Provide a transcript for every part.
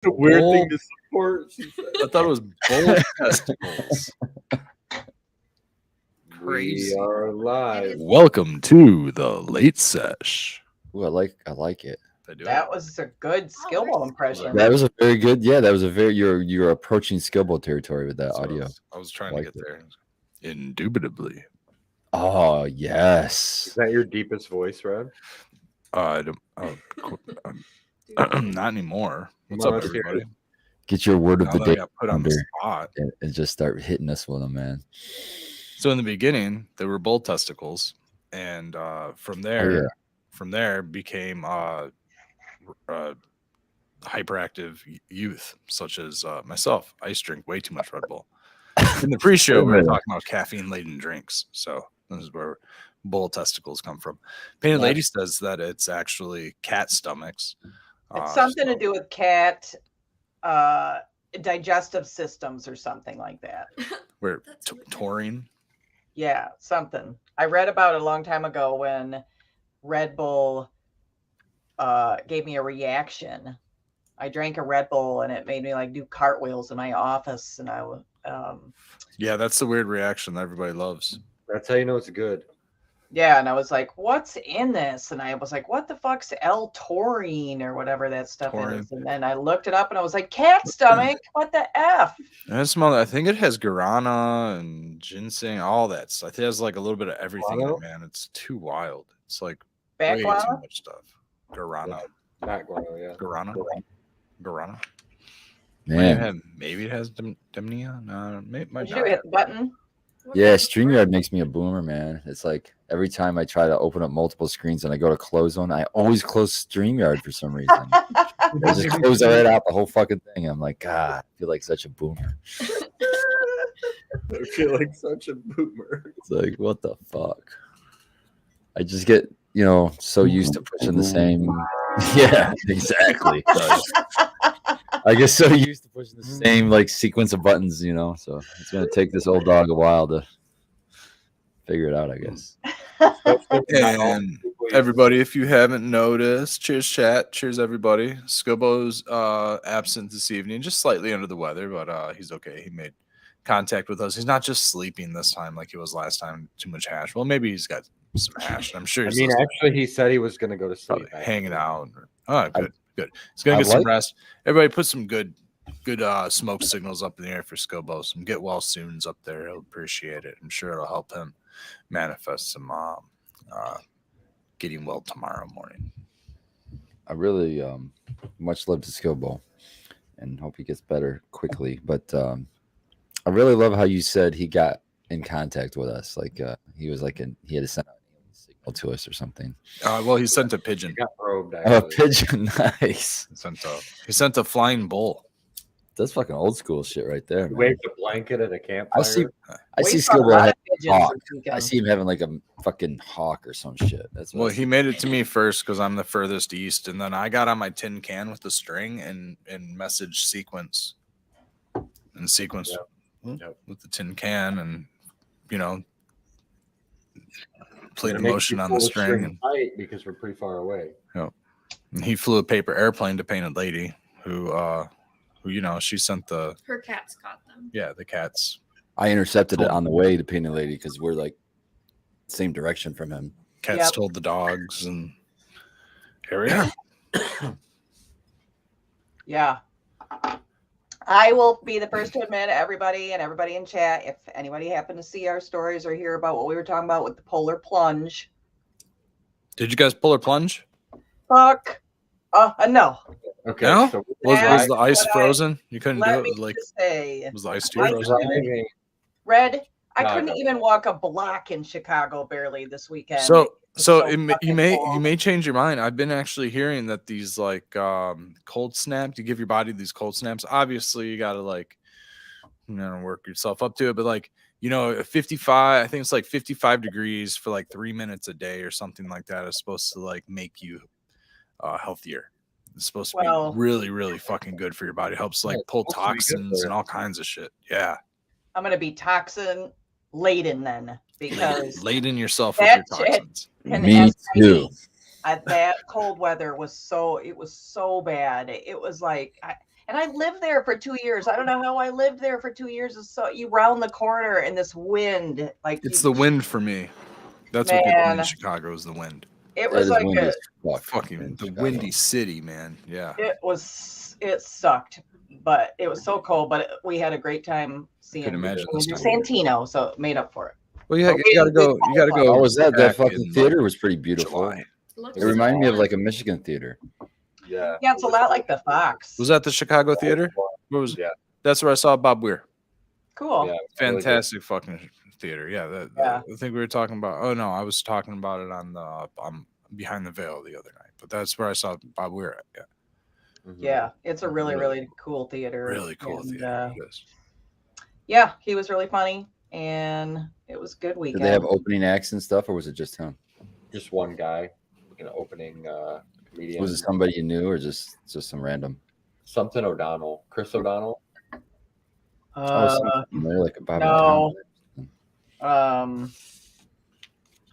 a weird thing to support. She said. I thought it was bull testicles. Crazy. We are live. Welcome to the Late Sesh. Ooh, I like it. That was a good skill ball impression. That was a very good. Yeah, that was a very. You're approaching skill ball territory with that So audio. I was trying to get there. Indubitably. Oh yes. Is that your deepest voice, Red? Not anymore. What's Come up, on, let's hear everybody? it. Get your word of Now the that day I got put on the under spot. and just start hitting us with them, man. So in the beginning, they were bull testicles, and from there became hyperactive youth, such as myself. I used to drink way too much Red Bull. In the pre-show, we were talking about caffeine-laden drinks, so this is where bull testicles come from. Painted Lady says that it's actually cat stomachs. It's something to do with cat digestive systems or something like that. We're taurine. Yeah, something. I read about it a long time ago when Red Bull gave me a reaction. I drank a Red Bull and it made me like do cartwheels in my office, and I was Yeah, that's the weird reaction that everybody loves. That's how you know it's good. yeah, and I was like, what's in this? And I was like, what the fuck's L-taurine or whatever that stuff Taurine. is? And then I looked it up and I was like, cat stomach, what the F? And it's I think it has guarana and ginseng, all that. So I think it has like a little bit of everything in it, man. It's too wild. It's like way too Backwater? much stuff. Guarana. Not guano, yeah. Guarana. Man. Maybe it has demnia. No, maybe might Did not. you hit the button? Yeah, StreamYard makes me a boomer, man. It's like every time I try to open up multiple screens and I go to close one, I always close StreamYard for some reason. I just close right out the whole fucking thing. I'm like, God, I feel like such a boomer. I feel like such a boomer. It's like, what the fuck? I just get, so used to pushing the same. Yeah, exactly. I get so used to pushing the same like sequence of buttons, so it's gonna take this old dog a while to figure it out, I guess. And everybody, if you haven't noticed, cheers chat, cheers everybody. Scobo's absent this evening, just slightly under the weather, but he's okay. He made contact with us. He's not just sleeping this time like he was last time. Too much hash. Well, maybe he's got some hash. I'm sure. Actually, he said he was going to go to sleep, hanging out. Oh, good. He's gonna get some rest. Everybody, put some good smoke signals up in the air for Scobo. Some get well soons up there. He'll appreciate it. I'm sure it'll help him manifest some getting well tomorrow morning. I really much love to Scobo and hope he gets better quickly. But I really love how you said he got in contact with us. Like he was like he had to send out a signal to us or something. Well, he sent a pigeon. He got probed, A pigeon, nice. He sent a flying bull. That's fucking old school shit right there, man. Waved a blanket at a campfire. I see Scobo. I see him having like a fucking hawk or some shit. That's well, he made it to me first because I'm the furthest east, and then I got on my tin can with the string and message sequence with the tin can, and played a motion on the string and tight because we're pretty far away. And he flew a paper airplane to Painted Lady, who she sent her cats caught them. Yeah, the cats. I intercepted it on the way to Painted Lady because we're like same direction from him. Cats told the dogs, and here we are. Yeah. I will be the first to admit, everybody in chat, if anybody happened to see our stories or hear about what we were talking about with the polar plunge. Did you guys polar plunge? Fuck. No. Okay. No? So Was the ice frozen? You couldn't do it? Like, say, was the ice too frozen? Red, I couldn't even walk a block in Chicago barely this weekend. So you may change your mind. I've been actually hearing that these like cold snaps, you give your body these cold snaps. Obviously, you got to work yourself up to it. But like 55, I think it's like 55 degrees for like 3 minutes a day or something like that is supposed to like make you healthier. It's supposed to be really, really fucking good for your body. It helps like pull toxins and all kinds of shit. Yeah. I'm gonna be toxin laden then because laden yourself with your toxins. Me too. That cold weather was so bad. It was like, And I lived there for 2 years. I don't know how I lived there for 2 years. So you round the corner and this wind, like It's the wind for me. That's what gets me in Man. Chicago is the wind. it That was is like windy a, as fuck Fucking in the Chicago. windy city, man. Yeah. it sucked, but it was so cold. But we had a great time seeing Could imagine we the went to snow. Santino, so it made up for it. Well, yeah, But you gotta go. You gotta go. How was that? That back fucking in, theater like, was pretty beautiful. July. It reminded me of like a Michigan theater. Yeah. Yeah, it's a lot like the Fox. Was that the Chicago theater? Where was? Yeah. That's where I saw Bob Weir. Cool. Yeah. Really good. Fantastic fucking theater. Yeah, Yeah. I think we were talking about. Oh no, I was talking about it on the Behind the Veil the other night. But that's where I saw Bob Weir at. Yeah, Mhm. Yeah, it's a really, Really really cool theater. really cool and, theater. It is. Yeah, he was really funny, and it was a good Did weekend. they have opening acts and stuff, or was it just him? Just one guy, an opening comedian. Was it somebody you knew, or just some random? Something O'Donnell, Chris O'Donnell. Something familiar, like a Bobby no.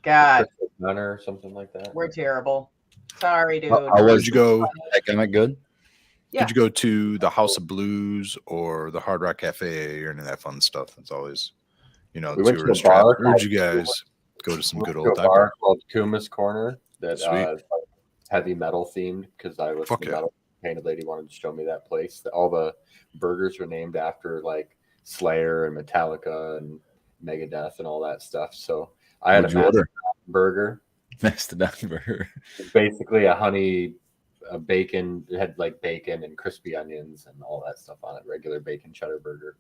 God, Chris O'Connor or something like that. we're terrible. Sorry, dude. How was Did you go? Academic good? Yeah. Did you go to the House of Blues or the Hard Rock Cafe or any of that fun stuff? It's always, We the went to a tourist bar trap. Urge called- you guys go to some We good went to old a dive bar bar. called Kumis Corner that Sweet. heavy metal themed because I was Fuck the yeah. metal painted lady wanted to show me that place. All the burgers were named after like Slayer and Metallica and Megadeth and all that stuff. So I had What'd a you order? Mastodon burger. Mastodon burger. It's basically a bacon. It had like bacon and crispy onions and all that stuff on it. Regular bacon cheddar burger.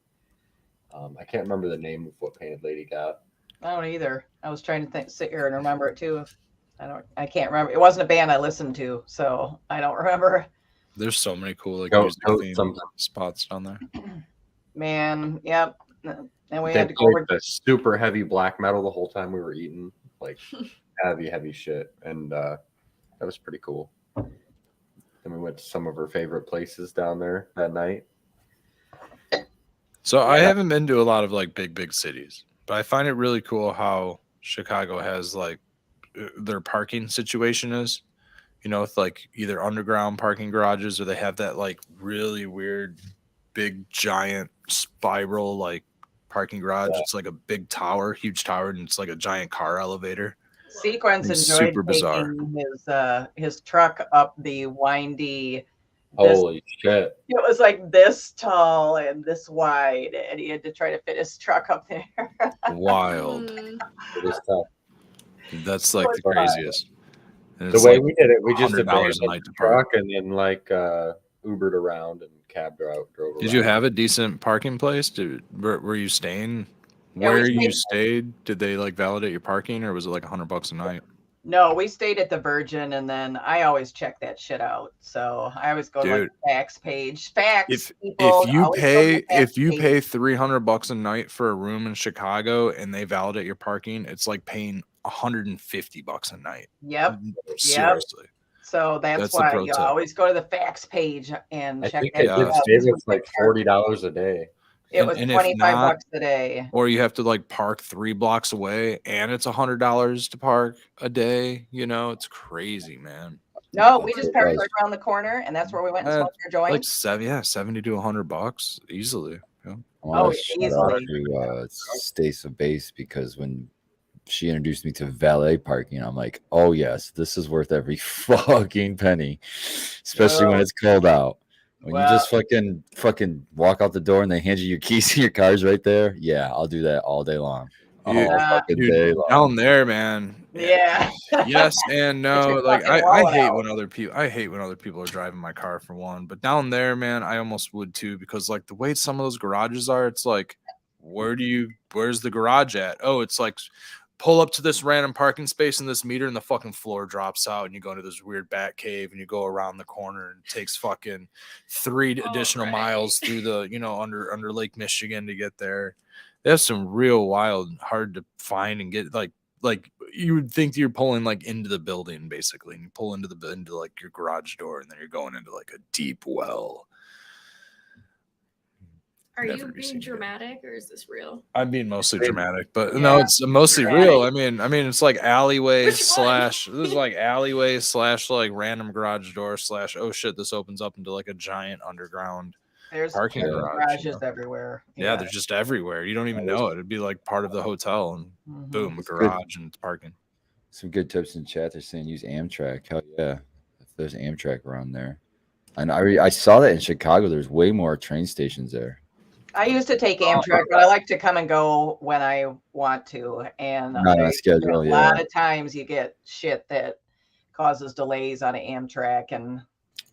I can't remember the name of what Painted Lady got. I don't either. I was trying to sit here and remember it too. I can't remember. It wasn't a band I listened to, so I don't remember. There's so many cool like Go- music go themed sometime. spots down there. Man, yep. And we They had to go played over. the super heavy black metal the whole time we were eating, like heavy shit, and that was pretty cool. And we went to some of her favorite places down there that night. So I haven't been to a lot of like big cities, but I find it really cool how Chicago has like their parking situation is, with like either underground parking garages or they have that like really weird, big giant spiral like parking garage. Yeah. It's like a big tower, huge tower, and it's like a giant car elevator. Sequence It's enjoyed super bizarre. taking his truck up the windy. Holy shit! It was like this tall and this wide, and he had to try to fit his truck up there. Wild. Mm, It was tough. That's like the craziest. And The it's way like we did it, we just $100 a abandoned night the to park. truck and then like Ubered around and drove around. Did you have a decent parking place? Were you staying? Yeah, we Where you stayed- stayed, did they like validate your parking, or was it like $100 a night? No, we stayed at the Virgin, and then I always check that shit out. So I always go to like Dude. the facts page. Facts. If people, if you always go to pay the facts if you page. pay $300 a night for a room in Chicago and they validate your parking, it's like paying $150 a night. Yep. Seriously. So that's That's the why pro you tip. always go to the facts page and I check think that it yeah. shit did out. save us like $40 a day. It was and if 25 not- bucks a day. Or you have to like park 3 blocks away and it's $100 to park a day. It's crazy, man. No, we just parked Right. right around the corner, and that's where we went and Uh, smoked our joint. Like 70 to $100 easily. Yeah. I want Oh, to shout out easily. to Stace of Base because when she introduced me to valet parking, I'm like, oh yes, this is worth every fucking penny, especially when Well, it's cold out. When you well- just fucking walk out the door and they hand you your keys and your car's right there. Yeah, I'll do that all day long. All Dude, fucking Dude, day long. down there, man. yeah. Yes and no. your Like fucking I wallet hate out. when other people are driving my car for one. But down there, man, I almost would too because like the way some of those garages are, it's like, where's the garage at? Oh, it's like pull up to this random parking space in this meter and the fucking floor drops out and you go into this weird bat cave and you go around the corner and it takes fucking 3 additional right. miles through the under Lake Michigan to get there. They have some real wild, hard to find and get like you would think you're pulling like into the building basically, and you pull into like your garage door and then you're going into like a deep well. Are Never you be being seen again. dramatic or is this real? I'm being mostly Crazy. dramatic, but Yeah. no, it's mostly Dramatic. real. I mean, it's like alleyway Which slash. one? This is like alleyway slash like random garage door slash. Oh shit! This opens up into like a giant underground There's parking garages garage. everywhere. Yeah, they're just everywhere. You don't even know it. It'd be like part of the hotel, and boom, a garage and it's parking. Some good tips in chat. They're saying use Amtrak. Hell yeah, if there's Amtrak around there. And I saw that in Chicago. There's way more train stations there. I used to take Amtrak, but I like to come and go when I want to. And Not on a schedule, a lot of times you get shit that causes delays on an Amtrak. And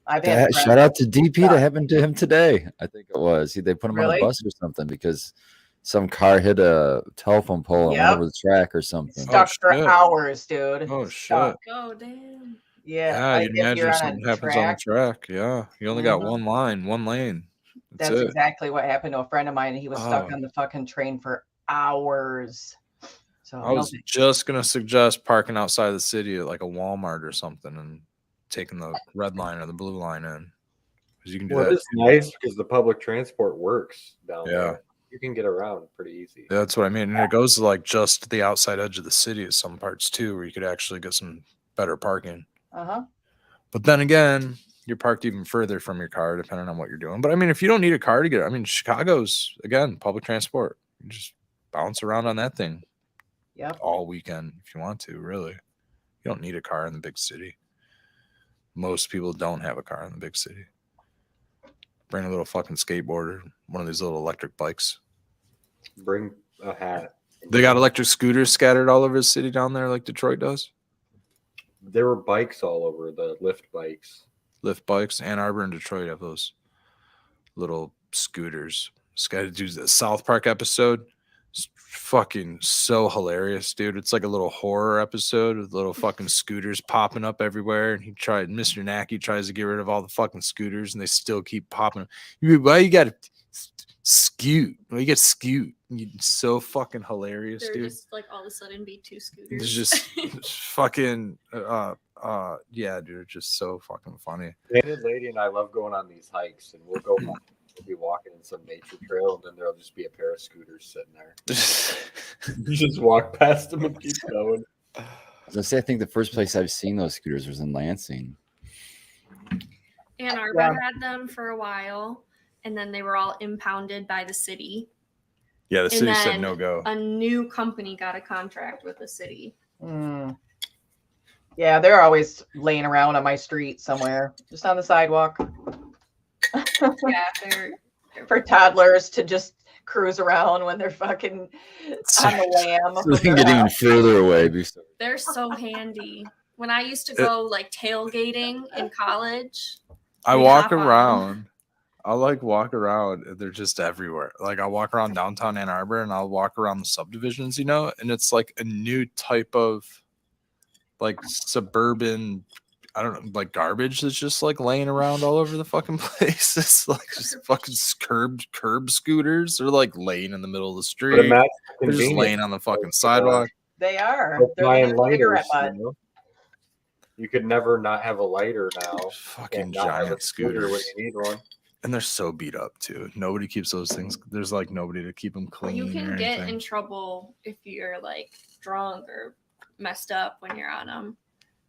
I've had Shout out to DP. That happened to him today. I think it was. They put him on a Really? bus or something because some car hit a telephone pole and went over the track or something. Stuck for hours, dude. Oh Stuck. shit! Oh damn. Yeah, you'd imagine if something happens on the track. Yeah, you only got one lane. That's exactly what happened to a friend of mine. He was stuck on the fucking train for hours. So I was just gonna suggest parking outside the city at like a Walmart or something and taking the red line or the blue line in. Because you can do that. It's nice because the public transport works down Yeah. there. You can get around pretty easy. That's what I mean. And it goes to like just the outside edge of the city at some parts too, where you could actually get some better parking. But then again, you're parked even further from your car, depending on what you're doing. But I mean, if you don't need a car to get, I mean, Chicago's again public transport. You just bounce around on that thing. All weekend if you want to. Really, you don't need a car in the big city. Most people don't have a car in the big city. Bring a little fucking skateboarder, one of these little electric bikes. Bring a hat. They got electric scooters scattered all over the city down there, like Detroit does. There were bikes all over, the lift bikes. Lift bikes. Ann Arbor and Detroit have those little scooters. This guy do the South Park episode. It's fucking so hilarious, dude. It's like a little horror episode with little fucking scooters popping up everywhere. And Mr. Nacky tries to get rid of all the fucking scooters, and they still keep popping. Why you got to scoot? Well, you get scoot. It's so fucking hilarious, There dude. just like all of a sudden be two scooters. It's just fucking yeah, dude, it's just so fucking funny. Painted Lady and I love going on these hikes, and we'll be walking in some nature trail, and then there'll just be a pair of scooters sitting there. You just walk past them and keep going. I think the first place I've seen those scooters was in Lansing. Ann Arbor had them for a while, and then they were all impounded by the city. Yeah, the city said no go. A new company got a contract with the city. Yeah, they're always laying around on my street somewhere, just on the sidewalk. Yeah, they're for toddlers to just cruise around when they're fucking on the lam. So they can get even further away. They're so handy. When I used to go like tailgating in college, I walk around. I'll like walk around and they're just everywhere. Like I'll walk around downtown Ann Arbor and I'll walk around the subdivisions, you know, and it's like a new type of like suburban, I don't know, like garbage that's just like laying around all over the fucking place. It's like just fucking curb scooters. They're like laying in the middle of the street. They're just laying on the fucking sidewalk. They are. They're buying lighters. You could never not have a lighter now. Fucking giant scooters. When you need one. And they're so beat up too. Nobody keeps those things. There's like nobody to keep them clean. You can get in trouble if you're like drunk or messed up when you're on them.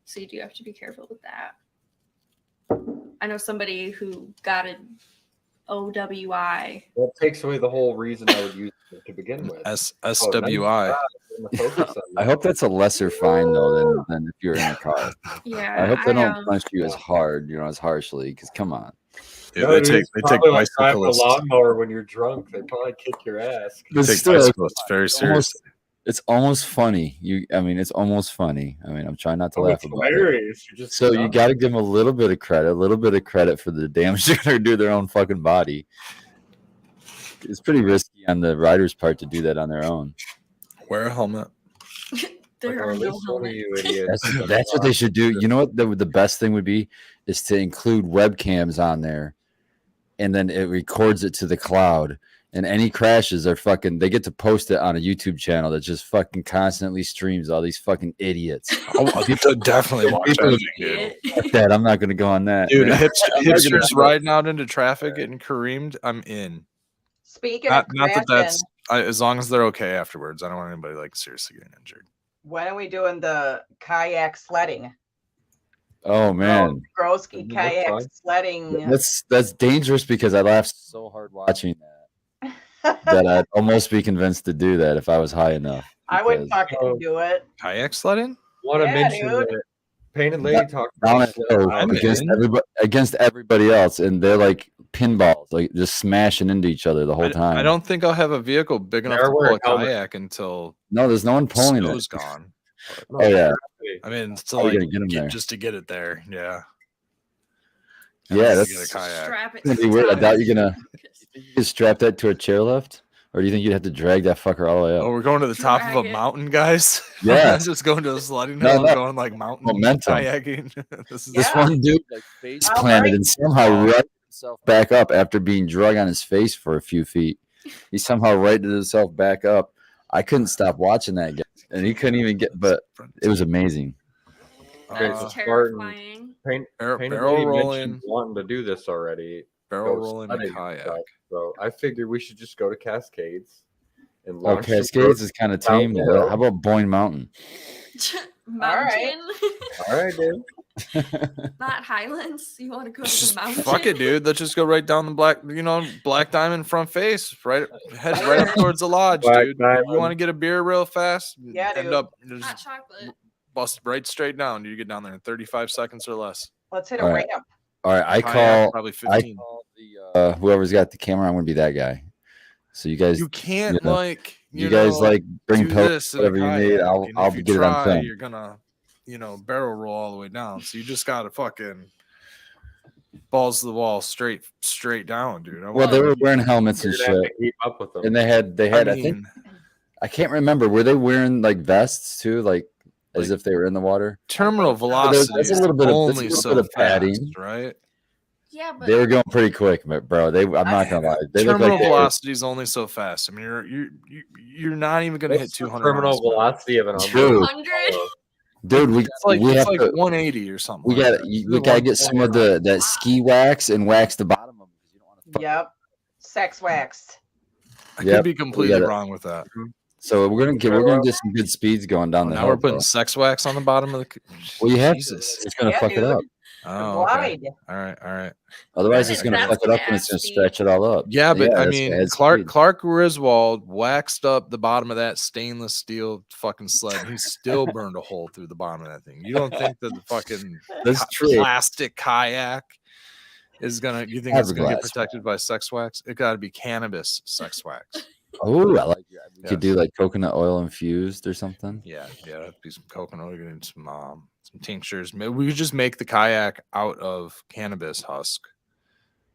So you do have to be careful with that. I know somebody who got an OWI. That takes away the whole reason I would use it to begin with. SWI. I hope that's a lesser fine though than if you're in a car. Yeah. I hope they don't punish you as hard, as harshly. Because come on. Yeah, they take like driving a lawnmower when you're drunk. They probably kick your ass. They take bicyclists very seriously. It's almost funny. It's almost funny. I'm trying not to laugh about hilarious. it. So you got to give them a little bit of credit for the damage they're going to do to their own fucking body. It's pretty risky on the rider's part to do that on their own. Wear a helmet. There are no helmets. That's what they should do. You know what the best thing would be is to include webcams on there, and then it records it to the cloud. And any crashes are they get to post it on a YouTube channel that just fucking constantly streams all these fucking idiots. People definitely watch that. I'm not going to go on that. Dude, hipsters riding out into traffic getting creamed, I'm in. Speaking of crashing, not that as long as they're okay afterwards. I don't want anybody like seriously getting injured. When are we doing the kayak sledding? Oh man, Groski It looked kayak fun. sledding. that's dangerous because I laughed so hard watching that I'd almost be convinced to do that if I was high enough. I would because fucking do it. Kayak sledding? Want to Yeah, mention dude. that Painted Lady talked down about a hill I'm against everybody else, and they're like pinballs, like just smashing into each other the whole time. I don't think I'll have a vehicle big enough They're to pull a wearing helmets. kayak until No, there's no one pulling it. snow's gone. Oh yeah, I mean, to How are you like gonna get 'em there? just to get it there, yeah. Yeah, To that's get a kayak. Strap it gonna to be the weird. I top. doubt you're gonna. You just strap that to a chairlift, or do you think you'd have to drag that fucker all the way Oh, up? we're going to the top of Drag a it. mountain, guys. Yeah. Just going to a sledding No, hill and no. going like mountain Momentum. kayaking. This is This Yeah. one dude like face All planted right. and somehow righted himself back up after being drug on his face for a few feet. He somehow righted himself back up. I couldn't stop watching that guy, and he couldn't even get. But it was amazing. Okay, That's so terrifying. Painted barrel Lady rolling, mentioned wanting to do this already. barrel go rolling a sledding and kayak. stuff. So I figured we should just go to Cascades and Oh, launch some Cascades is kind of down tame. the There. road. How about Boyne Mountain? Mountain, All right, dude. not Highlands. You want to go to Just the mountain? fuck it, dude. Let's just go right down the Black Diamond front face, right, head right up towards the lodge, Black dude. Diamond. You want to get a beer real fast? Yeah, end dude. up Hot just chocolate. bust right straight down. You get down there in 35 seconds or less. Let's hit a All right. ramp. All right, I Kayak, call. probably I 15. call the whoever's got the camera. I'm gonna be that guy. So you guys, You can't you know, like you guys know, like bring do pillows, this in a whatever you need. kayak, I'll and I'll if you get it on try, film. you're gonna barrel roll all the way down. So you just gotta fucking balls to the wall, straight down, dude. Well, they were wearing helmets and You're gonna have shit, to keep up with them. and they had. I think I can't remember. Were they wearing like vests too, like as Like- if they were in the water? terminal There's a velocity That's a is little bit of- only that's a so little bit of padding. fast, right? Yeah, but They were going pretty quick, bro. I'm not gonna lie. They look Terminal like they were- velocity is only so fast. I mean, you're not even gonna hit What's the 200 terminal miles per hour. velocity of an Dude. 200. dude. We It's like we it's have like to. 180 or something. We like got that. we gotta get some of that ski wax and wax the bottom of them because you don't want to. Yep. Sex waxed. I Yep, could be completely gotta- wrong with that. So we're gonna get some good speeds going down the Now hill. we're putting bro. sex wax on the bottom of the. Well, you have Jesus. to. It's gonna Yeah, fuck it dude. up. Oh, okay. Glide. All right. Otherwise, That it's is- gonna that's fuck it gonna up and it's add gonna speed. stretch it all up. Yeah, but I that's mean, gonna add Clark speed. Griswold waxed up the bottom of that stainless steel fucking sled. He still burned a hole through the bottom of that thing. You don't think that the fucking That's true. plastic kayak is gonna? You think it's gonna get Fiberglass. protected by sex wax? It got to be cannabis sex wax. Oh, I like that. We Yes. could do like coconut oil infused or something. Yeah, that'd be some coconut and some tinctures. Maybe we could just make the kayak out of cannabis husk.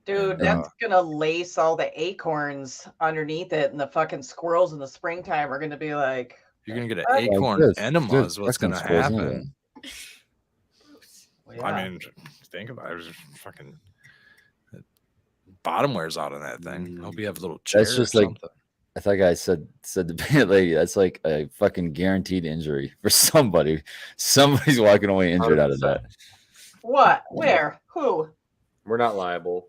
Dude, And, that's gonna lace all the acorns underneath it, and the fucking squirrels in the springtime are gonna be like, You're gonna get an Like acorn this. enema. Good Is what's fucking gonna squirrels happen. anyway. well, yeah. I mean, think about it. It was fucking bottom wears out on that thing. I hope you have a little chair. That's just or like- something. I think I said to the lady, that's like a fucking guaranteed injury for somebody. Somebody's walking away injured out of that. What? Where? Who? We're not liable.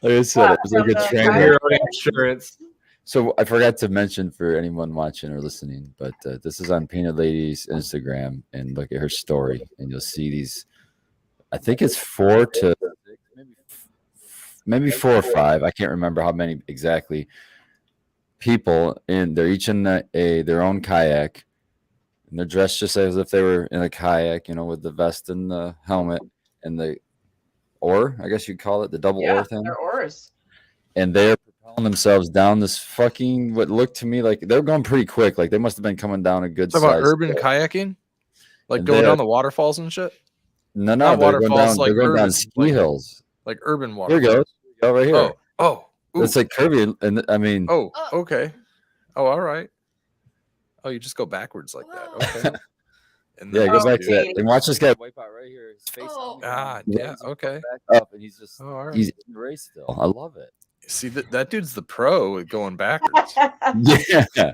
Like I said, it was like From a the train fire- wreck. Your own insurance. So I forgot to mention for anyone watching or listening, but this is on Painted Lady's Instagram, and look at her story, and you'll see these. I think it's 4 to maybe 4 or 5. I can't remember how many exactly. People, and they're each in their own kayak, and they're dressed just as if they were in a kayak, with the vest and the helmet and the oar. I guess you'd call it the double Yeah, oar thing. they're oars. And they're propelling themselves down this fucking what looked to me like they're going pretty quick. Like they must have been coming down a good Talk about size urban hill. kayaking, like And going they're- down the waterfalls and shit, No, not they're going waterfalls, down. like They're going down urban, ski like- hills. like urban Here waterfalls. we go. Go right here. Oh, ooh. It's like curvy, and I mean, Oh, okay. Oh, all right. Oh, you just go backwards like that. Whoa. Okay. And yeah, then- go back to that. okay. And watch this guy wipe out right here. His face. Oh. Ah, He yeah, lands and okay. comes back up, and he's just Oh, all right. he's in the race still. I love it. See that dude's the pro at going backwards. Yeah,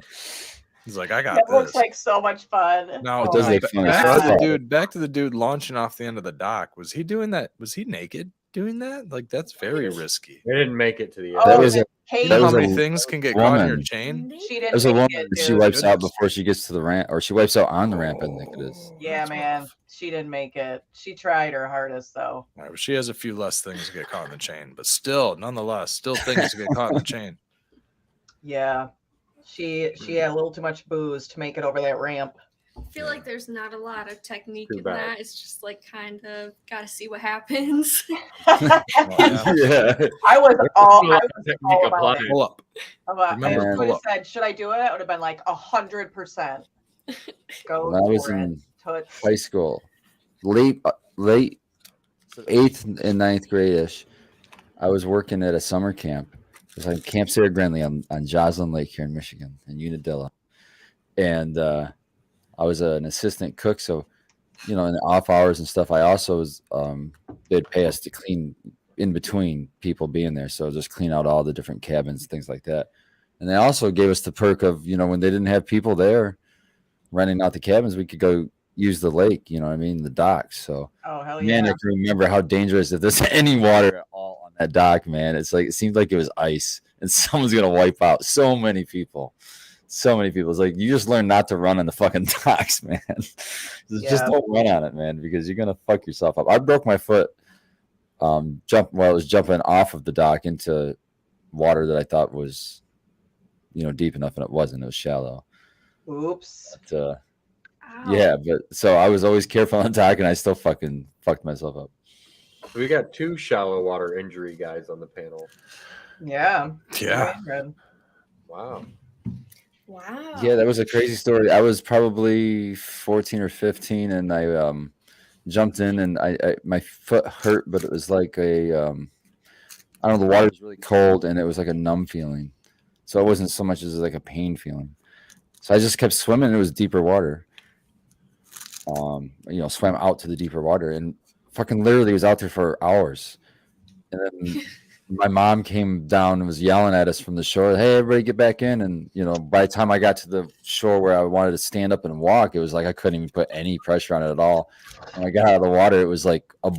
He's like, I got That this. looks like so much fun. Now, It does look fun as back to the fuck. dude. Back to the dude launching off the end of the dock. Was he doing that? Was he naked? doing that? Like that's very risky. They didn't make it to the end. Oh, That was a Kate, You know That how was a many things can get caught in your woman. chain? she didn't There's a make woman. it, She dude. wipes out Goodness. before she gets to the ramp, or she wipes out on the ramp. I think it is. Yeah, That's man. rough. She didn't make it. She tried her hardest, though. All right, well, she has a few less things to get caught in the chain, but still, nonetheless, still things to get caught in the chain. Yeah. She had a little too much booze to make it over that ramp. I feel like there's not a lot of technique Too in bad. that. It's just like kind of gotta see what happens. Well, yeah. Yeah. I was all Technique all about applied. it. Pull up. I Remember, would pull have up. said, should I do it? I would have been like 100%. Go When I was for it. in Toots. high school, late, so 8th and 9th grade ish, I was working at a summer camp. It was like Camp Sarah Grenly on Joslyn Lake here in Michigan, in Unadilla. And I was an assistant cook. So, in the off hours and stuff, I also was, they'd pay us to clean in between people being there. So just clean out all the different cabins, things like that. And they also gave us the perk of, when they didn't have people there renting out the cabins, we could go use the lake, the docks. So, Oh, hell man, yeah. I can remember how dangerous if there's any water at all on that dock, man. It's like, it seemed like it was ice and someone's going to wipe out so many people. So many people. It's like, you just learn not to run on the fucking docks, man. Just don't run on it, man, because you're going to fuck yourself up. I broke my foot while I was jumping off of the dock into water that I thought was, deep enough, and it wasn't. It was shallow. Oops. But, Ow. yeah, but so I was always careful on the dock, and I still fucking fucked myself up. We got 2 shallow water injury guys on the panel. Yeah. Yeah. Wow. Wow. Yeah, that was a crazy story. I was probably 14 or 15, and I jumped in, and I my foot hurt, but it was like I don't know, the water was really cold, and it was like a numb feeling. So it wasn't so much as like a pain feeling. So I just kept swimming. It was deeper water. Swam out to the deeper water, and fucking literally was out there for hours. And then my mom came down and was yelling at us from the shore, "Hey, everybody get back in." And, by the time I got to the shore where I wanted to stand up and walk, it was like I couldn't even put any pressure on it at all. When I got out of the water, it was like a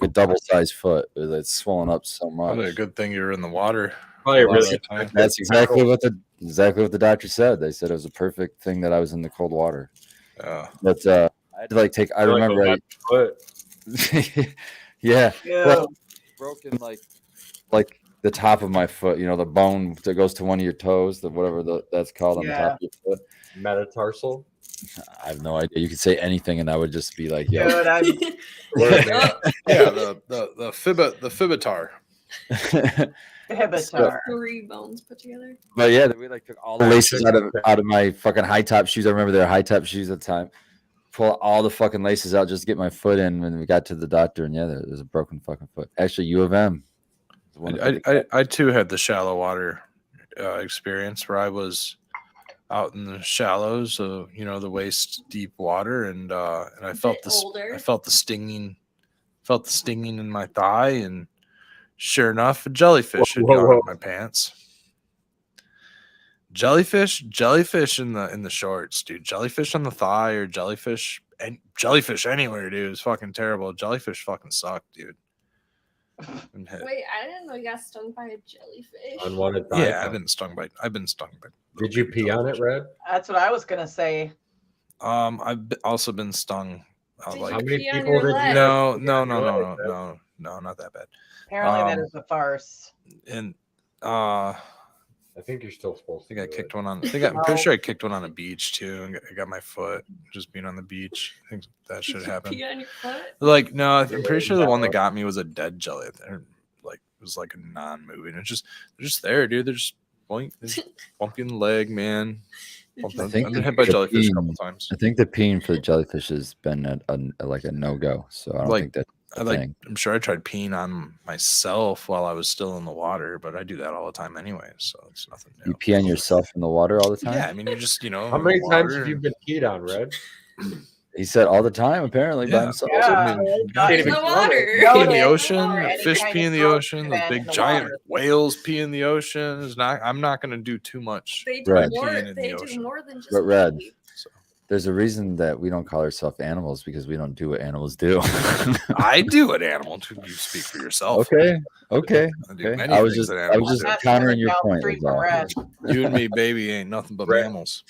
double-sized foot. It was like swollen up so much. Probably a good thing you were in the water. Probably a lot of really. the time. That's exactly what the doctor said. They said it was a perfect thing that I was in the cold water. But I had to I remember yeah. Yeah. Well, broken like the top of my foot, the bone that goes to one of your toes, that's called on the top of your foot. Metatarsal. I have no idea. You could say anything, and I would just be like, "Yo." Dude, I'm Yeah, the fibitar. Pibitar. 3 bones put together. But yeah, we took all the laces out of my fucking high top shoes. I remember they were high top shoes at the time. Pull all the fucking laces out just to get my foot in when we got to the doctor, and yeah, there was a broken fucking foot. Actually, U of M. I too had the shallow water experience where I was out in the shallows, so the waist deep water, and I felt the stinging in my thigh, and sure enough, a jellyfish had gone up my pants. Jellyfish in the shorts, dude. Jellyfish on the thigh or jellyfish anywhere, dude. It's fucking terrible. Jellyfish fucking suck, dude. Wait, I didn't know you got stung by a jellyfish. Unwanted. Yeah, I've been stung by. Did you pee on it, Red? That's what I was gonna say. I've also been stung. Did Like How you many pee on people your did you leg? no, not that bad. Apparently that is a farce. And I think you're still supposed to. I think I do kicked it. one on. I'm pretty sure I kicked one on a beach too, and I got my foot just being on the beach. I think that should Did you happen. pee on your foot? Like no, I'm pretty sure the one that got me was a dead jelly. It was like a non-moving. They're just there, dude. They're just bump you in the leg, man. I've been hit by jellyfish a couple times. I think the peeing for the jellyfish has been a no-go. So I don't think that's a thing. I'm sure I tried peeing on myself while I was still in the water, but I do that all the time anyway, so it's nothing new. You pee on yourself in the water all the time? Yeah, I mean, you just How many times have you been peed on, Red? He said all the time, apparently, by himself. Yeah. I mean, Not In even the water. pee in the Noted. ocean, Or any fish kind pee of in the drug ocean, the event big in the giant water. whales pee in the ocean. I'm not going to do too much. They do Right. more. Peeing in the They do ocean. more than just But Red, pee. There's a reason that we don't call ourselves animals because we don't do what animals do. I do an animal. You speak for yourself. Okay. I do many I was things just, that I was animals just do. That's countering your down the point. street was from all. Red. You and me, baby, ain't nothing but Right. mammals.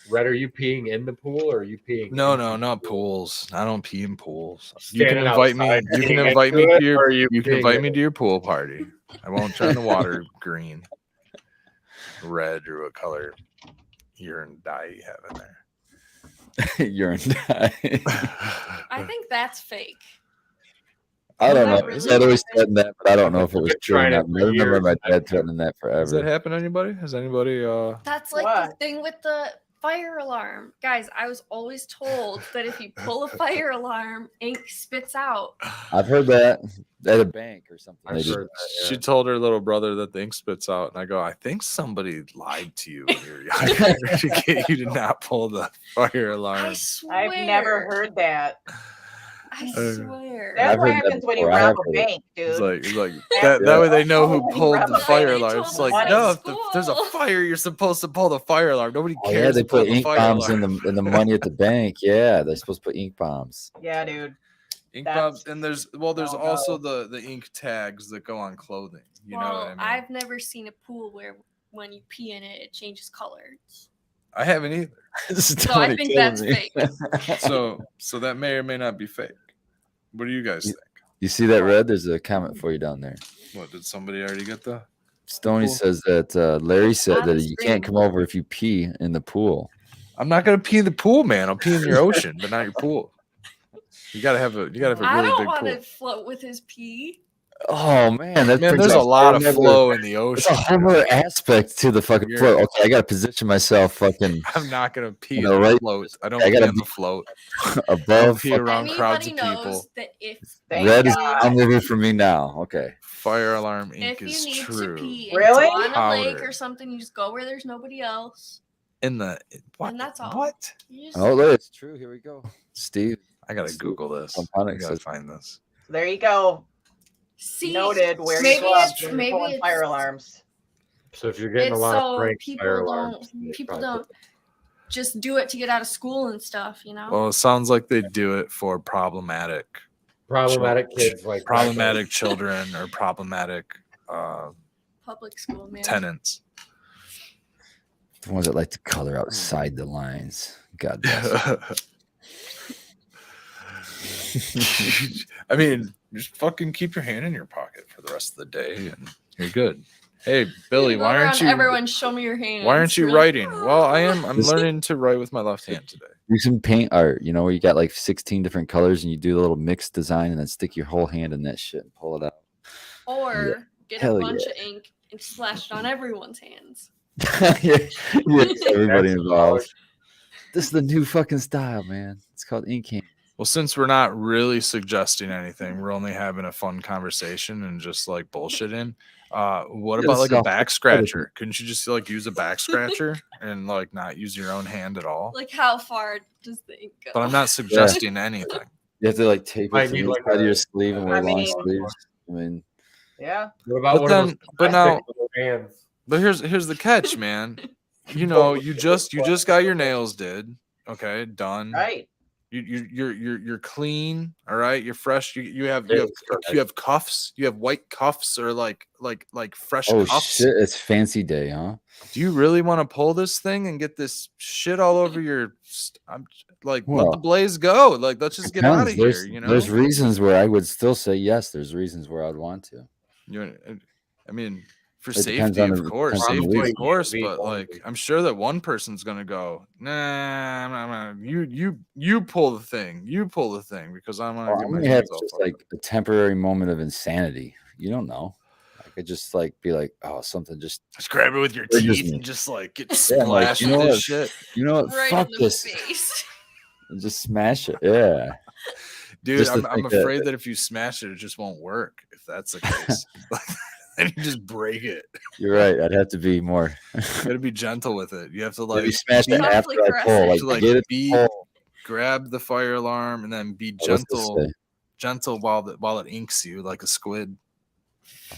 Red, are you peeing in the pool or are you peeing? No, into no, the not pool? pools. I don't pee in pools. You can Standing invite me. outside You can peeing invite me into to it, your. or are you You can peeing invite in me it? to your pool party. I won't turn the water green, red, or what color urine dye you have in there. Urine dye. I think that's fake. I don't Does know. that His really dad always happen? threatened that, but I don't know if it was Been true or trying it not. for I remember years, my and dad I've threatening that Has that forever. happened to anybody? Has anybody? That's like What? the thing with the fire alarm. Guys, I was always told that if you pull a fire alarm, ink spits out. I've heard that at a bank or something. I've They just heard that, She yeah. told her little brother that the ink spits out, and I go, I think somebody lied to you when you were younger to get you to not pull the fire alarm. I swear. I've never heard that. I swear. That's I've what heard that happens when you before. I rob have a heard it. bank, dude. It's like After that you way they know who when you pulled rob the a fire bank, alarm. they It's told like, us no, at if there's a school. fire, you're supposed to pull the fire alarm. Nobody Oh cares yeah, they to pull put the ink fire bombs alarm. in the money at the bank. Yeah, they're supposed to put ink bombs. Yeah, dude. Ink That's bombs, and there's no, also no. the ink tags that go on clothing. You know Well, what I mean? I've never seen a pool where when you pee in it, it changes colors. I haven't either. So I think that's fake. So that may or may not be fake. What do you guys think? You see that, Red? There's a comment for you down there. What, did somebody already get the? Stony Cool. says that Larry said On that the you can't screen. come over if you pee in the pool. I'm not gonna pee in the pool, man. I'll pee in your ocean, but not your pool. You gotta have a I really don't big want pool. to float with his pee. Oh man, that Man, brings there's up a lot whole of nother- flow in the There's ocean. a whole other aspect to the fucking You're- float. Okay, I gotta position myself fucking I'm not gonna pee You in know, the right? float. I don't I pee gotta on be- the float. above. pee fucking- around crowds Anybody of knows people. that if Thank Red is God. I'm living for me now. Okay. Fire alarm ink if you is need true. to pee and Really? it's on a lake Powder. or something, you just go where there's nobody else. In the what? And that's all. What? You just, Oh, look, it's true. Here we go. Steve. I gotta Google this. I Component gotta says- find this. There you go. see, Noted where maybe you go up it's when you're maybe pulling it's, fire alarms. So if you're getting a it's lot of so prank people fire don't alarms, you people probably don't just do it to get out of school and stuff, you know. Well, it sounds like they do it for problematic kids like problematic children or problematic Public school, man. tenants. The ones that like to color outside the lines. God bless. I mean, just fucking keep your hand in your pocket for the rest of the day, and you're good. Hey, Billy, Go why aren't around, you? Everyone, show me your hands. Why aren't you You're like, writing? Well, I am. I'm This- learning to write with my left hand today. Do some paint art, you know, where you got like 16 different colors and you do a little mixed design and then stick your whole hand in that shit and pull it out. Or get Hell a bunch of ink and splash it on everyone's hands. yeah, everybody That's involved. This is the new fucking style, man. It's called ink hand. Well, since we're not really suggesting anything, we're only having a fun conversation and just like bullshitting. What Yeah, about like a self- back scratcher? Couldn't you just like use a back scratcher and like not use your own hand at all? Like, how far does the ink go? But I'm not suggesting anything. You have to like tape Might it to need the like side of a- your sleeve and wear I long mean- sleeves. I mean, Yeah. What about But one of then- those but now- plastic little hands? But here's the catch, man. You know, you just got your nails did. Okay, done. Right. You're clean. All right, you're fresh. You have cuffs. You have white cuffs or like fresh oh cuffs. shit, it's fancy day, huh? Do you really want to pull this thing and get this shit all over your? I'm like, let Well, the blaze go. Like, let's just get out of Depends. here. You know, There's reasons where I would still say yes. There's reasons where I'd want to. I mean, for It depends safety, on of the- course, depends on the safety, of reason. course. Yeah, But we- like, I'm sure that one person's gonna go, nah, I'm not, you pull the thing, because I'm gonna Well, get I'm my gonna have hands all just fucked like a temporary moment of insanity. You don't know. I could just like be like, oh, something just Just grab it with your Triggers teeth me. and just like get Yeah, I'm like, splashed you know with this what? shit. you know what? right Fuck in the this. face. And just smash it. Yeah. Dude, Just to I'm think that- afraid that if you smash it, it just won't work. If that's the case, then you just break it. You're right. I'd have to be more You gotta be gentle with it. You have to maybe like smash it be- after I pull. Like, to, like, get it be- pull. grab the fire alarm and then be Oh, what's this gentle, say? gentle while it inks you like a squid.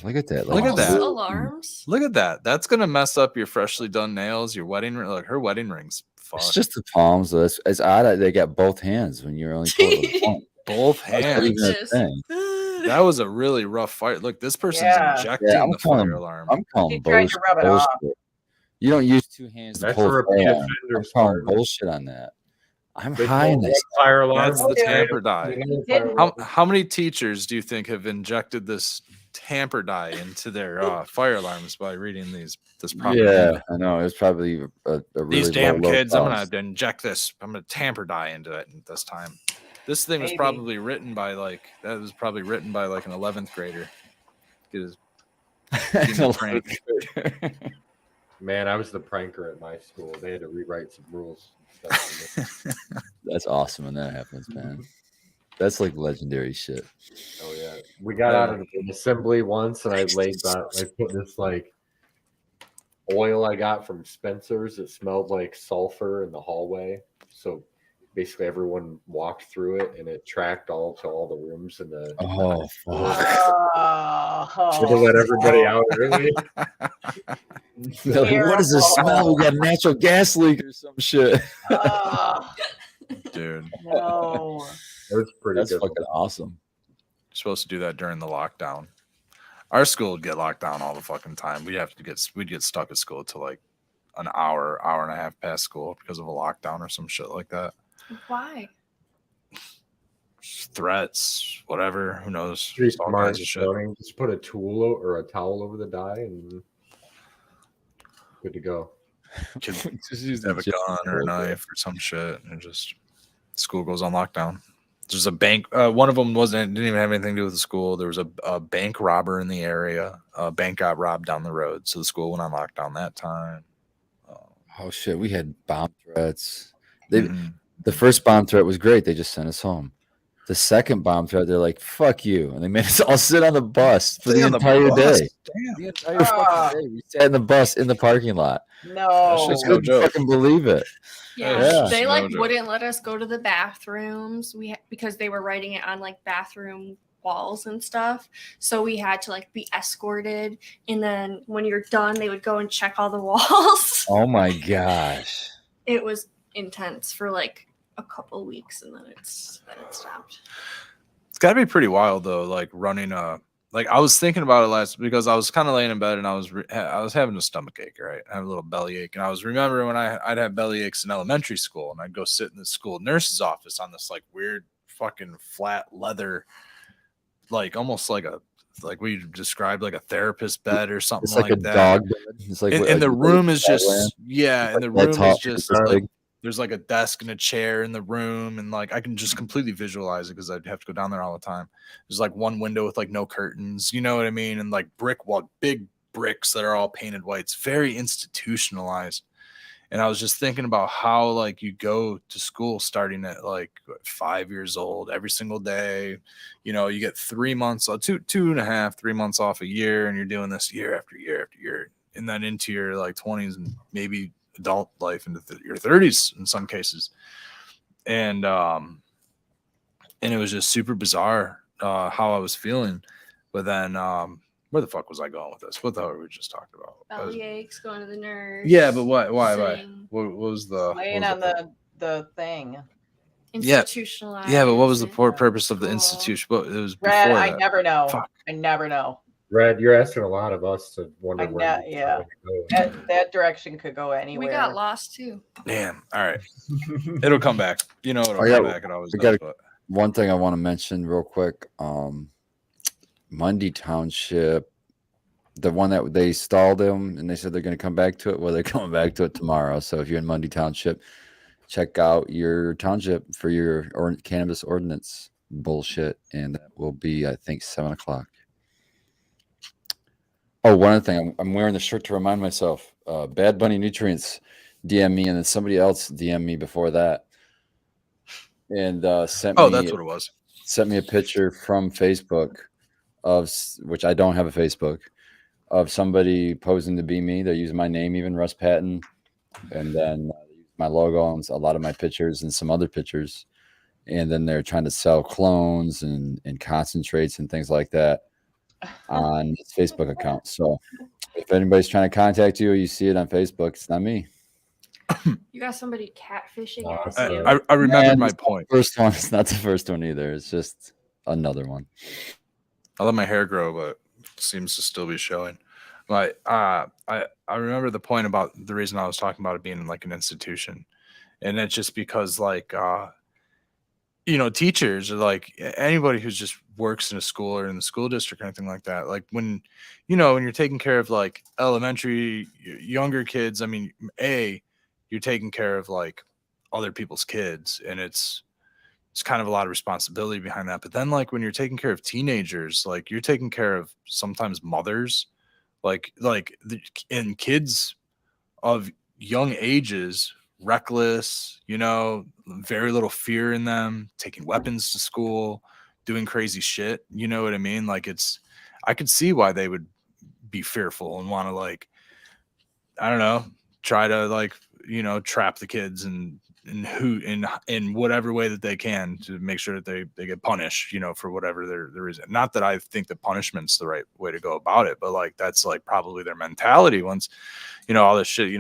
Look at that. Look at False that. Alarms. Look at that. That's gonna mess up your freshly done nails. Your wedding ring. Like her wedding ring's fuck? It's just the palms. Though. It's odd that they got both hands when you're only pulling with one. Both That's not hands. even a thing. That was a really rough fight. Look, this person's Yeah. injecting Yeah, I'm the calling fire him- alarm. I'm calling He tried to rub it off. bullshit. You don't use two hands to That's pull a a repeat fan. offender, I'm calling Spartan. bullshit on that. I'm They high in pull this. one fire alarm. That's the dude. tamper dye. didn't. How many teachers do you think have injected this tamper dye into their fire alarms by reading this propaganda? Yeah, I know. It was probably a really These damn low kids, I'm cost. gonna inject this. I'm gonna tamper dye into it this time. This thing was Maybe. probably written by like an 11th grader. Get his No, prank. Man, I was the pranker at my school. They had to rewrite some rules. That's awesome when that happens, man. That's like legendary shit. Oh yeah, we got out of an assembly once, and I put this like oil I got from Spencer's. It smelled like sulfur in the hallway. So basically, everyone walked through it, and it tracked all to all the rooms in the. Oh, fuck. Should have let everybody out early. They're like, what is this smell? We got a natural gas leak or some shit. Dude, No. It was pretty That's good. fucking awesome. you're supposed to do that during the lockdown. Our school would get locked down all the fucking time. We'd get stuck at school till like an hour and a half past school because of a lockdown or some shit like that. Why? Threats, whatever. Who knows? Pretty Just all smart. kinds of shit. Stoning. Just put a or a towel over the dye, and good to go. Kids Just use have a the gun or a gist. knife or some shit, and just school goes on lockdown. There's a bank. One of them didn't even have anything to do with the school. There was a bank robber in the area. A bank got robbed down the road, so the school went on lockdown that time. Oh shit, we had bomb threats. Mhm. The first bomb threat was great. They just sent us home. The second bomb threat, they're like, "Fuck you," and they made us all sit on the bus for Stay the on the entire bus. day. Damn. The entire fucking day, we sat in the bus in the parking lot. No. shit's I no couldn't joke. fucking believe it. Yeah, Yeah. they No like joke. wouldn't let us go to the bathrooms. Because they were writing it on like bathroom walls and stuff. So we had to like be escorted, and then when you're done, they would go and check all the walls. Oh my gosh. It was intense for like a couple weeks, and then it stopped. It's got to be pretty wild though. Like running I was thinking about it last because I was kind of laying in bed and I was having a stomach ache, right? I had a little belly ache, and I was remembering when I'd have belly aches in elementary school, and I'd go sit in the school nurse's office on this like weird fucking flat leather, like almost like we described like a therapist bed or something It's like a that. dog bed. It's like And the room is just It's and the like room that is top, just this like big. there's like a desk and a chair in the room, and like I can just completely visualize it because I'd have to go down there all the time. There's like one window with like no curtains, you know what I mean, and like big bricks that are all painted white. It's very institutionalized. And I was just thinking about how like you go to school starting at like 5 years old every single day. You know, you get 3 months, 3 months off a year, and you're doing this year after year after year, and then into your like 20s and maybe adult life into your 30s in some cases. And it was just super bizarre how I was feeling. But then where the fuck was I going with this? What the hell were we just talking about? Belly aches, going to the nurse. Yeah, but why? sing, What was the Laying what on was the thing. Yeah. Institutionalized. yeah, but what was the it. purpose of the Cool. institution? What it was before Red, I that. never know. Fuck. I never know. Red, you're asking a lot of us to wonder I where. know, yeah. That direction could go anywhere. We got lost too. Damn. All right. It'll come back. You know it'll I come got- back. It always I does. got- But One thing I want to mention real quick. Mundy Township, the one that they stalled them and they said they're going to come back to it. Well, they're coming back to it tomorrow. So if you're in Mundy Township, check out your township for your cannabis ordinance bullshit. And that will be, I think, 7:00. Oh, one other thing. I'm wearing the shirt to remind myself. Bad Bunny Nutrients DM me, and then somebody else DM me before that. And sent me. that's what it was. Sent me a picture from Facebook which I don't have a Facebook, of somebody posing to be me. They're using my name, even Russ Patton, and then my logo on a lot of my pictures and some other pictures. And then they're trying to sell clones and concentrates and things like that on his Facebook account. So if anybody's trying to contact you or you see it on Facebook, it's not me. You got somebody catfishing Oh, as I- you. I remembered And my it's not the point. First one. It's not the first one either. It's just another one. I let my hair grow, but it seems to still be showing. But I remember the point about the reason I was talking about it being like an institution, and it's just because like teachers or like anybody who's just works in a school or in the school district or anything like that. Like when when you're taking care of like elementary younger kids, I mean, you're taking care of like other people's kids, and it's kind of a lot of responsibility behind that. But then like when you're taking care of teenagers, like you're taking care of sometimes mothers, and kids of young ages, reckless, very little fear in them, taking weapons to school, doing crazy shit. You know what I mean? Like I could see why they would be fearful and want to like, I don't know, try to like, trap the kids and who in whatever way that they can to make sure that they get punished, for whatever their reason. Not that I think that punishment's the right way to go about it, but like that's like probably their mentality once, all this shit,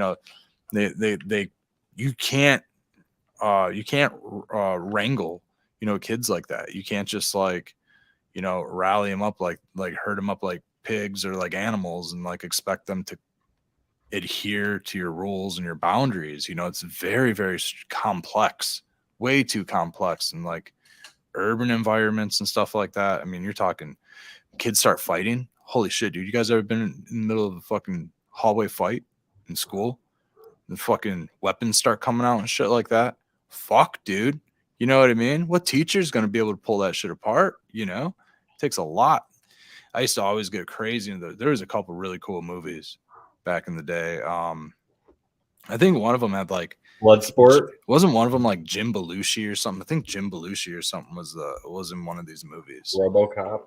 they you can't wrangle, kids like that. You can't just like, rally them up like herd them up like pigs or like animals and like expect them to adhere to your rules and your boundaries. It's very, very complex, way too complex. And like urban environments and stuff like that. I mean, you're talking kids start fighting. Holy shit, dude. You guys ever been in the middle of a fucking hallway fight in school? The fucking weapons start coming out and shit like that. Fuck, dude. You know what I mean? What teacher's going to be able to pull that shit apart? It takes a lot. I used to always get crazy. There was a couple really cool movies back in the day. I think one of them had like Bloodsport. wasn't one of them like Jim Belushi or something. I think Jim Belushi or something was in one of these movies. RoboCop.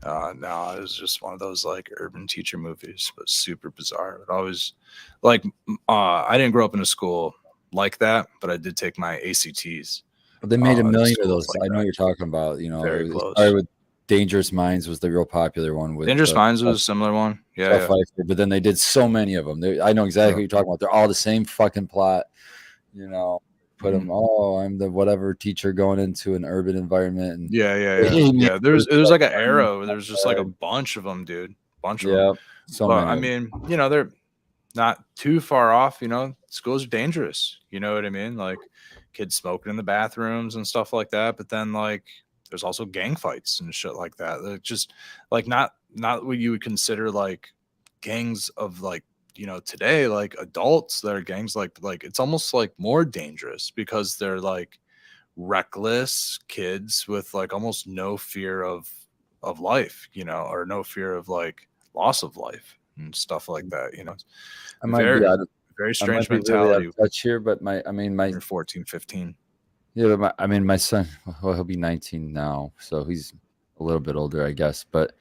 No, it was just one of those like urban teacher movies, but super bizarre. It always like I didn't grow up in a school like that, but I did take my ACTs. But they made a million of schools those. like I know that. what you're talking about. Very it close. started with Dangerous Minds was the real popular one. With Dangerous Minds was a similar one. Yeah. But then they did so many of them. I know exactly what you're talking about. They're all the same fucking plot. Put them. Oh, I'm the whatever teacher going into an urban environment. And Yeah. There's like an arrow. There's just like a bunch of them, dude. Bunch of them. So but, many. I mean, they're not too far off. Schools are dangerous. You know what I mean? Like kids smoking in the bathrooms and stuff like that. But then like there's also gang fights and shit like that. They're just like not what you would consider like gangs of like today, like adults that are gangs like it's almost like more dangerous because they're like reckless kids with like almost no fear of life, or no fear of like loss of life and stuff like that. I might be out of, very I strange might be really out mentality. of touch here, but my You're 14, 15. Yeah, but my son, well, he'll be 19 now, so he's a little bit older, I guess. But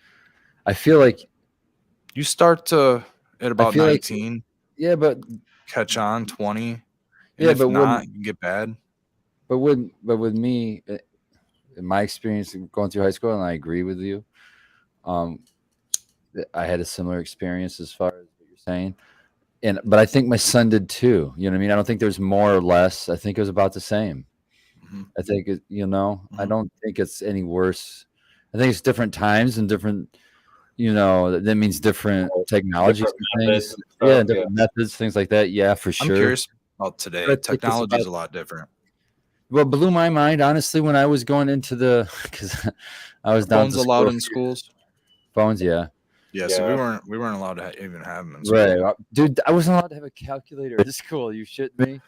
I feel like you start to at about 19. Like, yeah, but catch on 20. And yeah, if but not, you can get bad. But with me, in my experience going through high school, and I agree with you, I had a similar experience as far as what you're saying. But I think my son did too. You know what I mean? I don't think there's more or less. I think it was about the same. Mm-hmm. I think I don't think it's any worse. I think it's different times and different, that means different technologies, things. Different methods, things like that. Yeah, for sure. I'm curious about today. Technology is a lot different. What blew my mind, honestly, when I was going into because I was down phones to allowed in schools. Phones, yeah. So we weren't allowed to even have them in school. Right, dude. I wasn't allowed to have a calculator at school. You shit me.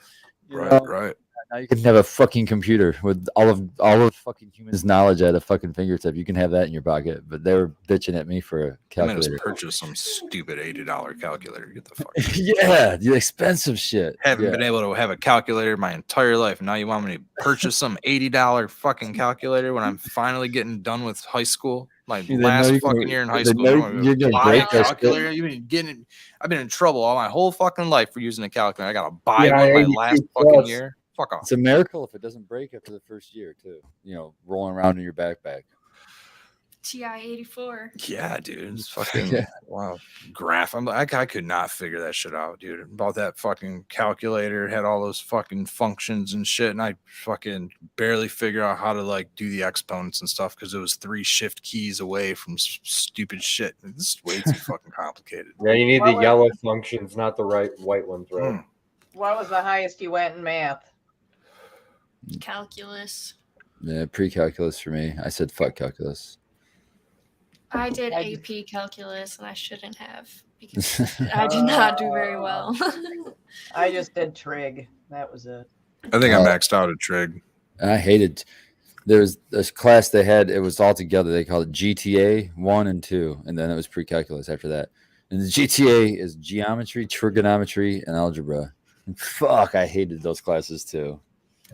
Right. Now you can have a fucking computer with all of fucking humans' knowledge at a fucking fingertip. You can have that in your pocket. But they were bitching at me for a calculator. I just purchased some stupid $80 calculator. Get the fuck. Yeah, the expensive shit. Haven't been able to have a calculator my entire life. Now you want me to purchase some $80 fucking calculator when I'm finally getting done with high school? My last fucking year in high school. You're gonna break that calculator. I've been in trouble all my whole fucking life for using a calculator. I gotta buy one my last fucking year. Fuck off. It's a miracle if it doesn't break after the first year, too. Rolling around in your backpack. TI-84. Yeah, dude. It's fucking Yeah. wow. Graph. I'm like, I could not figure that shit out, dude. About that fucking calculator, had all those fucking functions and shit, and I fucking barely figure out how to like do the exponents and stuff because it was 3 shift keys away from stupid shit. This is way too fucking complicated. Yeah, you need Well, the yellow functions, not the white ones, right? Mm. What was the highest you went in math? Calculus. Yeah, pre-calculus for me. I said fuck calculus. I did I AP calculus, and I shouldn't have because I did not do very well. I just did trig. That was it. I think I maxed out at trig. I hated. There was this class they had. It was all together. They called it GTA 1 and 2, and then it was pre-calculus after that. And the GTA is geometry, trigonometry, and algebra. And fuck, I hated those classes too.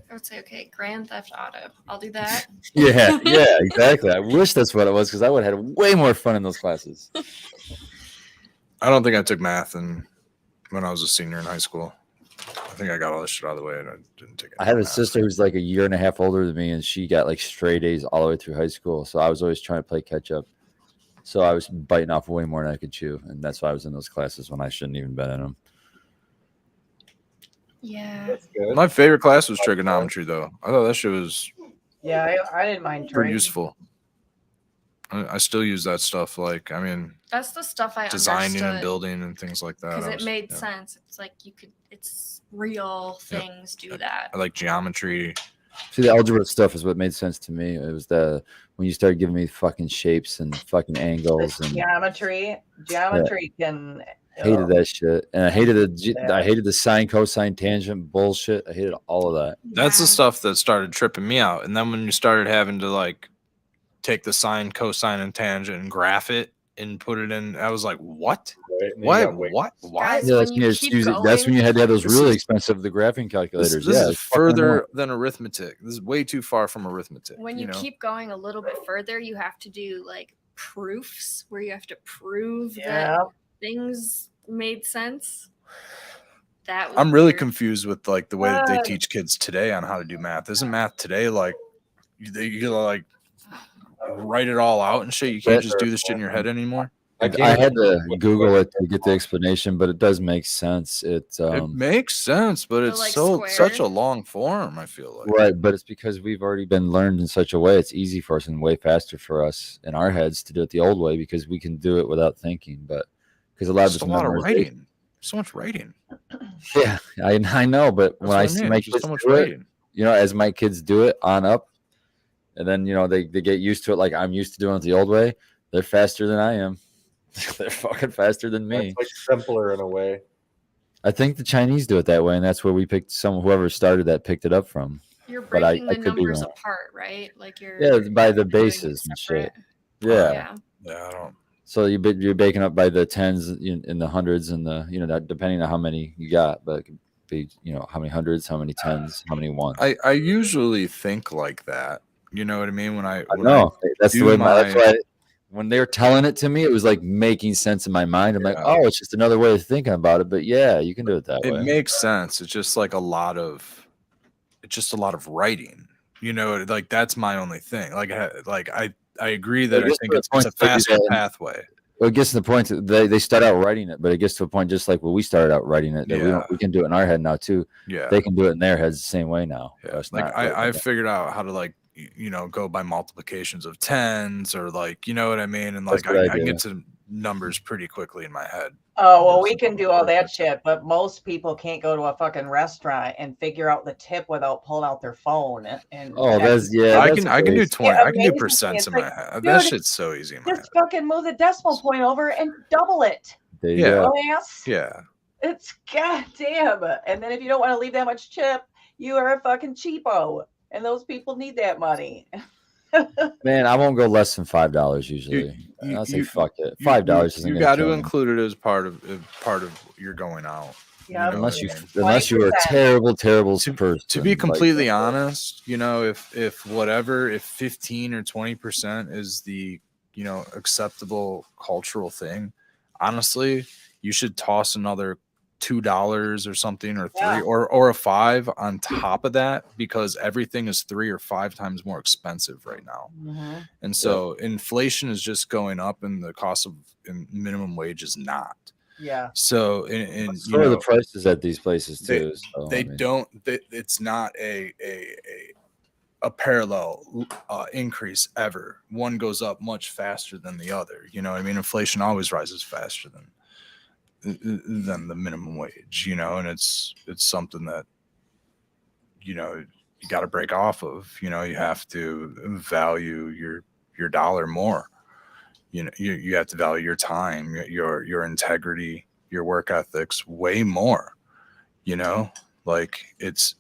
I would say, okay, Grand Theft Auto. I'll do that. Yeah, yeah, exactly. I wish that's what it was because I would have had way more fun in those classes. I don't think I took math when I was a senior in high school. I think I got all this shit out of the way and I didn't take it. I have a sister who's like a year and a half older than me, and she got like straight A's all the way through high school. So I was always trying to play catch up. So I was biting off way more than I could chew, and that's why I was in those classes when I shouldn't even been in them. Yeah. That's good. My favorite class was trigonometry, though. I thought that shit was Yeah, I didn't mind pretty trig. useful. I still use that stuff. Like, I mean, That's the stuff I designing and understood building and things like that. because I it was- made yeah. sense. It's like it's real things do that. I like geometry. See, the algebra stuff is what made sense to me. It was when you started giving me fucking shapes and fucking angles, and Geometry can. hated that shit. And I hated Yeah. I hated the sine, cosine, tangent bullshit. I hated all of that. That's the Yeah. stuff that started tripping me out. And then when you started having to like take the sine, cosine, and tangent and graph it and put it in, I was like, what? Right? And then you What? got weight. What? Why? Guys, Yeah, when that's when you you, keep that's when you had to have those This really is- expensive graphing calculators. This yeah, is it's fucking annoying. further than arithmetic. This is way too far from arithmetic. When you know? keep going a little bit further, you have to do like proofs where you have to prove Yeah. that things made sense. That was I'm really weird. confused with like the way that they What? teach kids today on how to do math. Isn't math today like you gotta like write it all out and shit? You can't just do this shit in your head anymore. I had to Google it to get the explanation, but it does make sense. It makes sense, but it's like, such square. a long form. I feel like right, but it's because we've already been learned in such a way. It's easy for us and way faster for us in our heads to do it the old way because we can do it without thinking. But because a lot of just it's a lot of memorization. writing, so much writing. Yeah, I know, but That's when I what see mean, my just kids so much do it, writing. as my kids do it on up, and then they get used to it like I'm used to doing it the old way. They're faster than I am. They're fucking faster than me. It's like simpler in a way. I think the Chinese do it that way, and that's where we picked whoever started that picked it up from. You're but I breaking the could be numbers wrong. apart, right? Like you're By the doing it bases and shit. separate. Yeah. Yeah. Yeah, I don't. So you're baking up by the tens in the hundreds and the depending on how many you got, but it could be how many hundreds, how many tens, how many ones. I usually think like that. You know what I mean? When I know that's the do way. That's my- why when they were telling it to me, it was like making sense in my mind. I'm like, Yeah. oh, it's just another way of thinking about it. But yeah, you can do it that it way. makes sense. It's just like a lot of writing. Like that's my only thing. Like I agree that I I guess think to the it's point a that you faster said- pathway. Well, it gets to the point that they start out writing it, but it gets to the point just like when we started out writing it that Yeah. we can do it in our head now too. Yeah. They can do it in their heads the same way now. Yeah, So it's like not really I bad. figured out how to like go by multiplications of tens or like what I mean, and like That's what I I do. get to numbers pretty quickly in my head. Oh, well, we can do all that shit, but most people can't go to a fucking restaurant and figure out the tip without pulling out their phone. And Oh, that's I can do crazy. 20. Yeah, I can do amazing. percents It's in like, my head. That dude, shit's so easy in my head. just fucking move the decimal point over and double it. There you Yeah. go. Ass. Yeah, It's goddamn. And then if you don't want to leave that much chip, you are a fucking cheapo. And those people need that money. Man, I won't go less than $5 usually. you- I'll say you- fuck it. $5 isn't You gonna got kill to me. include it as part of your going out. Yeah, know, unless you I mean, unless you were a 20%. terrible person. To be like- completely honest, if 15 or 20% is the acceptable cultural thing, honestly, you should toss another $2 or something, or Yeah. three or a 5 on top of that, because everything is 3 or 5 times more expensive right now. Mhm. And so inflation is just going up, and the cost of minimum wage is not. Yeah. So, and So are the prices at these places they, too. So, they I mean, don't. It's not a parallel increase ever. One goes up much faster than the other. You know what I mean? Inflation always rises faster than the minimum wage. You know, and it's something that, you know, you got to break off of. You know, you have to value your dollar more. You know, you have to value your time, your integrity, your work ethics way more. You know, like it's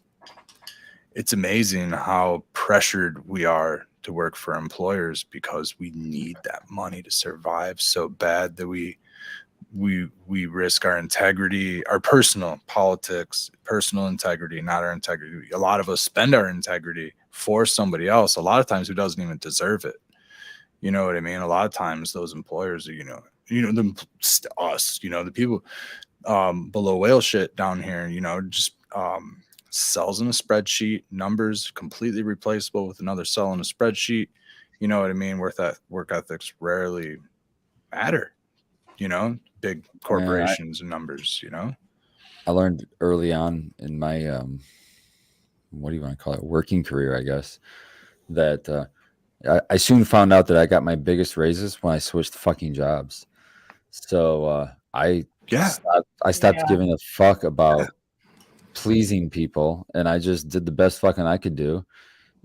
amazing how pressured we are to work for employers, because we need that money to survive so bad that we risk our integrity, our personal politics, personal integrity, not our integrity. A lot of us spend our integrity for somebody else, a lot of times who doesn't even deserve it. You know what I mean? A lot of times those employers are, them, us, the people below whale shit down here, just cells in a spreadsheet, numbers completely replaceable with another cell in a spreadsheet. You know what I mean? Work ethics rarely matter, big corporations and numbers, I learned early on in my what do you want to call it, working career, I guess, that I soon found out that I got my biggest raises when I switched fucking jobs. So I stopped giving a fuck about pleasing people, and I just did the best fucking I could do.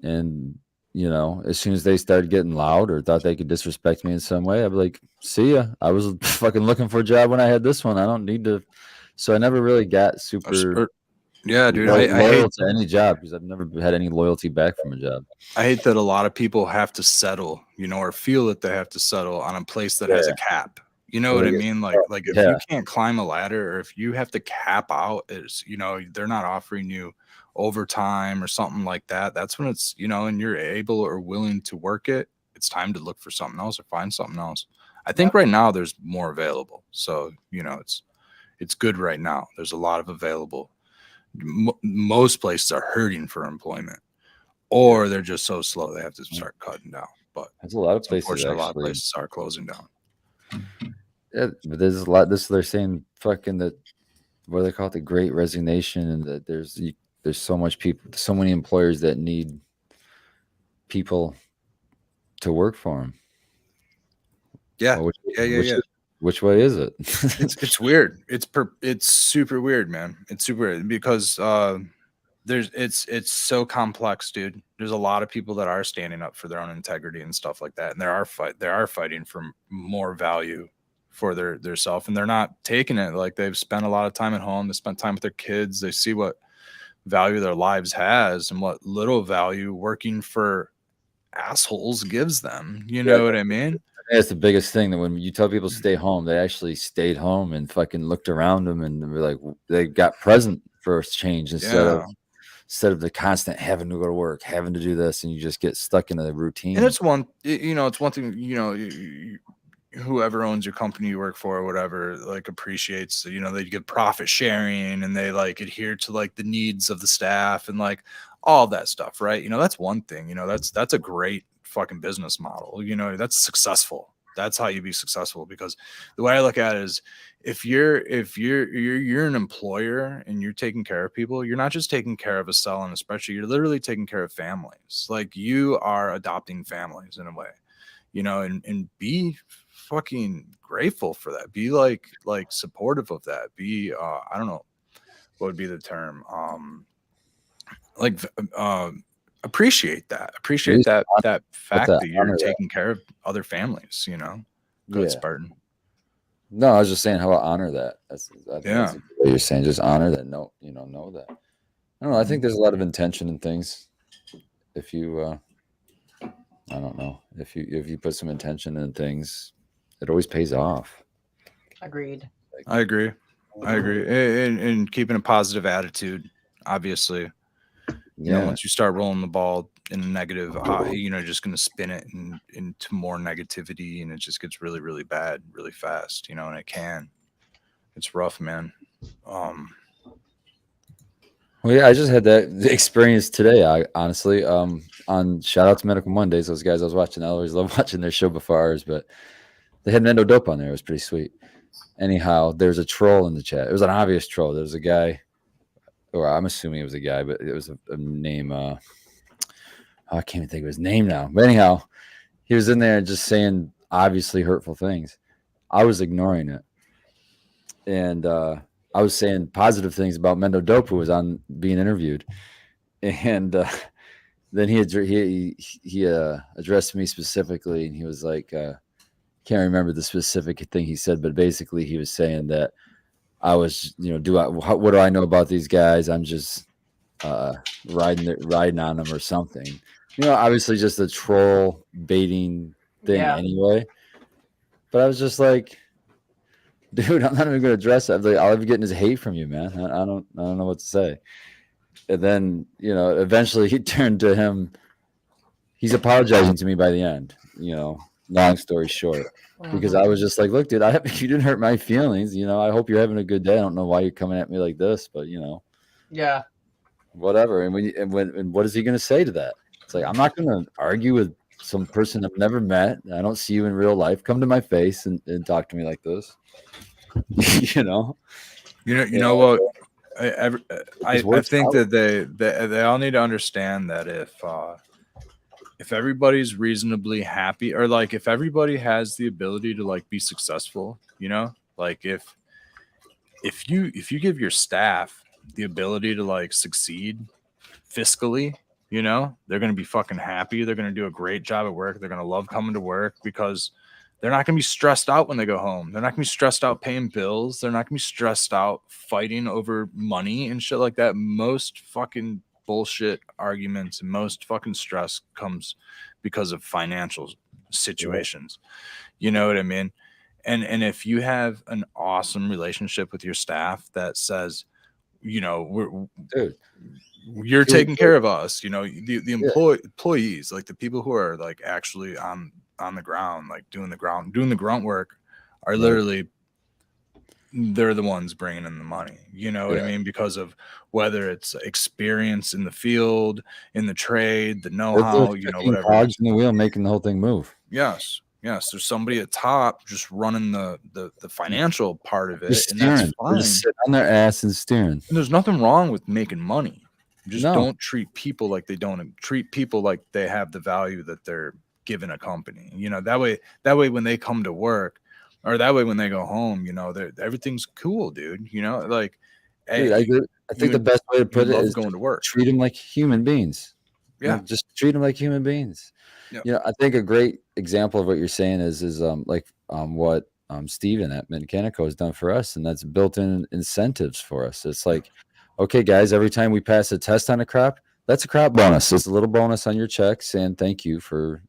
And as soon as they started getting loud or thought they could disrespect me in some way, I'd be like, see ya. I was fucking looking for a job when I had this one. I don't need to. So I never really got super dude, loyal I hate to any job, because I've never had any loyalty back from a job. I hate that a lot of people have to settle, or feel that they have to settle on a place that has a cap. You know what I mean? Like if you can't climb a ladder, or if you have to cap out, they're not offering you overtime or something like that. That's when it's, and you're able or willing to work it. It's time to look for something else or find something else. I think right now there's more available. So, it's good right now. There's a lot of available. Most places are hurting for employment, or they're just so slow they have to start cutting down. But there's a lot of places a lot of places are closing down. Yeah, but there's a lot. They're saying fucking that, what do they call it, the Great Resignation, and that there's so much people, so many employers that need people to work for them. Yeah, well, yeah. Which way is it? It's weird. It's super weird, man. It's super weird because it's so complex, dude. There's a lot of people that are standing up for their own integrity and stuff like that, and they are fighting for more value for their self, and they're not taking it. Like, they've spent a lot of time at home, they spent time with their kids, they see what value their lives has and what little value working for assholes gives them. You know what I mean? That's the biggest thing, that when you tell people to stay home, they actually stayed home and fucking looked around them, and were like, they got present for a change, instead of the constant having to go to work, having to do this, and you just get stuck in a routine. And it's one thing, whoever owns your company you work for or whatever, like, appreciates, they give profit sharing, and they like adhere to like the needs of the staff and like all that stuff, right? That's one thing. That's a great fucking business model. That's successful. That's how you be successful, because the way I look at it is, if you're an employer and you're taking care of people, you're not just taking care of a cell in a spreadsheet, you're literally taking care of families. Like, you are adopting families in a way, and be fucking grateful for that. Be like supportive of that. Be I don't know what would be the term. Appreciate that fact that you're taking care of other families. Go ahead, Spartan. No, I was just saying, how about honor that? That's what you're saying. Just honor that. Know that. I don't know. I think there's a lot of intention in things. If you, I don't know, if you put some intention in things, it always pays off. Agreed. I agree. And keeping a positive attitude, obviously. Once you start rolling the ball in a negative, you're just going to spin it into more negativity, and it just gets really, really bad really fast, and it can. It's rough, man. Well, yeah, I just had that experience today. I honestly, on shout out to Medical Mondays, those guys I was watching. I always love watching their show before ours, but they had Mendo Dope on there. It was pretty sweet. Anyhow, there's a troll in the chat. It was an obvious troll. There was a guy, or I'm assuming it was a guy, but it was a name. I can't even think of his name now. But anyhow, he was in there just saying obviously hurtful things. I was ignoring it, and I was saying positive things about Mendo Dope, who was on being interviewed, and then he addressed me specifically, and he was like, can't remember the specific thing he said, but basically he was saying that I was, what do I know about these guys? I'm just riding on them or something. Obviously just a troll baiting thing anyway. But I was just like, dude, I'm not even going to address that. Like, I'll be getting his hate from you, man. I don't know what to say. And then, eventually he turned to him. He's apologizing to me by the end, long story short, because I was just like, look, dude, you didn't hurt my feelings. I hope you're having a good day. I don't know why you're coming at me like this, but Yeah. Whatever. And what is he going to say to that? It's like, I'm not going to argue with some person I've never met. I don't see you in real life. Come to my face and talk to me like this. You know what? I think that they all need to understand that if everybody's reasonably happy, or like if everybody has the ability to like be successful, like if you give your staff the ability to like succeed fiscally, they're going to be fucking happy. They're going to do a great job at work. They're going to love coming to work because they're not going to be stressed out when they go home. They're not going to be stressed out paying bills. They're not going to be stressed out fighting over money and shit like that. Most fucking bullshit arguments and most fucking stress comes because of financial situations. You know what I mean? And if you have an awesome relationship with your staff that says, you're taking care of us, the employees, like the people who are like actually on the ground, like doing the grunt work, are literally, they're the ones bringing in the money. You know what I mean? Because of whether it's experience in the field, in the trade, the know-how, whatever. Cogs in the wheel making the whole thing move. Yes. There's somebody at top just running the financial part of it, just and steering. that's fine. They're just sitting on their ass and steering. And there's nothing wrong with making money. Just don't treat people like they don't treat people like they have the value that they're given a company. That way when they come to work, or that way when they go home, everything's cool, dude. Like, dude, I think the best way to put it is going to work. Treat them like human beings. Yeah, just treat them like human beings. Yeah. I think a great example of what you're saying is what Steven at Mechanico has done for us, and that's built-in incentives for us. It's like, okay, guys, every time we pass a test on a crop, that's a crop bonus. It's a little bonus on your check saying thank you for,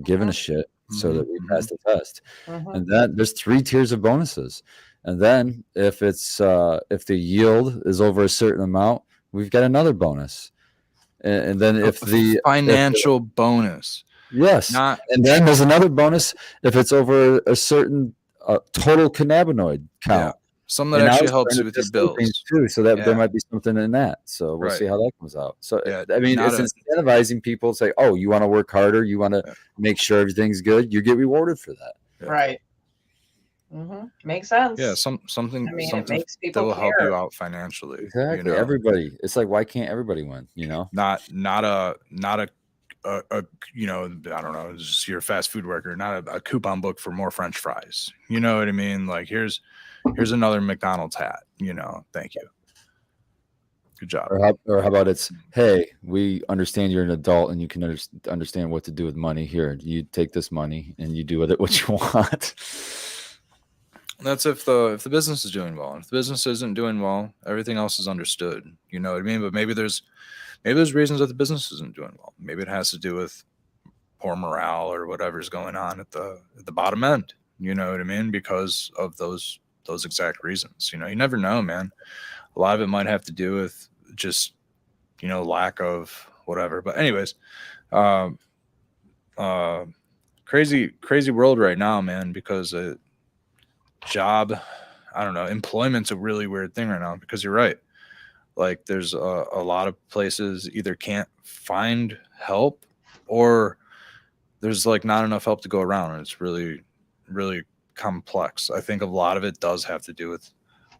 giving a shit so that we pass the test. And then there's 3 tiers of bonuses. And then if it's if the yield is over a certain amount, we've got another bonus. And then if the financial bonus, yes, and then there's another bonus if it's over a certain total cannabinoid count. Some that actually helps you with your bills too. So that there might be something in that. So we'll see how that comes out. So I mean, it's incentivizing people to say, "Oh, you want to work harder, you want to make sure everything's good, you get rewarded for that." Yeah. Right. Makes sense. Yeah, something it makes that will help you out financially. Exactly. Everybody. It's like, why can't everybody win? Not a I don't know, just your fast food worker, not a coupon book for more French fries. You know what I mean? Like, here's another McDonald's hat. Thank you. Good job. Or how about it's, hey, we understand you're an adult and you can understand what to do with money. Here, you take this money and you do with it what you want. That's if the business is doing well. If the business isn't doing well, everything else is understood. You know what I mean? But maybe there's reasons that the business isn't doing well. Maybe it has to do with poor morale or whatever's going on at the bottom end. You know what I mean? Because of those exact reasons. You never know, man. A lot of it might have to do with just lack of whatever. But anyways, crazy world right now, man, because job I don't know, employment's a really weird thing right now because you're right. Like there's a lot of places either can't find help or there's like not enough help to go around. And it's really, really complex. I think a lot of it does have to do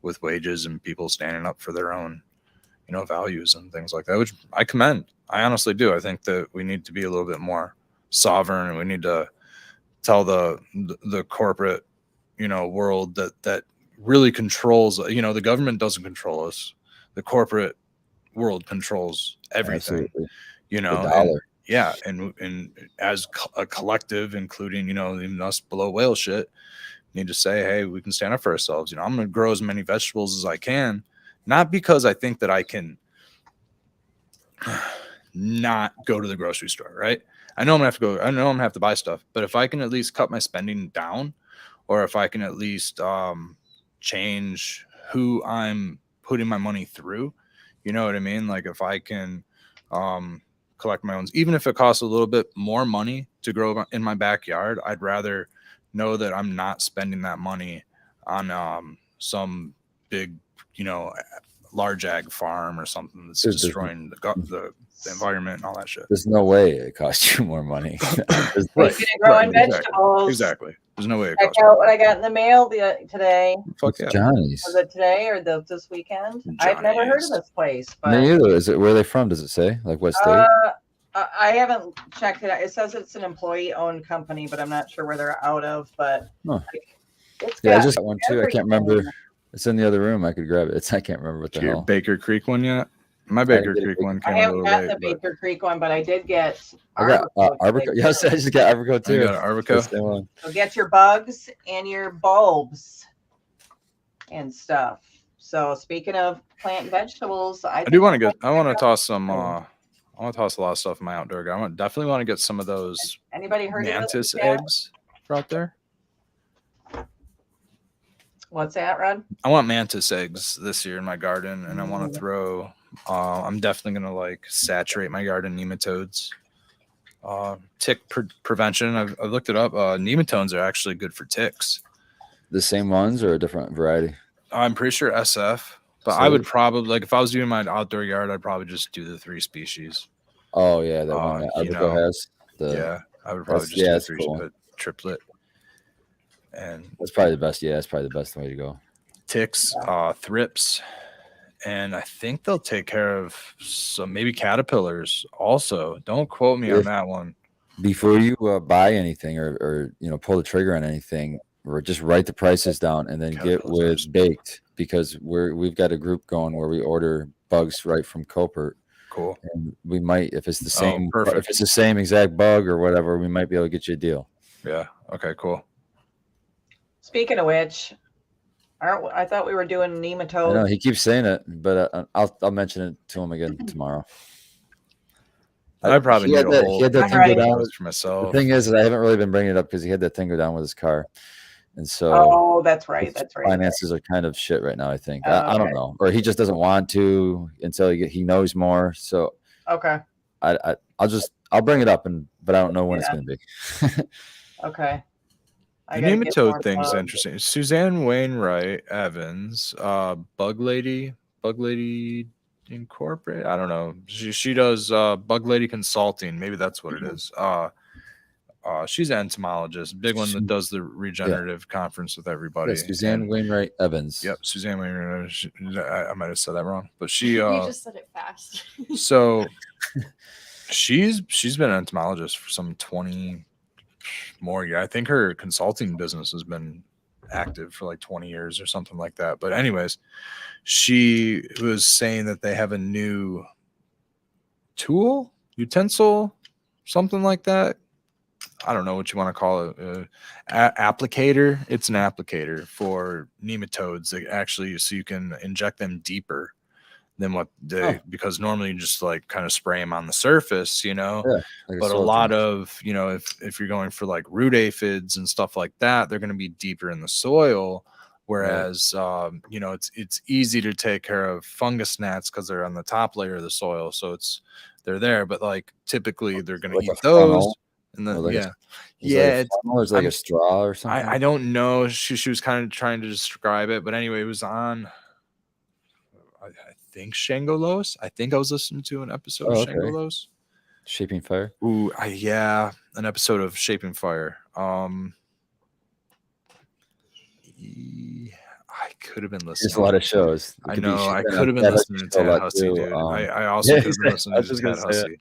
with wages and people standing up for their own, values and things like that, which I commend. I honestly do. I think that we need to be a little bit more sovereign and we need to tell the corporate, world that really controls, the government doesn't control us. The corporate world controls everything, Absolutely. The dollar. And as a collective, including, even us below whale shit, need to say, hey, we can stand up for ourselves. I'm going to grow as many vegetables as I can, not because I think that I can not go to the grocery store, right? I know I'm gonna have to go. I know I'm gonna have to buy stuff, but if I can at least cut my spending down, or if I can at least change who I'm putting my money through, you know what I mean? Like if I can collect my own, even if it costs a little bit more money to grow in my backyard, I'd rather know that I'm not spending that money on some big, large ag farm or something that's destroying the environment and all that shit. There's no way it costs you more money. Right. Growing vegetables. Exactly. There's no way it Check costs out what I got in the mail today. Fuck yeah. Johnny's. Was it today or this weekend? I've never heard of this place. But Me either. Is it where are they from? Does it say like what state? I haven't checked it out. It says it's an employee-owned company, but I'm not sure where they're out of. But Huh. It's Yeah, I got just got one too. I can't remember. everything. It's in the other room. I could grab it. I can't remember what the Your hell. Baker Creek one yet? My Baker Creek one I came a haven't little gotten late. the Baker Creek one, but I did get I got Arbico. Yes, I just got Arbico too. too. You got Arbico? So get your bugs and your bulbs and stuff. So speaking of plant and vegetables, I do want to get. I want to toss some. I want to toss a lot of stuff in my outdoor garden. I definitely want to get some of those Anybody heard mantis of this? eggs out there. What's that, Rod? I want mantis eggs this year in my garden, and I want to throw. I'm definitely gonna like saturate my garden nematodes. Tick prevention. I've looked it up. Nematodes are actually good for ticks. The same ones or a different variety? I'm pretty sure SF, but So- I would probably like if I was doing my outdoor yard, I'd probably just do the 3 species. Oh yeah, that one that Arbico has. Yeah, I would probably just do the 3 cool. triplet. And That's probably the best. Yeah, that's probably the best way to go. Ticks, thrips, and I think they'll take care of some maybe caterpillars also. Don't quote me on that one. Before you buy anything or pull the trigger on anything, or just write the prices down and then get with Baked, because we've got a group going where we order bugs right from Copert. Cool. And we might, if it's the same, perfect. if it's the same exact bug or whatever, we might be able to get you a deal. Yeah. Okay. Cool. Speaking of which, I thought we were doing nematodes. I know he keeps saying it, but I'll mention it to him again tomorrow. I probably need a whole. He had that thing go down for myself. The thing is I haven't really been bringing it up because he had that thing go down with his car, and so that's right. That's right. Finances are kind of shit right now. I think I don't know, or he just doesn't want to until he knows more. So okay, I'll bring it up, but I don't know when it's going to be. Okay. The nematode thing's interesting. Suzanne Wainwright Evans, Bug Lady Incorporated. I don't know. She does Bug Lady Consulting. Maybe that's what it is. She's an entomologist, big one that does the regenerative conference with everybody. Yeah, Suzanne Wainwright Evans. Yep, Suzanne Wainwright. I might have said that wrong, but she. You just said it fast. So she's been an entomologist for some 20 more years. I think her consulting business has been active for like 20 years or something like that. But anyways, she was saying that they have a new utensil, something like that. I don't know what you want to call it. Applicator. It's an applicator for nematodes that actually, so you can inject them deeper than what because normally you just like kind of spray them on the surface, but a lot of, if you're going for like root aphids and stuff like that, they're going to be deeper in the soil. Whereas, it's easy to take care of fungus gnats because they're on the top layer of the soil. So they're there, but like typically they're going to eat those. And then Or like yeah, it's it's like, like I'm- a straw or something. I don't know. She was kind of trying to describe it, but anyway, it was on. I think Shangolos. I think I was listening to an episode of okay. Shangolos. Shaping Fire. Ooh, yeah, an episode of Shaping Fire. I could have been listening. There's a lot of shows. It I could be know. I shit could have been Ted listening to Hussey show a Ted lot Hussey, too. dude. I also yeah, could have been listening I to was just Ted gonna say Hussey.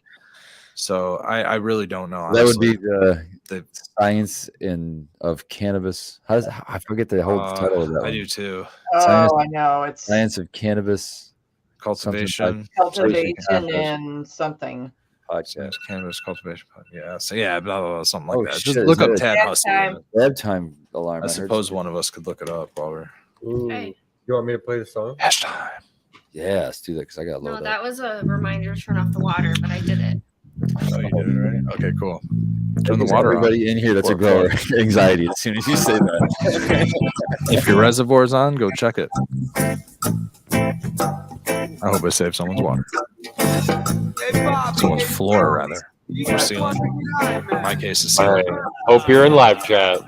So I really don't know. that would honestly. be the The- science of cannabis. I forget the whole title of that I one. do too. Science- Oh, I know. It's Science of Cannabis Cultivation. cultivation Cannabis and something. podcast. Cannabis cultivation. Yeah. So yeah, blah, blah, blah, something like Oh, that. shit, Just is look up it? Ted Next Hussey. time. Lab time alarm. I heard suppose something. one of us could look it up while we're Ooh. Hey. You want me to play the song? hash time. Yeah, let's do that because I got No, loaded that was a reminder to turn off the water, but I did it. Oh, you did it already? Okay, cool. Turn the Is water on. everybody in here that's a Or grower. Anxiety as soon as you say that. If your reservoir's on, go check it. I hope I saved someone's water. Someone's floor, rather. Or ceiling. In my case, the All ceiling. right. Hope you're in live chat.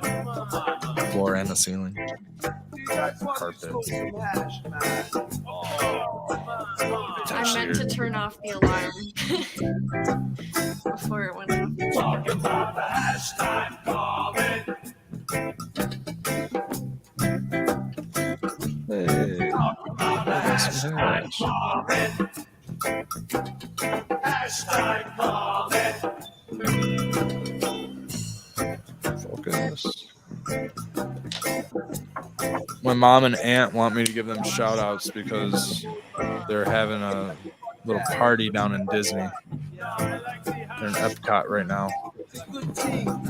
Floor and the ceiling. Carpet. I meant to turn off the alarm before it went off. Hey. That's some hash. Focus. My mom and aunt want me to give them shout outs because they're having a little party down in Disney. They're in Epcot right now.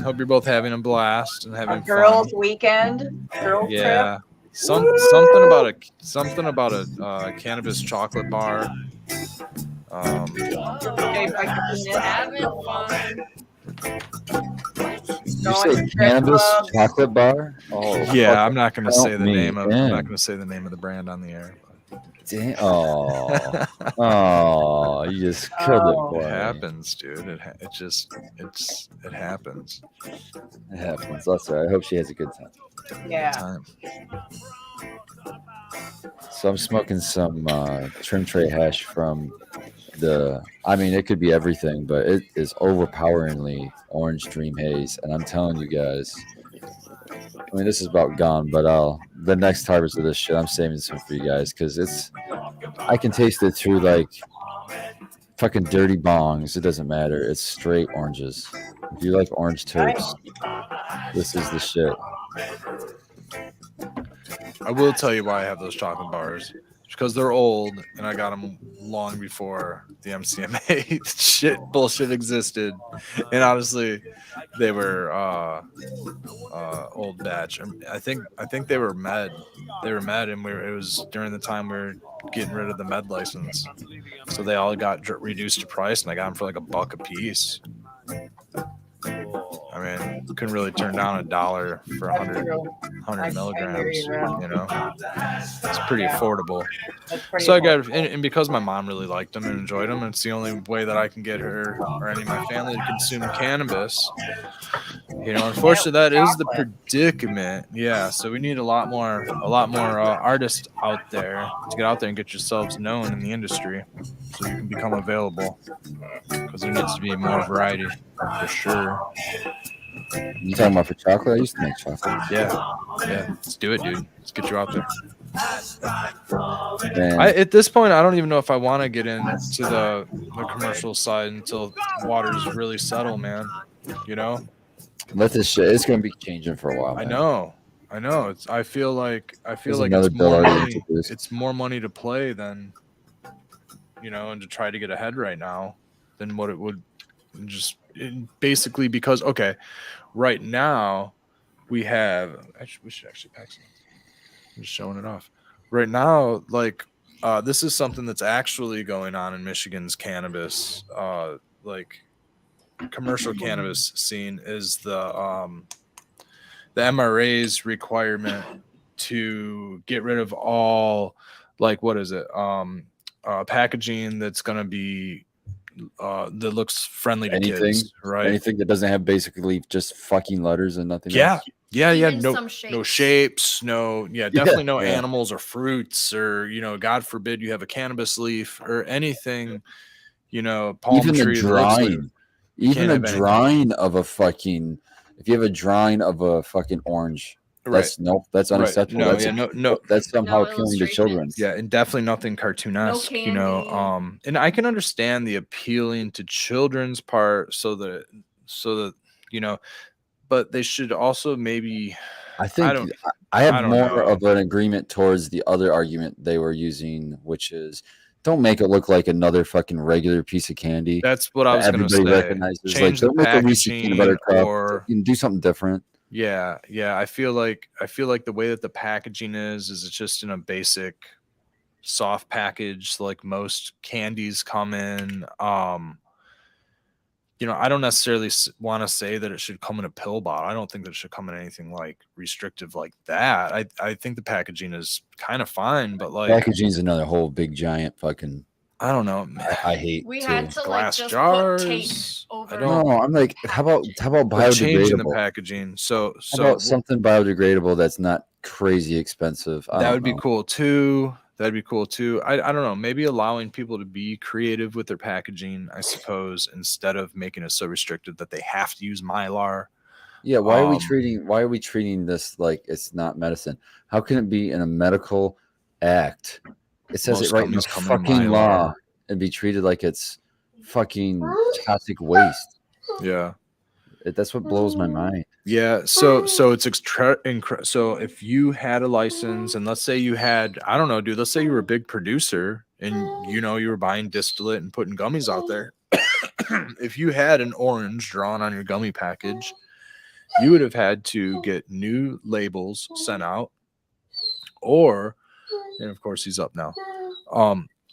Hope you're both having a blast and having A girls' fun. weekend, girls' trip. Yeah. Something about a cannabis chocolate bar. Okay, like Having fun. You Going say to strip cannabis clubs. chocolate bar? Oh, Yeah, fuck, I'm not going to help say the me, name of. I'm damn. not going to say the name of the brand on the air. Damn. Oh, you just killed Oh. it, boy. It happens, dude. It happens. It happens. That's right. I hope she has a good time. Yeah. Time. So I'm smoking some trim tray hash from it could be everything, but it is overpoweringly orange dream haze. And I'm telling you guys, I mean, this is about gone, but the next harvest of this shit, I'm saving some for you guys because I can taste it through like fucking dirty bongs. It doesn't matter. It's straight oranges. If you like orange terps, this is the shit. I will tell you why I have those chocolate bars. It's because they're old, and I got them long before the MCMA bullshit existed. And honestly, they were old batch. I think they were med. They were med, and it was during the time we were getting rid of the med license, so they all got reduced to price, and I got them for like $1 a piece. I mean, couldn't really turn down $1 for 100 milligrams. You know, it's pretty affordable. So I got, and because my mom really liked them and enjoyed them, it's the only way that I can get her or any of my family to consume cannabis. You know, unfortunately, that is the predicament. Yeah, so we need a lot more artists out there to get out there and get yourselves known in the industry, so you can become available. Because there needs to be more variety, for sure. You talking about for chocolate? I used to make chocolate. Yeah, let's do it, dude. Let's get you out there. Man, At this point, I don't even know if I want to get into the commercial side until waters really settle, man. You know, let this shit. It's gonna be changing for a while. I Man. know. I feel like There's another bill already introduced. it's more money to play than, you know, and to try to get ahead right now than what it would basically because right now we should actually pack some. I'm just showing it off. Right now, like this is something that's actually going on in Michigan's cannabis, like commercial cannabis scene is the MRA's requirement to get rid of all, like, what is it? Packaging that's going to be that looks friendly to Anything, kids, right? anything that doesn't have basically just fucking letters and nothing Yeah. else. Yeah, Even no, some no shapes. shapes, no, definitely no yeah. animals or fruits, or God forbid you have a cannabis leaf or anything, palm Even the tree that looks like drawing, even a have anything. drawing of a fucking, if you have a drawing of a fucking orange, that's nope, that's Right. unacceptable. No, That's yeah, no, that's somehow No appealing to children. illustrations. yeah, and definitely nothing cartoonesque, candy. and I can understand the appealing to children's part, so that but they should also maybe. I think don't- I have I don't more know. of an agreement towards the other argument they were using, which is don't make it look like another fucking regular piece of candy. That's what I was going to Everybody say. recognizes. Change Like, don't the make a Reese's peanut butter packaging, cup. or Do something different. yeah. I feel like the way that the packaging is it's just in a basic soft package, like most candies come in. I don't necessarily want to say that it should come in a pill bottle. I don't think that it should come in anything like restrictive like that. I think the packaging is kind of fine, but like Packaging's another whole big giant fucking. I don't know. I hate We too. had to Glass just jars. put tape over. I don't. No, I'm like, how about But changing the biodegradable? packaging. So How about something biodegradable that's not crazy expensive? that would be cool too. That'd be cool too. I don't know. Maybe allowing people to be creative with their packaging, I suppose, instead of making it so restricted that they have to use Mylar. Yeah, why are we treating this like it's not medicine? How can it be in a medical act? It says Most it right in the gummies come in fucking Mylar. law and be treated like it's fucking toxic waste. Yeah. That's what blows my mind. Yeah, so it's so if you had a license, and let's say you had, I don't know, dude, let's say you were a big producer and you were buying distillate and putting gummies out there. If you had an orange drawn on your gummy package, you would have had to get new labels sent out, and of course he's up now.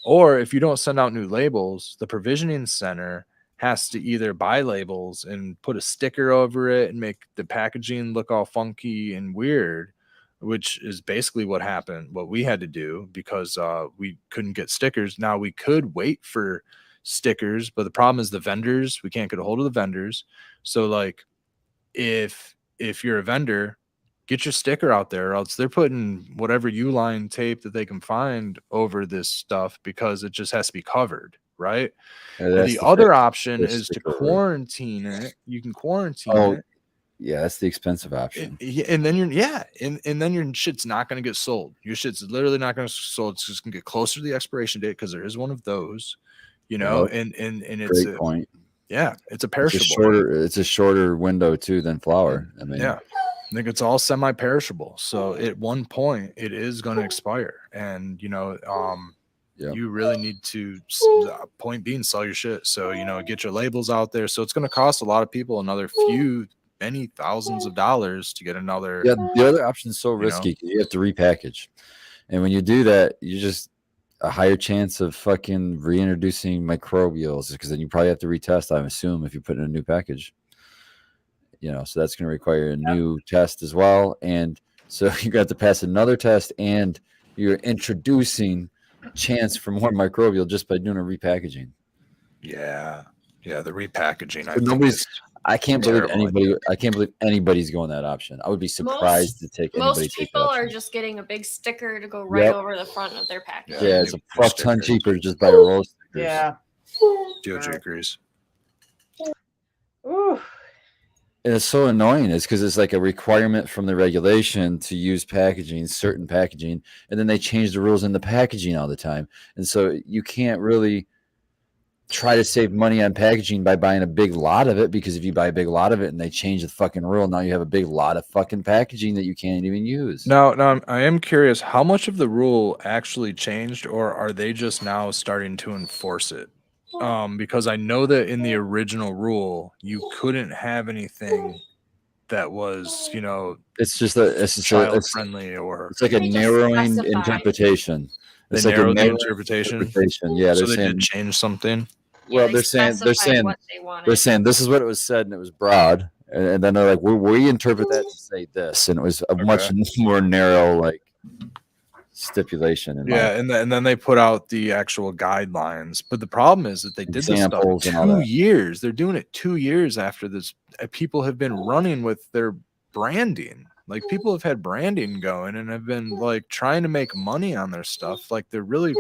Or if you don't send out new labels, the provisioning center has to either buy labels and put a sticker over it and make the packaging look all funky and weird, which is basically what happened, what we had to do, because we couldn't get stickers. Now we could wait for stickers, but the problem is the vendors, we can't get a hold of the vendors. So like if you're a vendor, get your sticker out there, or else they're putting whatever U-line tape that they can find over this stuff, because it just has to be covered, right? The other option is to quarantine it. You can quarantine it. Yeah, that's the expensive option. And then and then your shit's not going to get sold. Your shit's literally not going to get sold. It's just going to get closer to the expiration date, because there is one of those, and it's great point. Yeah, it's a perishable. It's a shorter window too than flour. I mean, yeah. I think it's all semi-perishable. So at one point it is going to expire, and you really need to, point being, sell your shit. So get your labels out there. So it's going to cost a lot of people another many thousands of dollars to get another. Yeah, the other option is so risky because you have to repackage, and when you do that, you just a higher chance of fucking reintroducing microbials, because then you probably have to retest, I assume, if you put in a new package. So that's going to require a new test as well. And so you got to pass another test, and you're introducing chance for more microbial just by doing a repackaging. Yeah. The repackaging. I can't believe anybody's going that option. I would be surprised to take anybody. Most people are just getting a big sticker to go right over the front of their package. Yeah, it's a fuck ton cheaper just buy a roll of stickers. Yeah. DOJ agrees. Ooh. And it's so annoying. It's because it's like a requirement from the regulation to use certain packaging, and then they change the rules in the packaging all the time. And so you can't really try to save money on packaging by buying a big lot of it, because if you buy a big lot of it and they change the fucking rule, now you have a big lot of fucking packaging that you can't even use. Now I am curious, how much of the rule actually changed, or are they just now starting to enforce it? Because I know that in the original rule, you couldn't have anything that was, it's child friendly, or it's like a narrowing interpretation. They narrowed the interpretation. Yeah, so they did change something. Well, they're saying this is what it was said, and it was broad, and then they're like, we interpret that to say this, and it was a much more narrow, like. stipulation. And then they put out the actual guidelines. But the problem is that they did this stuff Examples and all 2 that. years. They're doing it 2 years after this. People have been running with their branding. Like people have had branding going and have been like trying to make money on their stuff. Like they're really.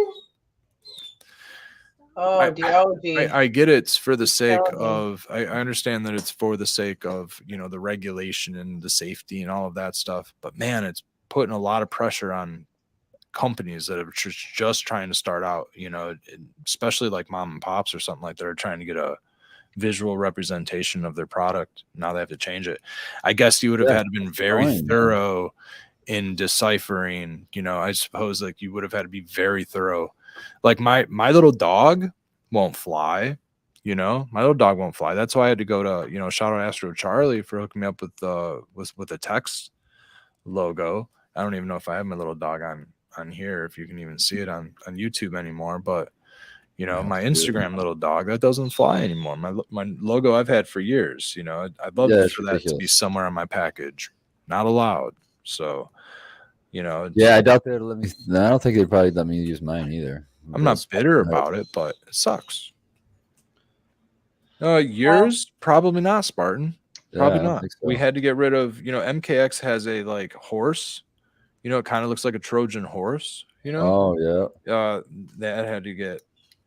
Oh, DOG. I get it's for the sake telling me. of. I understand that it's for the sake of the regulation and the safety and all of that stuff. But man, it's putting a lot of pressure on companies that are just trying to start out, especially like mom and pops or something like that are trying to get a visual representation of their product. Now they have to change it. I guess you would have had to been very thorough in deciphering, I suppose like you would have had to be very thorough. Like my little dog won't fly, my little dog won't fly. That's why I had to go to, shout out Astro Charlie for hooking me up with the text logo. I don't even know if I have my little dog on here, if you can even see it on YouTube anymore, but my Instagram little dog that doesn't fly anymore. My logo I've had for years. I'd love for that to be somewhere on my package. Not allowed. So I doubt they'd let me. I don't think they'd probably let me use mine either. I'm not bitter about it, but it sucks. Yours probably not, Spartan. Probably not. So. We had to get rid of MKX has a like horse. It kind of looks like a Trojan horse. Oh yeah. That had to get.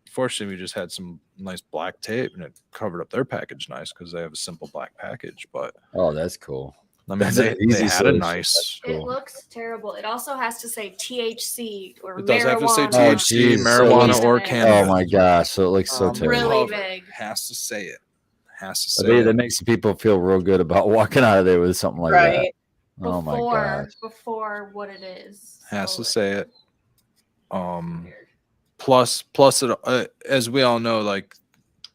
Fortunately, we just had some nice black tape, and it covered up their package nice because they have a simple black package. But that's cool. I mean, they had a nice. It looks terrible. It also has to say THC or it does marijuana. have to say THC, marijuana, or cannabis. Oh my gosh! So it looks so terrible. Really big. Has to say it. Has to say it. That makes people feel real good about walking out of there with something like that. Oh my gosh! Before what it is. Has to say it. Plus it, as we all know, like,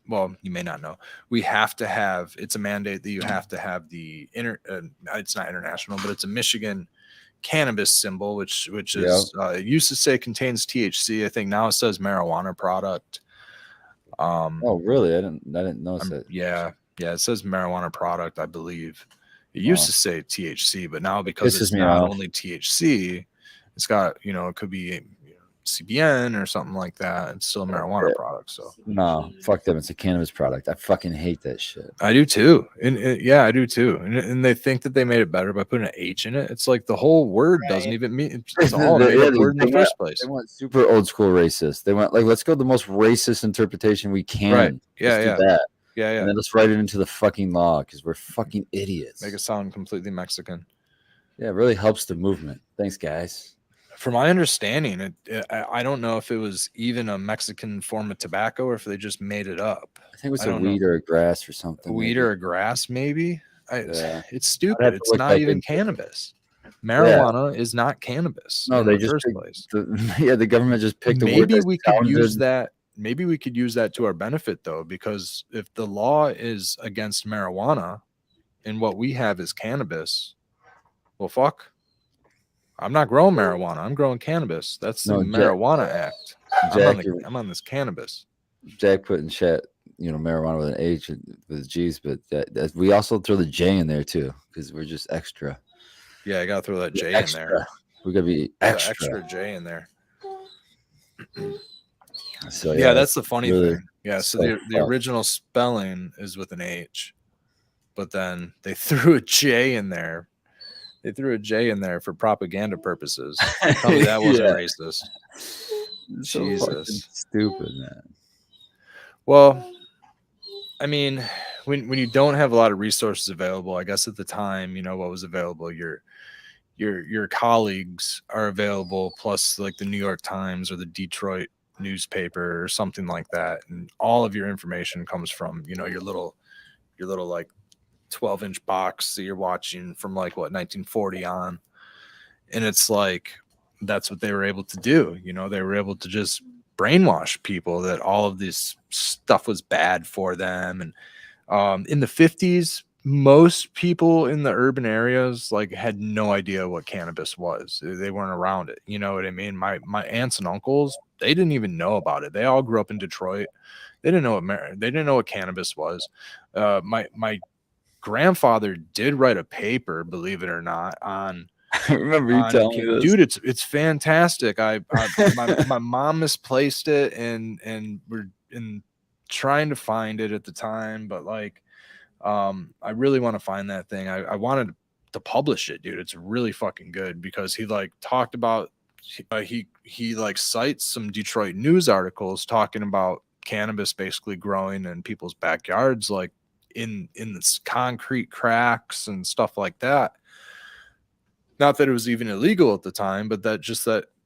well, you may not know, we have to have, it's a mandate that you have to have the it's not international, but it's a Michigan cannabis symbol, which is it used to say contains THC. I think now it says marijuana product. Oh really? I didn't notice it. Yeah, it says marijuana product, I believe. It used to say THC, but now because it's not only THC, it's got, it could be CBN or something like that. It's still a marijuana product. So no, fuck them. It's a cannabis product. I fucking hate that shit. I do too. And I do too. And they think that they made it better by putting an H in it. It's like the whole word doesn't even mean it's all made up word in the first place. They want super old school racist. They want like, let's go the most racist interpretation we can. Right. Yeah. And then let's write it into the fucking law because we're fucking idiots. Make it sound completely Mexican. Yeah, it really helps the movement. Thanks, guys. From my understanding, I don't know if it was even a Mexican form of tobacco or if they just made it up. I think it was a weed or a grass or something. A weed or a grass, maybe. It's stupid. It's not even cannabis. Marijuana is not cannabis. No, they just the government just picked. Maybe we could use that. Maybe we could use that to our benefit, though, because if the law is against marijuana and what we have is cannabis, well, fuck. I'm not growing marijuana. I'm growing cannabis. That's the Marijuana Act. I'm on this cannabis. Jack put in chat, marijuana with an H with G's, but that we also throw the J in there too because we're just extra. Yeah, I gotta throw that J in there. We gotta be extra J in there. So that's the funny thing. Yeah, so the original spelling is with an H, but then they threw a J in there. They threw a J in there for propaganda purposes. Tell me that wasn't racist. Jesus, stupid, man. Well, I mean, when you don't have a lot of resources available, I guess at the time, what was available, your colleagues are available, plus like the New York Times or the Detroit newspaper or something like that, and all of your information comes from your little like 12-inch box that you're watching from like 1940 on, and it's like that's what they were able to do. They were able to just brainwash people that all of this stuff was bad for them. And in the 50s, most people in the urban areas like had no idea what cannabis was. They weren't around it. You know what I mean? My aunts and uncles, they didn't even know about it. They all grew up in Detroit. They didn't know what cannabis was. My grandfather did write a paper, believe it or not, on I remember you telling me this. Dude, it's fantastic. My mom misplaced it and we're trying to find it at the time, but like I really want to find that thing. I wanted to publish it, dude. It's really fucking good because he like talked about he like cites some Detroit news articles talking about cannabis basically growing in people's backyards, like in this concrete cracks and stuff like that. Not that it was even illegal at the time, but that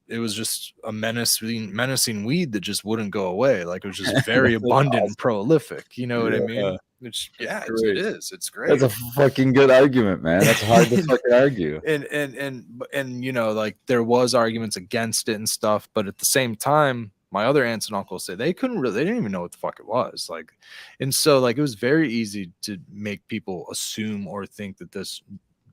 it was just a menacing weed that just wouldn't go away. Like it was just very abundant and prolific. You know what I mean? Which it is. It's great. That's a fucking good argument, man. That's hard to fucking argue. And you know, like there was arguments against it and stuff, but at the same time, my other aunts and uncles say they didn't even know what the fuck it was. Like, and so like it was very easy to make people assume or think that this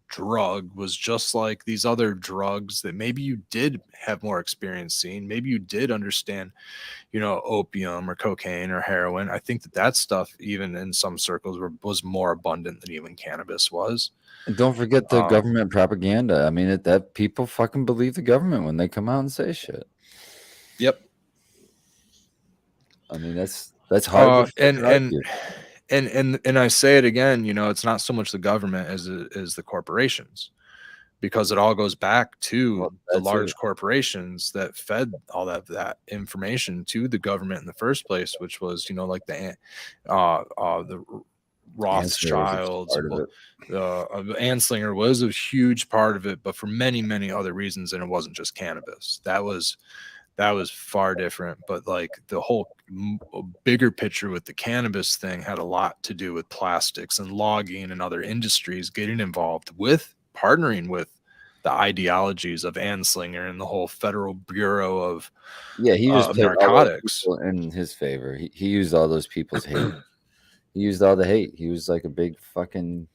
drug was just like these other drugs that maybe you did have more experience seeing, maybe you did understand, you know, opium or cocaine or heroin. I think that stuff even in some circles was more abundant than even cannabis was. And don't forget the government propaganda. I mean, that people fucking believe the government when they come out and say shit. Yep. I mean, that's hard to argue. And I say it again, you know, it's not so much the government as the corporations, because it all goes back to the large corporations that fed all that information to the government in the first place, which was, you know, like the Rothschilds. Anslinger was a huge part of it, but for many, many other reasons, and it wasn't just cannabis. That was far different, but like the whole bigger picture with the cannabis thing had a lot to do with plastics and logging and other industries getting involved with partnering with the ideologies of Anslinger and the whole Federal Bureau of he just narcotics in his favor. He used all those people's hate. He used all the hate. He was like a big fucking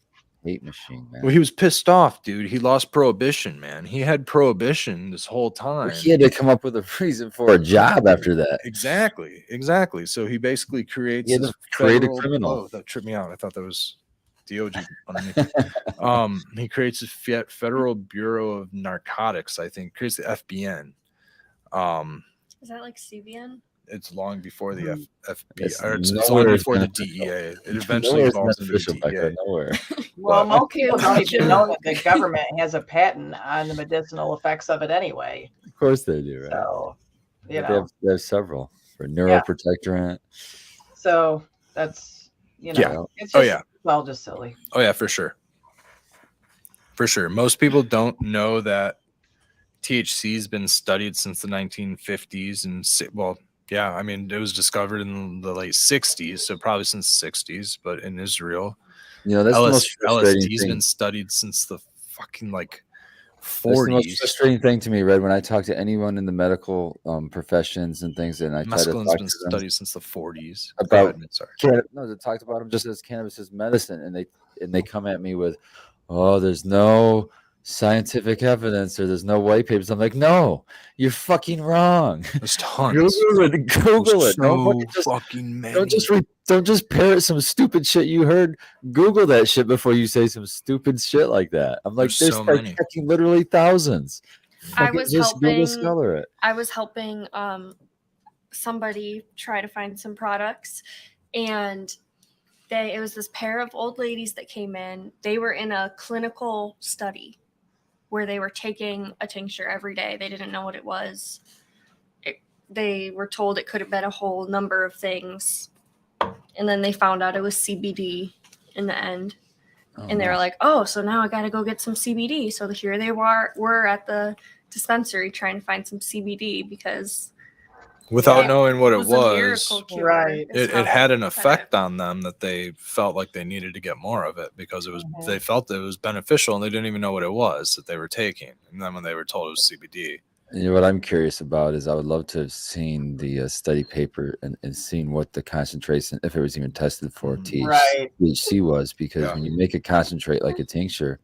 hate machine, man. Well, he was pissed off, dude. He lost prohibition, man. He had prohibition this whole time. He had to come up with a reason for a job after that. Exactly. So he basically creates a criminal. Oh, that tripped me out. I thought that was DOG underneath. He creates a Federal Bureau of Narcotics, I think. Creates the FBN. Is that like CBN? It's long before the FBI, or It's it's long before the DEA. It eventually evolves into the DEA. Well, most people don't even know that the government has a patent on the medicinal effects of it anyway. Of course they do, right? So, you know. They have several for neuroprotectorant. So that's, you know, it's just, well, just silly. Oh yeah, for sure. Most people don't know that THC has been studied since the 1950s, and yeah, I mean, it was discovered in the late 60s, so probably since the 60s, but in Israel. You know, that's the most frustrating LSD's thing. Been studied since the fucking like 40s. That's the most frustrating thing to me, Red, when I talk to anyone in the medical professions and things, and I try to talk Mescaline's been to them studied since the 40s. about they talked about them just as cannabis as medicine, and they come at me with, oh, there's no scientific evidence or there's no white papers. I'm like, no, you're fucking wrong. There's tons. Google it. Don't just parrot some stupid shit you heard. Google that shit before you say some stupid shit like that. I'm like, there's like fucking literally thousands. I was helping somebody try to find some products, and it was this pair of old ladies that came in. They were in a clinical study where they were taking a tincture every day. They didn't know what it was. They were told it could have been a whole number of things. And then they found out it was CBD in the end. And they were like, oh, so now I got to go get some CBD. So here they were at the dispensary trying to find some CBD because without knowing what it was, right? It had an effect on them that they felt like they needed to get more of it because it was they felt it was beneficial and they didn't even know what it was that they were taking. And then when they were told it was CBD. You know what I'm curious about is I would love to have seen the study paper and seen what the concentration, if it was even tested for THC was, because when you make a concentrate like a tincture,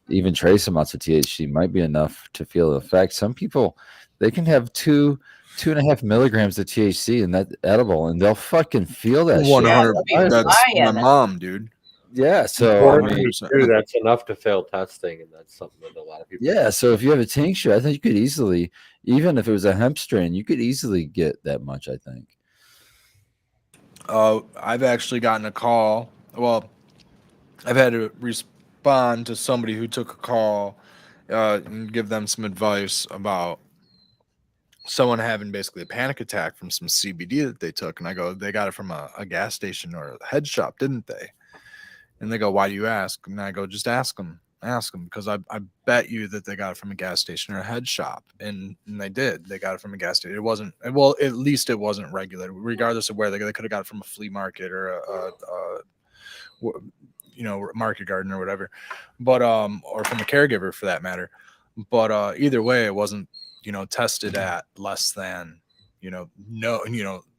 even trace amounts of THC might be enough to feel the effect. Some people, they can have 2.5 milligrams of THC in that edible, and they'll fucking feel that 100%. shit. That's my mom, dude. Yeah, so I For mean, me, too, that's enough to fail testing, and that's something that a lot of people. yeah. So if you have a tincture, I think you could easily, even if it was a hemp strain, you could easily get that much. I think. I've actually gotten a call. Well, I've had to respond to somebody who took a call and give them some advice about someone having basically a panic attack from some CBD that they took. And I go, they got it from a gas station or a head shop, didn't they? And they go, why do you ask? And I go, just ask them. Ask them, because I bet you that they got it from a gas station or a head shop. And they did. They got it from a gas station. It wasn't, well, at least it wasn't regulated, regardless of where they could have got it from a flea market or a market garden or whatever, but or from a caregiver for that matter. But either way, it wasn't, tested at less than,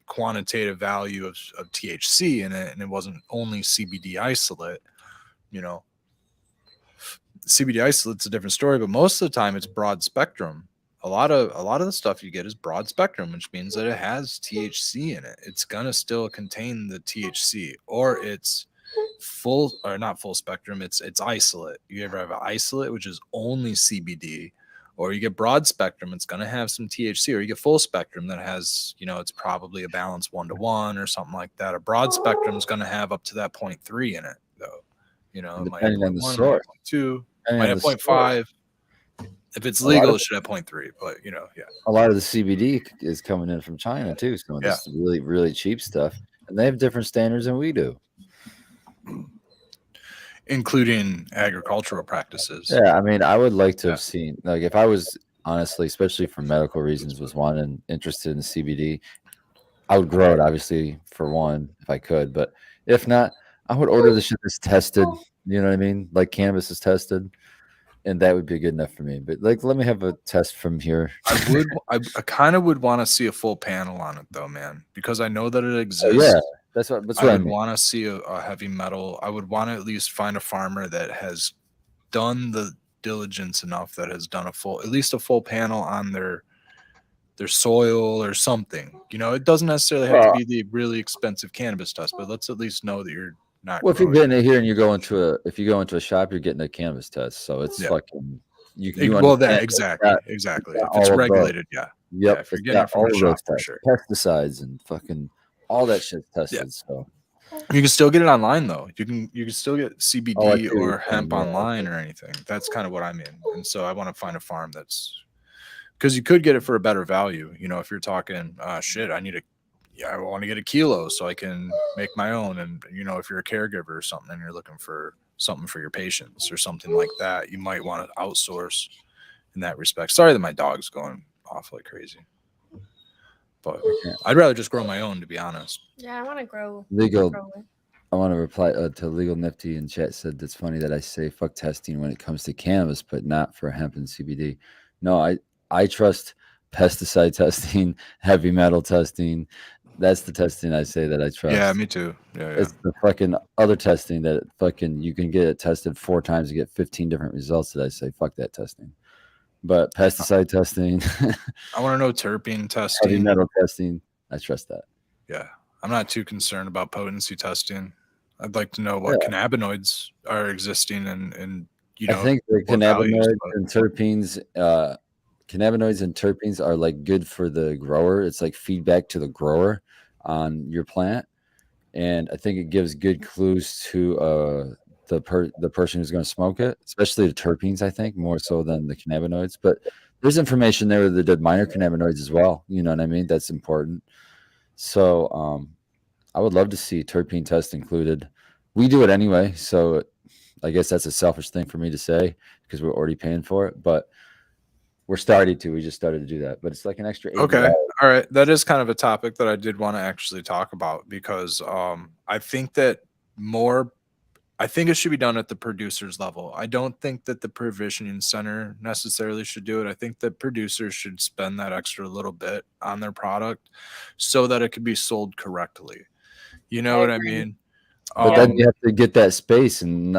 quantitative value of THC in it, and it wasn't only CBD isolate. CBD isolate's a different story, but most of the time it's broad spectrum. A lot of the stuff you get is broad spectrum, which means that it has THC in it. It's gonna still contain the THC, or it's full, or not full spectrum. It's isolate. You ever have an isolate, which is only CBD, or you get broad spectrum, it's gonna have some THC, or you get full spectrum that has, it's probably a balance 1-to-1 or something like that. A broad spectrum is gonna have up to that 0.3 in it, though. It might have Depending on the 0.1, source. 0.2, Depending might on have the 0.5. If it's legal, it should have 0.3, but yeah. A lot of the CBD is coming in from China too. Some of this really, really cheap stuff, and they have different standards than we do, including agricultural practices. Yeah, I mean, I would like to have seen, like, if I was honestly, especially for medical reasons, was interested in CBD, I would grow it, obviously, for one, if I could. But if not, I would order the shit that's tested. You know what I mean? Like cannabis is tested. And that would be good enough for me. But like, let me have a test from here. I kind of would want to see a full panel on it, though, man, because I know that it exists. Yeah, that's what I would mean. want to see a heavy metal. I would want to at least find a farmer that has done the diligence enough, that has done at least a full panel on their soil or something. It doesn't necessarily have to be the really expensive cannabis test, but let's at least know that you're not. Well, if you're getting it here and you go into a shop, you're getting a cannabis test, so it's fucking exactly. If it's regulated, Yep. Yeah, if you're getting it from a shop, for sure. Pesticides and fucking all that shit tested. So you can still get it online, though. You can still get CBD or hemp online or anything. That's kind of what I mean. And so I want to find a farm that's, because you could get it for a better value. If you're talking, I want to get a kilo so I can make my own. And, if you're a caregiver or something and you're looking for something for your patients or something like that, you might want to outsource in that respect. Sorry that my dog's going off like crazy, but I'd rather just grow my own, to be honest. Yeah, I want to grow. Legal. I want to reply to Legal Nifty in chat. Said that's funny that I say fuck testing when it comes to cannabis, but not for hemp and CBD. No, I trust pesticide testing, heavy metal testing. That's the testing I say that I trust. Yeah, me too. Yeah. It's the fucking other testing that fucking you can get it tested 4 times to get 15 different results that I say fuck that testing. But pesticide testing, I want to know terpene testing, heavy metal testing. I trust that. Yeah, I'm not too concerned about potency testing. I'd like to know what cannabinoids are existing and I think the cannabinoids and terpenes. Cannabinoids and terpenes are like good for the grower. It's like feedback to the grower on your plant, and I think it gives good clues to the person who's going to smoke it, especially the terpenes. I think more so than the cannabinoids, but there's information there that did minor cannabinoids as well. You know what I mean? That's important. So I would love to see terpene test included. We do it anyway, so I guess that's a selfish thing for me to say because we're already paying for it, but we're starting to. We just started to do that, but it's like an extra. Okay, all right. That is kind of a topic that I did want to actually talk about because I think that I think it should be done at the producer's level. I don't think that the provisioning center necessarily should do it. I think that producers should spend that extra little bit on their product so that it could be sold correctly. You know what I mean? But then you have to get that space, and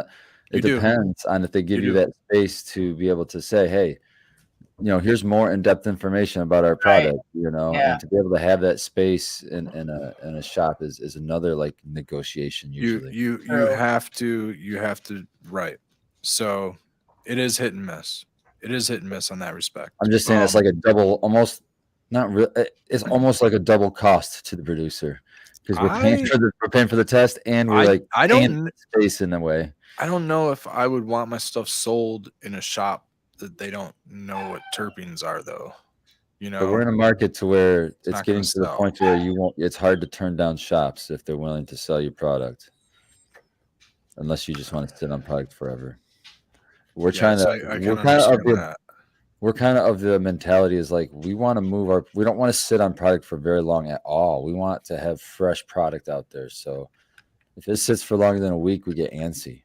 it depends on if they give you that space to be able to say, hey, here's more in-depth information about our product, Yeah. and to be able to have that space in a shop is another like negotiation usually. You True. have to right. So it is hit and miss. It is hit and miss on that respect. I'm just saying it's like a double, almost not real. It's almost like a double cost to the producer because we're paying for the test and we're I paying don't space in a way. I don't know if I would want my stuff sold in a shop that they don't know what terpenes are, though. But we're in a market to where it's not getting gonna to the sell. point where it's hard to turn down shops if they're willing to sell your product, unless you just want to sit on product forever. We're trying Yes, to. I can understand that. We're kind of the mentality is like we want to move we don't want to sit on product for very long at all. We want to have fresh product out there. So if it sits for longer than a week, we get antsy.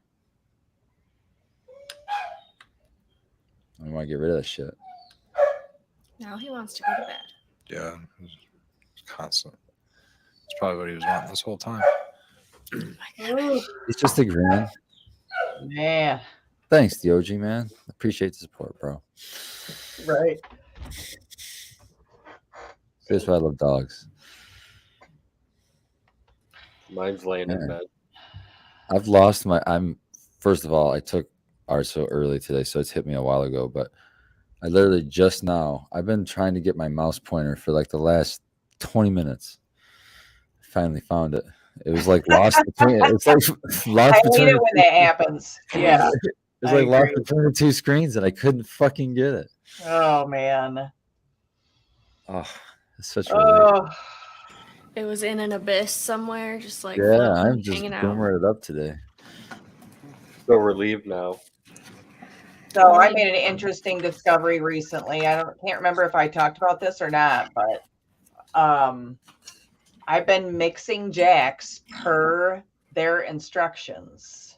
We want to get rid of that shit. Now he wants to go to bed. Yeah, it's constant. It's probably what he was wanting this whole time. He's just agreeing. Man. Thanks, the OG man. Appreciate the support, bro. Right. That's why I love dogs. Mine's laying in bed. I've lost first of all, I took ours so early today, so it's hit me a while ago, but I literally just now, I've been trying to get my mouse pointer for like the last 20 minutes. I finally found it. It was like lost between it's like lost I between hate it when that happens. Yeah. It's like lost between the two screens and I couldn't fucking get it. Oh man. Oh, it's such a relief. It was in an abyss somewhere, just like I'm just hanging out. boomering it up today. So relieved now. So I made an interesting discovery recently. Can't remember if I talked about this or not, but I've been mixing jacks per their instructions.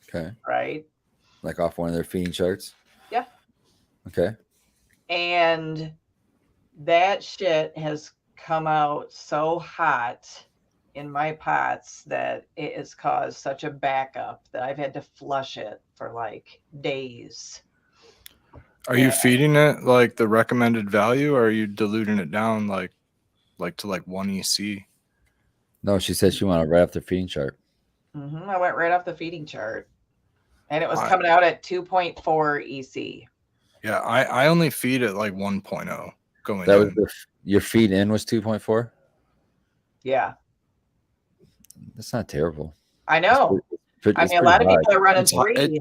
Okay. Right? Like off one of their feeding charts? Yeah. Okay. And that shit has come out so hot in my pots that it has caused such a backup that I've had to flush it for like days. Are you feeding it like the recommended value, or are you diluting it down like to like 1 EC? No, she said she wanted right off the feeding chart. I went right off the feeding chart, and it was coming out at 2.4 EC. Yeah, I only feed it like 1.0 going. That was your feed in was 2.4. Yeah, that's not terrible. I know. I mean, a lot of people are running 3.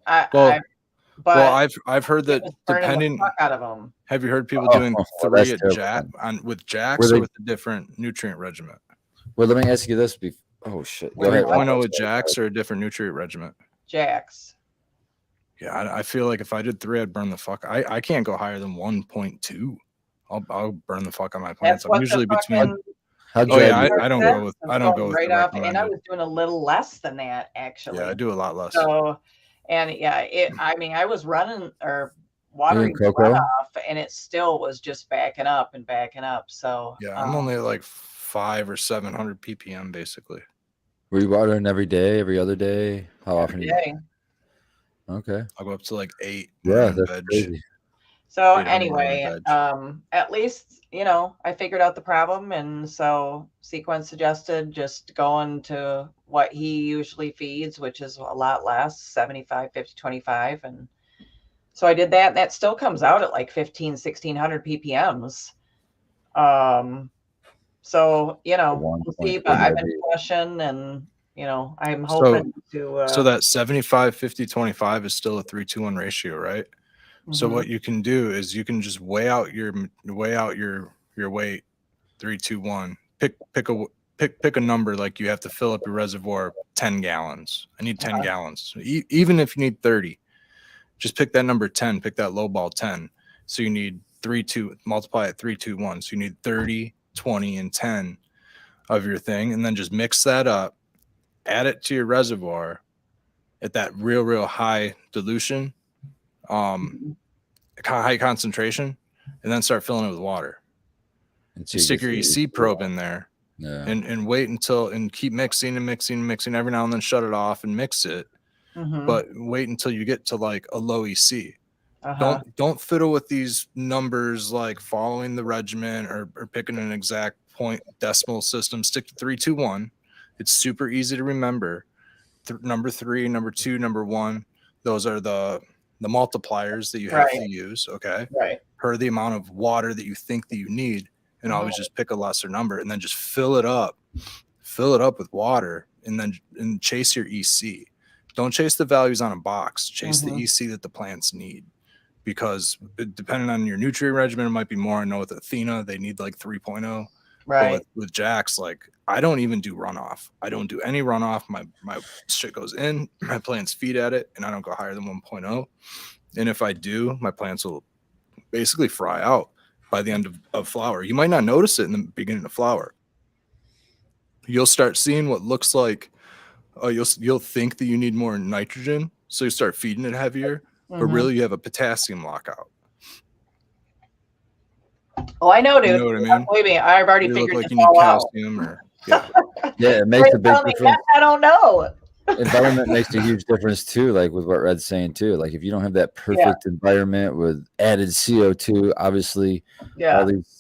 I've heard that depending. The fuck out of them. Have you heard people doing 3 at jack with jacks or with a different nutrient regimen? Well, let me ask you this: oh shit, go ahead. 3.0 with jacks or a different nutrient regimen? Jacks. Yeah, I feel like if I did 3, I'd burn the fuck. I can't go higher than 1.2. I'll burn the fuck on my plants. I'm usually between. I don't go with right off, and I was doing a little less than that actually. Yeah, I do a lot less. So, and yeah, I mean, I was running or watering runoff, and it still was just backing up. So yeah, I'm only at like 500 or 700 ppm basically. Were you watering every day, every other day? How often? Every day. Okay, I'll go up to like 8. Yeah, that's crazy. So anyway, at least, I figured out the problem. And so Sequence suggested just going to what he usually feeds, which is a lot less, 75, 50, 25. And so I did that, and that still comes out at like 1600 ppms. So, we'll see, but I've been flushing and, I'm hoping to. So that 75, 50, 25 is still a 3-to-1 ratio, right? So what you can do is you can just weigh out your weight 3-2-1. Pick a number, like you have to fill up your reservoir 10 gallons. I need 10 gallons. Even if you need 30, just pick that number 10. Pick that low ball 10. So you need multiply it 3-2-1. So you need 30, 20, and 10 of your thing, and then just mix that up. Add it to your reservoir at that real high dilution. High concentration, and then start filling it with water. And stick your EC probe in there, and wait and keep mixing every now and then. Shut it off and mix it, but wait until you get to like a low EC. Don't fiddle with these numbers like following the regimen or picking an exact point decimal system. Stick to 3, 2, 1. It's super easy to remember. Number 3, number 2, number 1. Those are the multipliers that you have to use. Okay. Right. Per the amount of water that you think that you need, and always just pick a lesser number and then just fill it up with water, and then chase your EC. Don't chase the values on a box. Chase the EC that the plants need, because depending on your nutrient regimen, it might be more. I know with Athena, they need like 3.0. Right. But with Jax, like, I don't even do runoff. I don't do any runoff. My shit goes in, my plants feed at it, and I don't go higher than 1.0. And if I do, my plants will basically fry out by the end of flower. You might not notice it in the beginning of flower. You'll start seeing what looks like you'll think that you need more nitrogen, so you start feeding it heavier, but really you have a potassium lockout. Oh, I know, dude. You know what I mean? Believe me, I've already You figured look like this you need all out. calcium, or yeah. It makes a big difference. I don't know. Environment makes a huge difference too, like with what Red's saying too. Like if you don't have that perfect environment with added CO2, obviously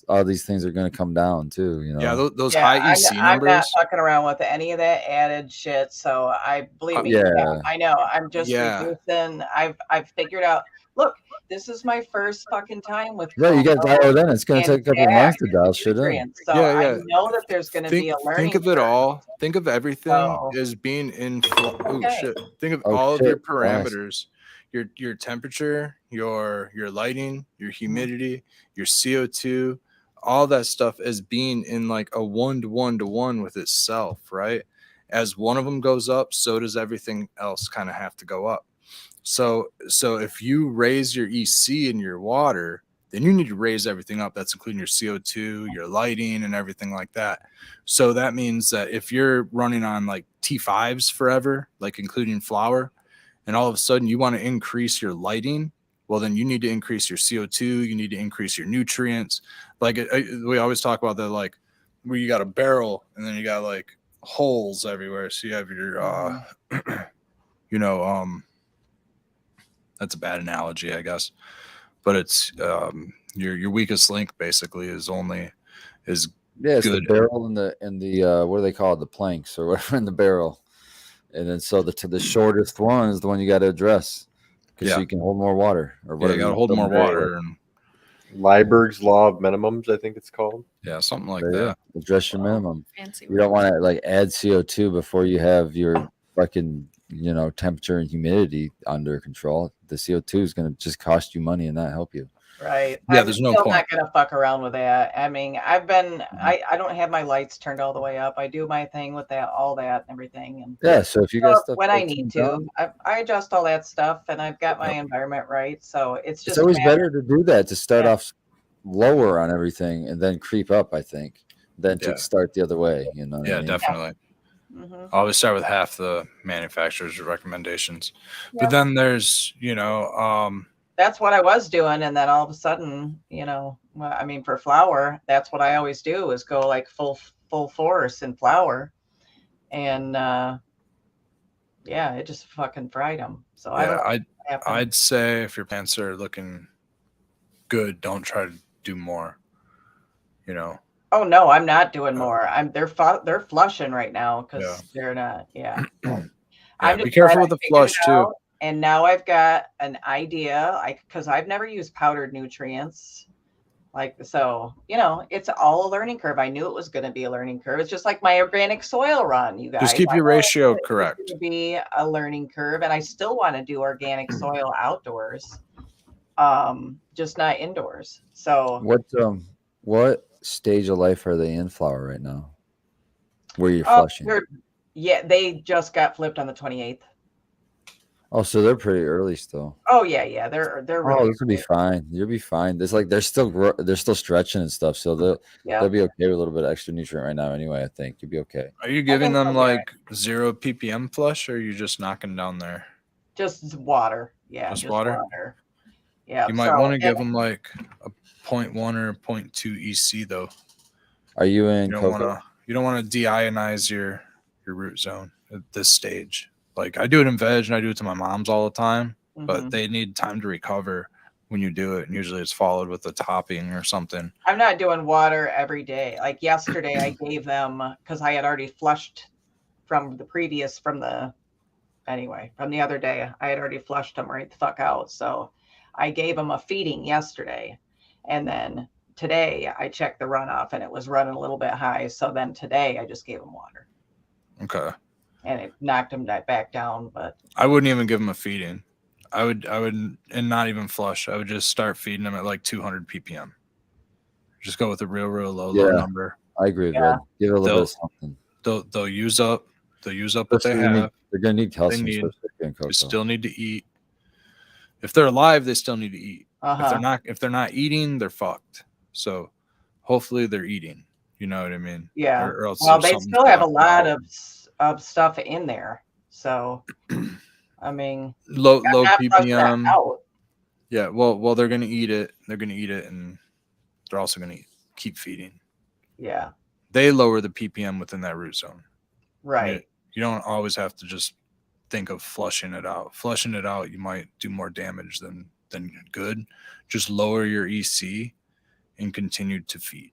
all these things are going to come down too, you know. Yeah, those high EC numbers. I'm not fucking around with any of that added shit, so I believe me. I know. I'm just reducing. I've figured out. Look, this is my first fucking time with. Right, you got to dial it in. It's going to take a couple months to dial shit in. So I know that there's going to be a learning. Think of it all. Think of everything as being in. Think of all of your parameters. Your temperature, your lighting, your humidity, your CO2, all that stuff as being in like a 1-to-1 with itself, right? As one of them goes up, so does everything else kind of have to go up. So if you raise your EC in your water, then you need to raise everything up. That's including your CO2, your lighting, and everything like that. So that means that if you're running on like T5s forever, like including flower, and all of a sudden you want to increase your lighting, well, then you need to increase your CO2. You need to increase your nutrients. Like we always talk about that, like where you got a barrel and then you got like holes everywhere. So you have your, that's a bad analogy, I guess, but it's your weakest link basically is it's good. The barrel and the what do they call it, the planks or whatever in the barrel, and then so the shortest one is the one you got to address because you can hold more water or whatever. You got to hold more water. And Liebherg's law of minimums, I think it's called. Yeah, something like that. Address your minimum. Fancy You don't want to like add CO2 before you have your fucking temperature and humidity under control. The CO2 is going to just cost you money and not help you. Right. Yeah, I'm there's no still point. not gonna fuck around with that. I mean, I don't have my lights turned all the way up. I do my thing with that, all that, and everything. And so if you got stuff when I need to, I adjust all that stuff, and I've got my environment right. So it's always better to do that, to start off lower on everything and then creep up, I think, than to start the other way. You know? Yeah, definitely. I always start with half the manufacturer's recommendations, but then there's that's what I was doing, and then all of a sudden, I mean, for flower, that's what I always do is go like full force in flower, and it just fucking fried them. So I'd say if your plants are looking good, don't try to do more. Oh no, I'm not doing more. They're flushing right now because they're not. Yeah. I'm just be careful with the flush too. And now I've got an idea, because I've never used powdered nutrients. It's all a learning curve. I knew it was going to be a learning curve. It's just like my organic soil run, you guys. Just keep your ratio correct. It's going to be a learning curve, and I still want to do organic soil outdoors, just not indoors. So what stage of life are they in flower right now? Where you're flushing? They just got flipped on the 28th. Oh, so they're pretty early still. Oh yeah, they're really. Oh, this will be fine. You'll be fine. It's like they're still stretching and stuff, so they'll be okay with a little bit of extra nutrient right now. Anyway, I think you'll be okay. Are you giving them like 0 ppm flush, or are you just knocking down there? Just water. Yeah, just water. Yeah. You might want to give them like a 0.1 or 0.2 EC though. Are you in? You don't want to deionize your root zone at this stage. Like I do it in veg and I do it to my moms all the time, but they need time to recover when you do it. And usually it's followed with a topping or something. I'm not doing water every day. Like yesterday, I gave them, because I had already flushed from the other day, I had already flushed them right the fuck out. So I gave them a feeding yesterday. And then today I checked the runoff and it was running a little bit high. So then today I just gave them water. Okay. And it knocked them back down. But I wouldn't even give them a feeding. I would, and not even flush. I would just start feeding them at like 200 ppm. Just go with a real low number. I agree with Red. Give it a little bit of something. They'll use up what they have. They're gonna need calcium. They still need to eat. If they're alive, they still need to eat. If they're not eating, they're fucked. So hopefully they're eating. You know what I mean? Yeah. Or else well, they still have a lot of stuff in there. So I mean, low ppm. Yeah. Well, they're gonna eat it. They're gonna eat it, and they're also gonna keep feeding. Yeah. They lower the ppm within that root zone. Right. You don't always have to just think of flushing it out. Flushing it out, you might do more damage than good. Just lower your EC and continue to feed.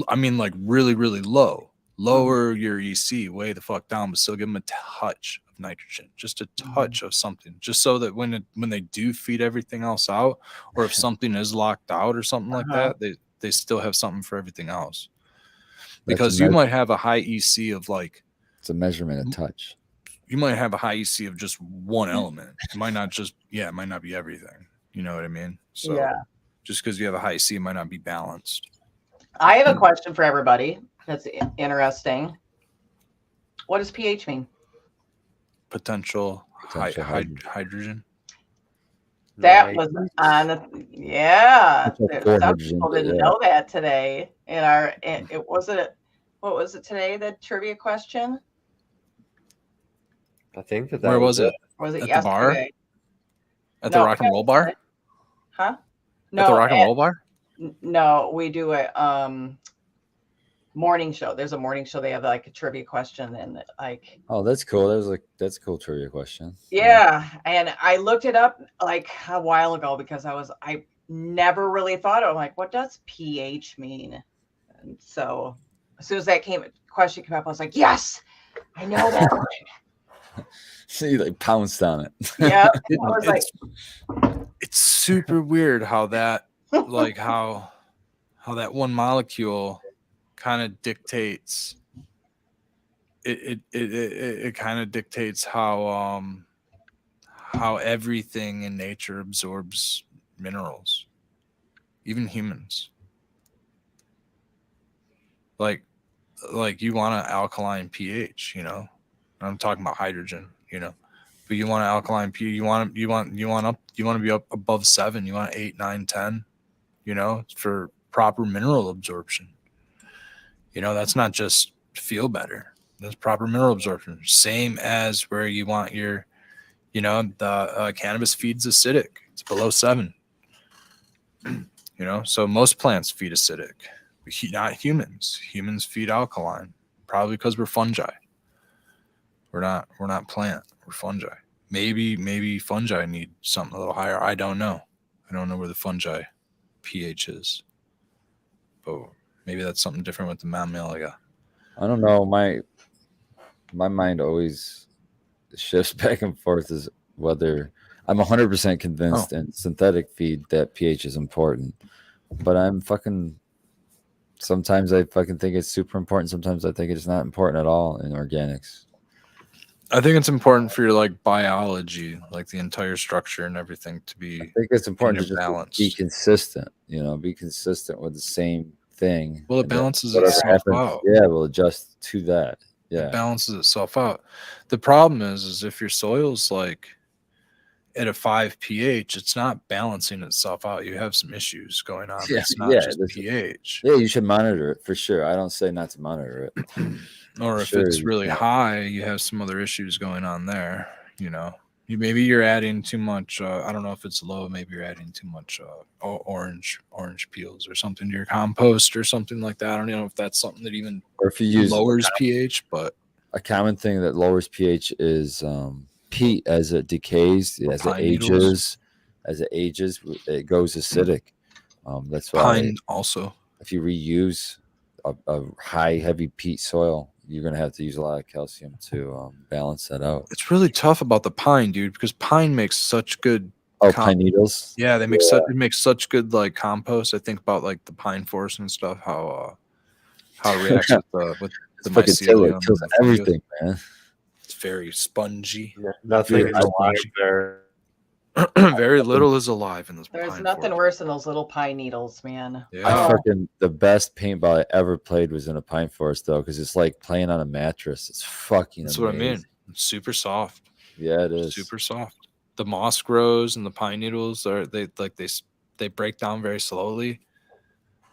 Like really low. Lower your EC way the fuck down, but still give them a touch of nitrogen, just a touch of something, just so that when they do feed everything else out, or if something is locked out or something like that, they still have something for everything else. Because you might have a high EC of like, it's a measurement of touch. You might have a high EC of just one element. It might not be everything. You know what I mean? So just because you have a high EC, it might not be balanced. I have a question for everybody that's interesting. What does pH mean? Potential hydrogen. That was on the some people didn't know that today in our what was it today, the trivia question? I think that where was it? Was it at yesterday? The bar? At the Rock and Roll Bar? Huh? No, at the Rock and Roll Bar? No, we do a morning show. There's a morning show. They have like a trivia question and like. Oh, that's cool. That's a cool trivia question. Yeah, and I looked it up like a while ago because I never really thought of like what does pH mean, and so as soon as that question came up, I was like, yes, I know that. So you like pounced on it. Yeah, it's super weird how that like how that one molecule kind of dictates it kind of dictates how everything in nature absorbs minerals, even humans. Like you want an alkaline pH, you know. I'm talking about hydrogen, you know, but you want an alkaline pH. You want to be up above 7. You want 8, 9, 10, you know, for proper mineral absorption. You know, that's not just feel better. That's proper mineral absorption. Same as where you want your, you know, the cannabis feeds acidic. It's below 7. You know, so most plants feed acidic, not humans. Humans feed alkaline, probably because we're fungi. We're not plant. We're fungi. Maybe fungi need something a little higher. I don't know. I don't know where the fungi pH is. But maybe that's something different with the mammalia. I don't know. My mind always shifts back and forth as whether I'm 100% convinced in synthetic feed that pH is important. But sometimes I fucking think it's super important. Sometimes I think it's not important at all in organics. I think it's important for your like biology, like the entire structure and everything to be. I think it's important to just be consistent. You know, be consistent with the same thing. Well, it balances itself out. Yeah, we'll adjust to that. Yeah, it balances itself out. The problem is if your soil's like at a 5 pH, it's not balancing itself out. You have some issues going on. Yeah, it's not just pH. Yeah, you should monitor it for sure. I don't say not to monitor it. Or if it's really high, you have some other issues going on there. You know, maybe you're adding too much. I don't know if it's low. Maybe you're adding too much orange peels or something to your compost or something like that. I don't know if that's something that even lowers pH. But a common thing that lowers pH is peat as it decays, as it ages. as it ages, it goes acidic. That's why Pine also. if you reuse a high, heavy peat soil, you're going to have to use a lot of calcium to balance that out. It's really tough about the pine, dude, because pine makes such good. Pine needles. Yeah, they make such it makes such good like compost. I think about like the pine forest and stuff. How it reacts with the Fucking mycelium. it kills and the fungus. everything, man. It's very spongy. Nothing Dude, is I alive there. Very little is alive in those. There's pine nothing forests. worse than those little pine needles, man. Yeah. The best paintball I ever played was in a pine forest though, because it's like playing on a mattress. It's fucking That's amazing. what I mean. It's super soft. Yeah, it is. Super soft. The moss grows and the pine needles they break down very slowly,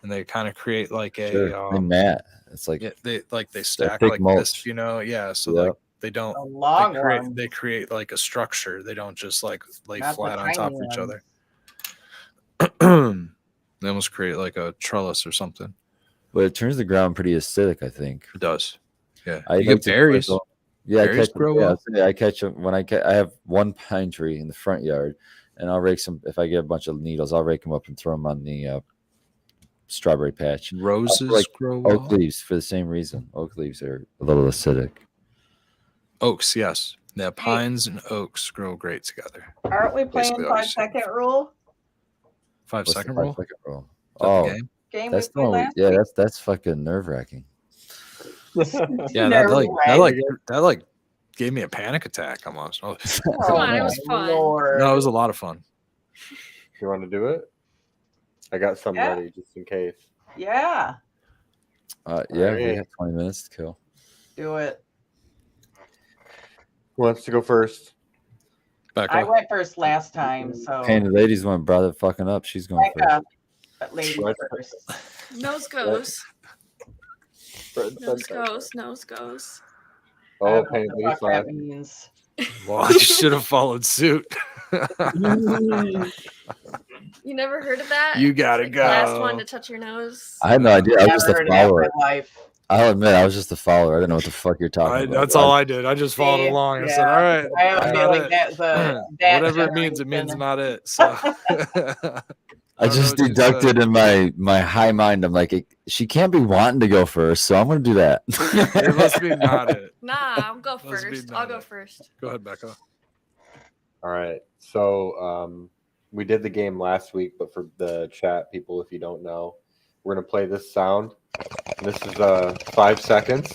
and they kind of create like Sure. Mat. It's like they stack thick like mulch. this, Yeah. So Yep. like they don't The long one. they create like a structure. They don't just like lay Not the flat on top of tiny each ones. other. They almost create like a trellis or something. But it turns the ground pretty acidic, I think. It does. Yeah. I You like get to berries. Yeah, Berries I catch them. grow Yeah, well? I catch them when I have one pine tree in the front yard, and I'll rake some. If I get a bunch of needles, I'll rake them up and throw them on the strawberry patch. Roses like grow Oak well. leaves for the same reason. Oak leaves are a little acidic. Oaks, yes. Yeah, pines and oaks grow great together. Aren't we playing Basically all you 5-second rule? 5 What's the second rule? 5 second rule? Is that the Oh, game? Game that's we played last yeah, week? that's fucking nerve wracking. Yeah, that gave me a panic attack almost. Oh, Come on, it was my fun. Lord. no, it was a lot of fun. You want to do it? I got some Yeah. ready just in case. Yeah, Yeah, we Alright. have 20 minutes to kill. do it. Who wants to go first? Back I up. went first last time, so Hey, the ladies one brought it fucking up. She's going Becca, first. lady What? first. Nose goes. Fred Nose said that. goes. Nose goes. I Oh, don't know paint what the fuck leaf that left. means. Well, you should have followed suit. You never heard of that? You gotta Like the last go. one to touch your nose. I had no idea. I was just Never a heard of that in follower. my life. I'll admit, I was just a follower. I didn't know what the fuck you're talking about. That's all I did. I just followed See, along. I yeah. said, all right. I have a not feeling it. that's that Whatever it means generation. not it. So I just deducted in my high mind. I'm like, she can't be wanting to go first, so I'm gonna do that. It must be not it. Nah, I'll go Must be first. I'll not go it. first. Go ahead, Becca. All right. So we did the game last week, but for the chat people, if you don't know, we're gonna play this sound. And this is 5 seconds.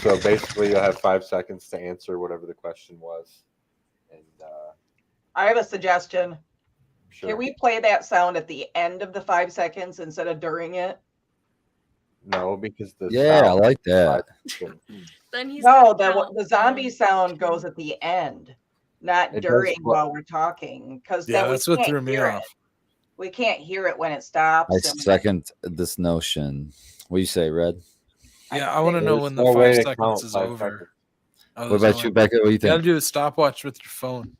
So basically, you'll have 5 seconds to answer whatever the question was. And I have a suggestion. sure. Can we play that sound at the end of the 5 seconds instead of during it? No, because the Yeah, I sound like that. Then he's No, gonna count. the zombie sound goes at the end, not It does during what- while we're talking. Because Yeah, then that's we what can't threw me hear off. it. We can't hear it when it stops. I and second this notion. What do you say, Red? Yeah, I want to know There's when the no way 5 to seconds count is 5 over. seconds. Oh, What there's about no you, way. Becca? What do you You gotta think? do a stopwatch with your phone.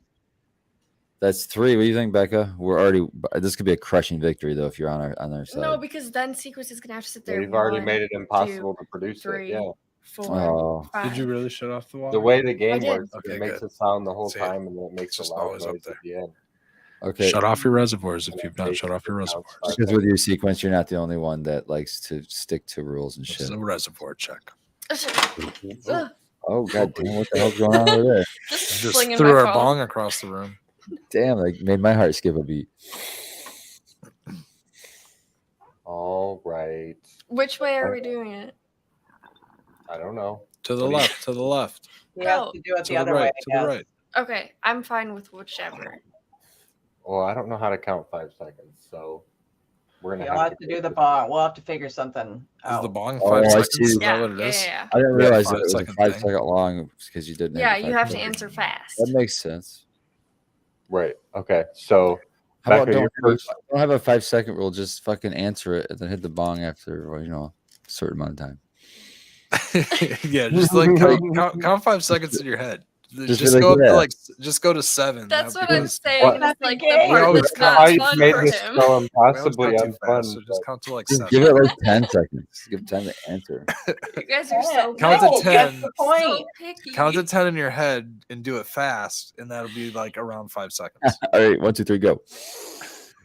That's 3. What do you think, Becca? We're already. This could be a crushing victory, though, if you're on our side. No, because then Sequence is gonna have to sit there. We've already 1, made it impossible to produce 3, it. Yeah. 4, Oh, 5. Did you really shut off the water? The way the game did. works, Okay, it makes good. it sound the whole See it. time, and then it makes It's a just loud always up noise there. at the end. okay. Shut off your reservoirs if you've not shut off your Basically reservoirs. counts 5 Because with your sequence, you're not the only one that likes to stick to rules and It's shit. a reservoir check. Ugh, Oh god damn! What the hell's going on over there? just Just flinging threw my our phone. bong across the room. Damn, like made my heart skip a beat. All right. Which way are we doing it? I don't know. To the What do you- left, to the left, we have No, to do it to the the other way. right, to the I guess. right. Okay, I'm fine with whichever. Well, I don't know how to count 5 seconds, so we're gonna You'll have to do the bong. We'll have to figure something Is out. the bong Oh, 5 I seconds? see. Is Yeah, that what it yeah, is? yeah. I didn't Yeah, realize that 5 it was a second 5 thing. second long because you didn't. Yeah, have the you 5 have to second. answer fast. That makes sense. Right. Okay. So How about Becca, you're first. don't have a 5 second rule? Just fucking answer it and then hit the bong after, well, a certain amount of time. Yeah, just like count 5 seconds in your head. Just go up to like, just go to 7. That's That- what I'm because saying. What? It's That's like the the game. part always that's count. not I fun made for this him. so we always impossibly go too fast, unfun. so just count to like Just 7. give it like 10 seconds. Give time to answer. You guys are so Count to No, 10. That's the so point. picky. Count to 10 in your head and do it fast, and that'll be like around 5 seconds. All right, 1, 2, 3, go.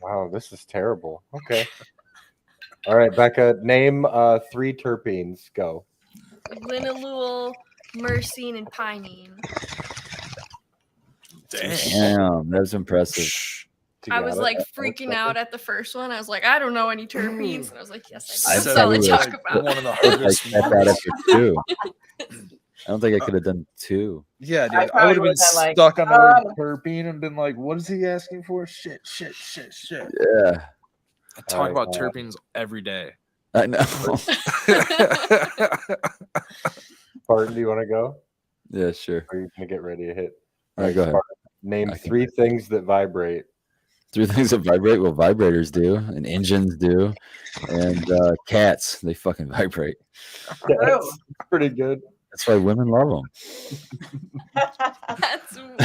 Wow, this is terrible. Okay. All right, Becca, name 3 terpenes. Go. Linalool, myrcene, and pinene. Damn, that was impressive. Shh. You I got was it? like That's freaking okay. out at the first one. I was like, I don't know any terpenes. And I was like, yes, I I do. That's all I probably talk was- about. One of the I hardest kept that ones. after 2. I don't think I could have done 2. Yeah, I dude. I probably would have been would've been like, stuck on the word terpene and been like, what is he asking for? Shit. Yeah, I talk Alright, about terpenes every day. I know. Spartan, do you want to go? Yeah, sure. Or are you going to get ready to hit? All right, go ahead. Spartan, name Okay. 3 things that vibrate. 3 things that vibrate. Well, vibrators do, and engines do, and cats, they fucking vibrate. That's pretty good. That's why women love them. That's weird.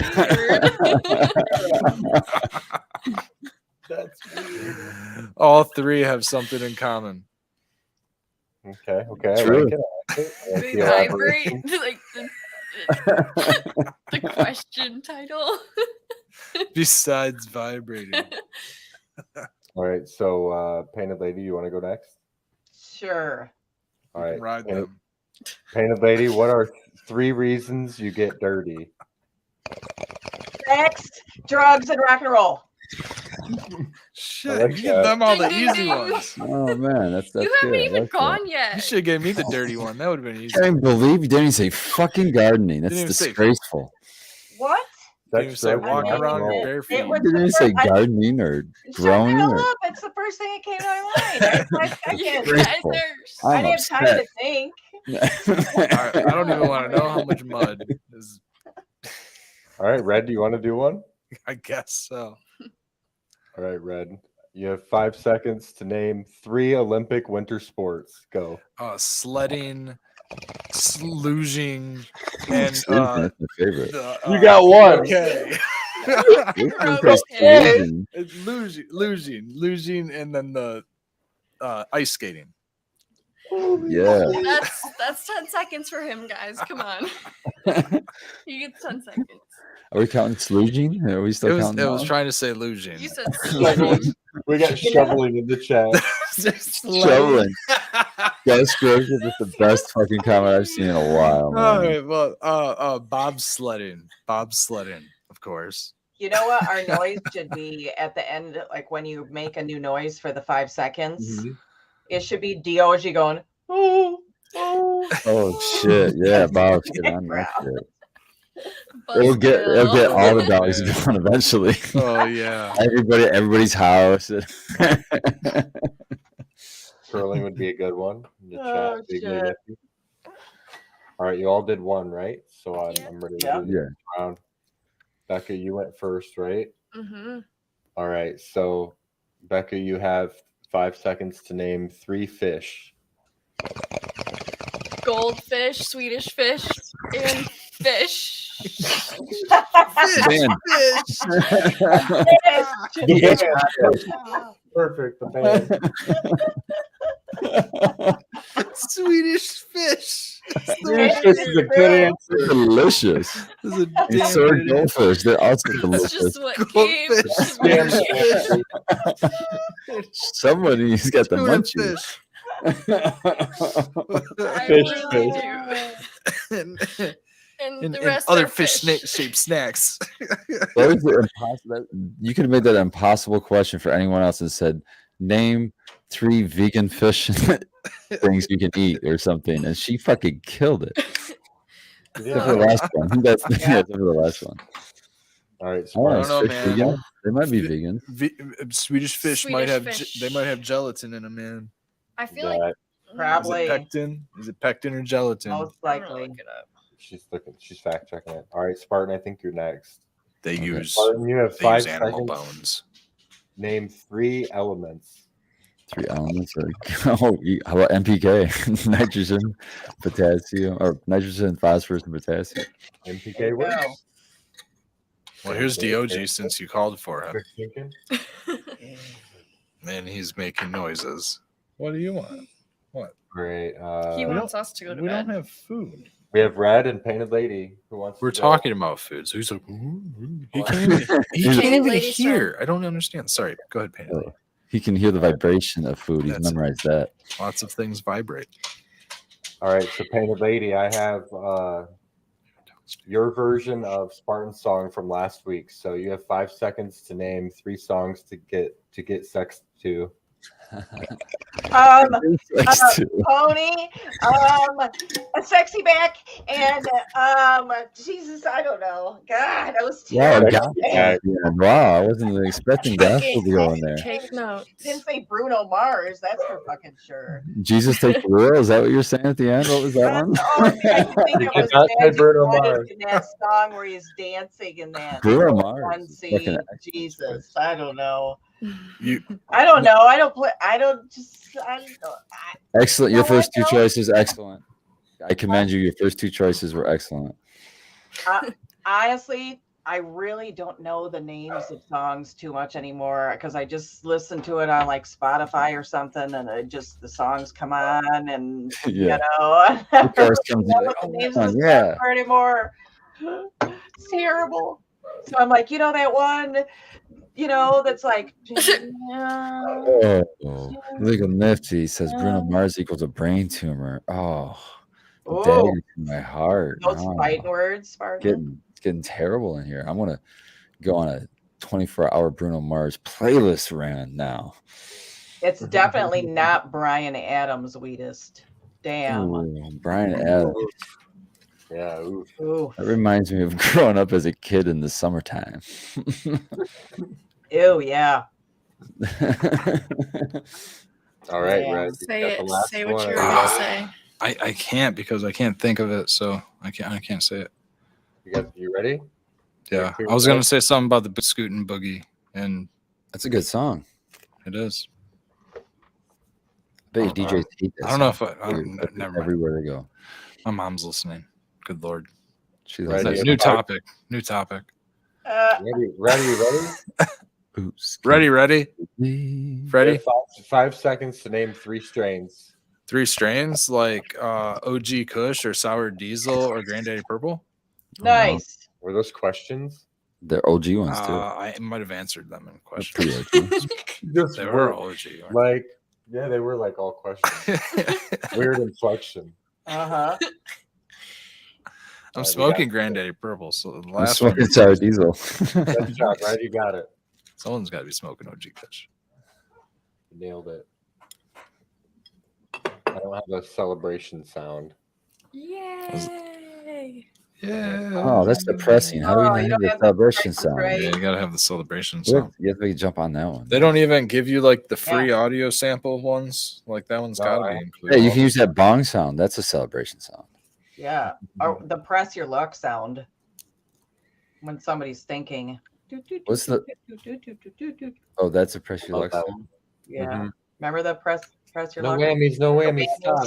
That's weird. All 3 have something in common. Okay. I True. like it. I like They the vibrate elaboration. like the question title. Besides vibrating. All right. So, Painted Lady, you want to go next? Sure. All You right. can ride Painted, them. Painted Lady, what are 3 reasons you get dirty? Sex, drugs, and rock and roll. Shit, like you give that. them all the Ding, ding, easy ding. ones. Oh man, that's You haven't good. I even like that. gone You yet. should have gave me the dirty one. That would have been easy. I can't believe you didn't even say fucking gardening. That's Didn't even say- disgraceful. What? Didn't even Sex, say drugs, and walk rock and around roll. your bare It feet. was You didn't even the say first- gardening or Shut the growing hell or up. It's the first thing that came to my mind. I You can't. guys Disgraceful. are. I I'm didn't have time to upset. think. I don't even want to know how much mud is. All right, Red, do you want to do one? I guess so. All right, Red. You have 5 seconds to name 3 Olympic winter sports. Go. Sledding, slouging, and Sleeping, that's my favorite. You got one. Okay. Sleeping Okay. is sleeping. It's luging, and then the ice skating. Yeah. That's 10 seconds for him, guys. Come on. You get 10 seconds. Are we counting slouging? Are we still It was counting? it was that trying to say luging. You said sledding. We got shoveling in the chat. one? Shoveling. Ghost Grove is the best fucking comment I've seen in a while. All Man. right, well, bobsledding, of course. You know what? Our noise should be at the end, like when you make a new noise for the 5 seconds. Mhm. It should be Dioji going, oh, oh. Oh shit! Yeah, Bob, get on that shit. Buzz It'll get Bill. all the dogs Yeah. going eventually. Oh yeah. Everybody's house. Curling would be a good one. In the Oh, chat. Big shit. Lady. All right, you all did one, right? So Yeah. I'm ready to Yeah. do this Yeah. round. Becca, you went first, right? Mm-hmm. All right. So, Becca, you have 5 seconds to name 3 fish. Goldfish, Swedish fish, and fish. Man. Perfect. The band. Swedish fish. Swedish fish is a good answer. Delicious. This is a And damn so are good goldfish. They're also That's delicious. just what Goldfish. came to Damn me. fish. Somebody's got the tuna munchies. fish. I Fish, really fish. do. and, And and the rest other are fish shaped snacks. That was the impossible. You could have made that an impossible question for anyone else and said, "Name 3 vegan fish things you can eat" or something, and she fucking killed it. Except for the last one. That's except for the last one. All right. Oh, I don't know, fish man. vegan? They might be vegan. Swedish fish might Swedish have fish. they might have gelatin in them, man. I feel like That- Probably. Is it pectin? Is it pectin or gelatin? Most I'm gonna likely. look it up. She's fact checking it. All right, Spartan, I think you're next. They Okay. use Spartan, you have they 5 use animal seconds. bones. Name 3 elements. 3 elements. How about NPK? Nitrogen, potassium, or nitrogen, phosphorus, and potassium. There MPK you go. works. Well, here's DOG since you called for him. Quick thinking. And he's making noises. What do you want? Great. He We wants us to go to We bed. don't have food. We have Red and Painted Lady who wants. We're to go. talking about food. So he's like, he What? can't even, he He's- can't even Lady hear. I don't understand. Sorry. Go ahead, Painted Lady. He can hear the vibration of food. He's That's it. memorized that. Lots of things vibrate. All right, so Painted Lady, I have your version of Spartan song from last week. So you have 5 seconds to name 3 songs to get sex to. Pony, a sexy back, and Jesus, I don't know. God, that was Wow, terrible. gospel. Yeah, wow, I wasn't expecting gospel to go in there. Take notes. Didn't say Bruno Mars. That's for fucking sure. Jesus take the wheel. Is that what you're saying at the end? What was that one? Oh, I think it did was not say Magic Bruno Wood Mars. in that song where he's dancing in that Bruno Mars. one is scene. fucking Jesus, I don't know. You I don't know. I don't play. I don't just. I don't know. excellent. Your You know first what, 2 though? choices, excellent. I commend you. Your first 2 choices were excellent. Honestly, I really don't know the names of songs too much anymore because I just listen to it on like Spotify or something, and it just the songs come on, and Yeah. you know, The chorus I comes don't in, know like, what the oh, names that of the one, songs yeah. are anymore. It's terrible. So I'm like, you know that one, you know, that's like. Oh, legal nifty says Bruno Mars equals a brain tumor. Oh, Oh, dagger to my heart. those Oh, fighting words, Spartan. it's getting terrible in here. I'm gonna go on a 24-hour Bruno Mars playlist rant now. It's definitely not Brian Adams' weedest. Damn. Ooh, Brian Adams. Yeah. Oof. Ooh. That reminds me of growing up as a kid in the summertime. Ew, yeah. All right, Yeah. Red. Say you got it. the last Say what one. you were Are you gonna ready? say. I can't because I can't think of it, so I can't say it. You ready? Yeah. Here I was we go. gonna say something about the Scootin' Boogie, and That's a good song. it is. I bet you DJs hate that I don't know song. if I never mind. Everywhere they go. My mom's listening. Good lord. She Right, loves yeah. that New song. topic. New topic. Ready? Oops. Ready? You Freddie? have 5 seconds to name 3 strains. 3 strains like OG Kush or Sour Diesel or Granddaddy Purple. Nice. Were those questions? They're OG ones too. I might have answered them in They're question. pretty OG. Just They were all OG. like, yeah, they were like all questions. Weird inflection. Uh-huh. I'm we smoking got- Granddaddy Purple, so the I'm last one, smoking sour diesel. Good job, right? You got it. someone's got to be smoking OG Kush. Nailed it. I don't have a celebration sound. Yay! Yeah. Oh, that's depressing. How do Oh, we you have don't the have the celebration Christmas sound? right? Yeah, you gotta have the celebration You have, song. you have to jump on that one. They don't even give you like the free audio sample ones. Like that one's No, got to I- be included. Yeah, you can use that bong sound. That's a celebration sound. Yeah. Or the press your luck sound when somebody's thinking. What's the- Oh, that's a pressure Love luck that sound. Yeah. Mhm. Remember the press your No luck? whammies, no whammies. Stop.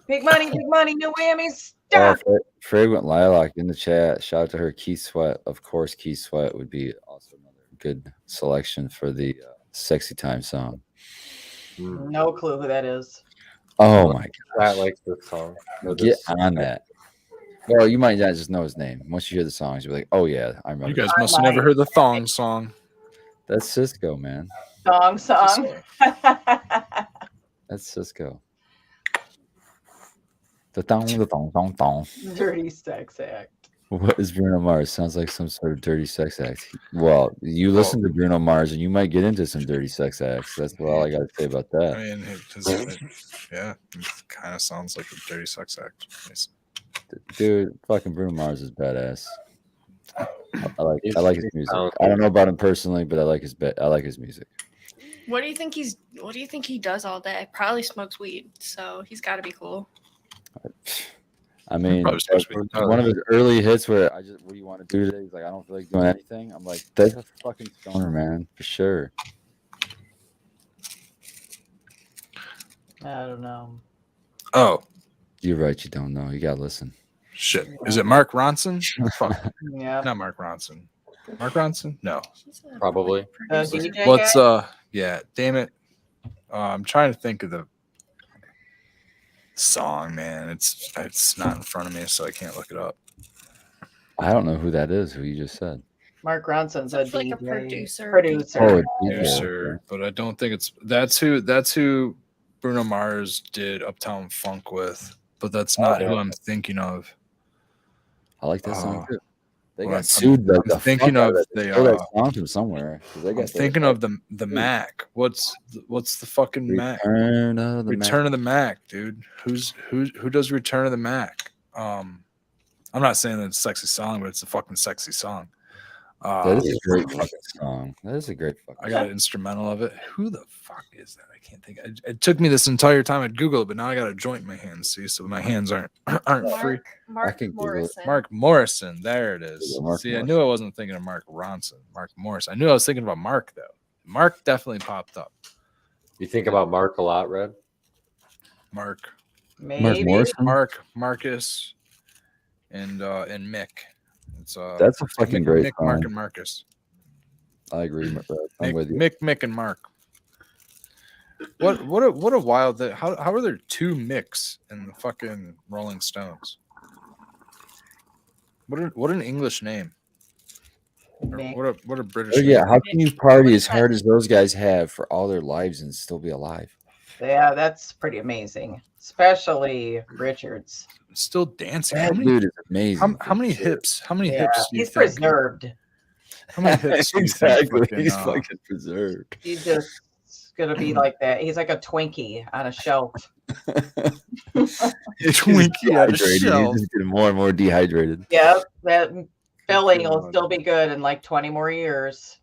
Big money, no whammies. Oh, Stop. Fragrant Lilac in the chat. Shout out to her. Keith Sweat. Of course, Keith Sweat would be also another good selection for the Sexy Time song. No clue who that is. Oh my That likes this song. Or God. Get this- on that. Well, you might not just know his name. Once you hear the songs, you'll be like, oh, yeah, I remember. You guys I must have never might. heard the thong song. That's Cisco, man. Song. That's Cisco. The thong. Dirty sex act. What is Bruno Mars? Sounds like some sort of dirty sex act. Well, you listen to Bruno Mars and you might get into some dirty sex acts. That's all I got to say about I that. mean, yeah, it kind of sounds like a dirty sex act. Nice. Dude, fucking Bruno Mars is badass. I like his music. talented. I don't know about him personally, but I like his music. What do you think he does all day? Probably smokes weed, so he's got to be cool. I mean, Probably supposed to be. one of his early hits where what do you want to do today? He's like, I don't feel like doing anything. I'm like, that's a fucking stoner, man, for sure. I don't know. Oh You're right. You don't know. You gotta listen. shit! Is it Mark Ronson? Fuck, Yeah. not Mark Ronson. Mark Ronson? No. He's a Probably. producer. DJ What's guy? Yeah, damn it. I'm trying to think of the song, man. It's not in front of me, so I can't look it up. I don't know who that is. Who you just said? Mark Ronson's a It's like a DJ. producer. Producer. Oh, a Producer, but I don't think that's who Bruno Mars did Uptown Funk with, but that's not who yeah. I'm thinking of. I like that song too. They well, got sued. I'm thinking fuck out of that. they Stole that song from somewhere. They I'm got thinking of the Mac. What's the fucking Mac? Return of the Return Mac. of the Mac, dude. Who does Return of the Mac? I'm not saying that it's a sexy song, but it's a fucking sexy song. That is a great fucking song. That is a great fucking I got an instrumental of it. Who the fuck is that? I can't think. It took me this entire time. I'd Google it, but now I got a joint in my hands. See, so my hands aren't free. Mark can Google it. Morrison. Mark Morrison. There it is. Yeah, Mark See, I Morrison. knew I wasn't thinking of Mark Ronson. Mark Morrison. I knew I was thinking about Mark though. Mark definitely popped up. You think about Mark a lot, Red? Mark, Maybe. Morrison. Marcus, and Mick. It's That's a fucking great Mick, song. Mark, and Marcus. I agree. I'm with you. Mick, and Mark. What a wild thing. How are there two Micks in the fucking Rolling Stones? What an English name. Or Mick. what a British Oh, name. yeah, how can you party as hard as those guys have for all their lives and still be alive? Yeah, that's pretty amazing. Especially Richards. Still dancing. That dude is amazing. How many hips? How many Yeah, hips do you he's think? preserved. How many hips do you think Exactly. fucking, He's fucking preserved. He's just gonna be like that. He's like a Twinkie on a shelf. Twinkie on a Dehydrated. shelf. He's just getting more and more dehydrated. Yep, that filling will God. still be good in like 20 more years.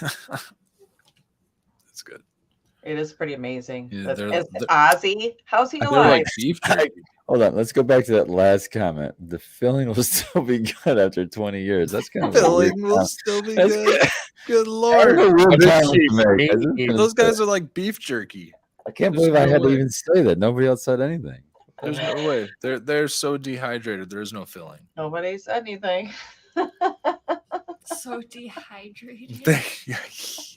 That's good. It is pretty amazing. Yeah, they're- Is they're- Ozzy? How's he They're alive? like beef jerky. Hold on, let's go back to that last comment. The filling will still be good after 20 years. That's kind of a weird comment. still be That's good. Good Kind of lord. a weird What did comment she to make. say? I just Those gonna guys say- are like beef jerky. I can't there's believe I no had to way. even say that. Nobody else said anything. There's no way. They're so dehydrated. There is no filling. Nobody said anything. So dehydrated.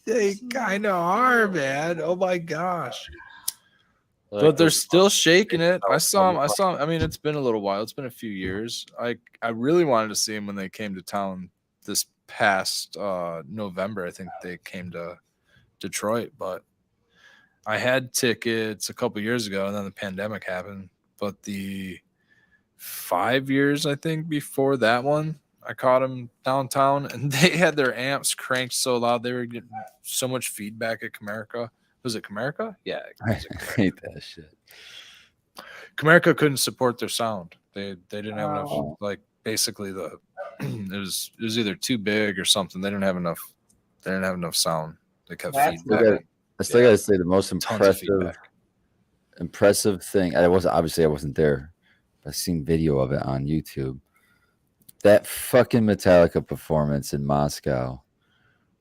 They kind of are, man. Oh my gosh. Like But they're those- still shaking it. I saw him. I mean, it's been a little while. It's been a few years. I really wanted to see him when they came to town this past November. I think they came to Detroit, but I had tickets a couple years ago, and then the pandemic happened. But the 5 years, I think, before that one, I caught them downtown, and they had their amps cranked so loud they were getting so much feedback at Comerica. Was it Comerica? Yeah, it I was at Comerica. hate that shit. Comerica couldn't support their sound. They didn't have enough. Oh. Like basically the it was either too big or something. They didn't have enough. They didn't have enough sound. They kept That's feedback. I still gotta say the most Tons of impressive feedback. thing. I wasn't there. I've seen video of it on YouTube. That fucking Metallica performance in Moscow,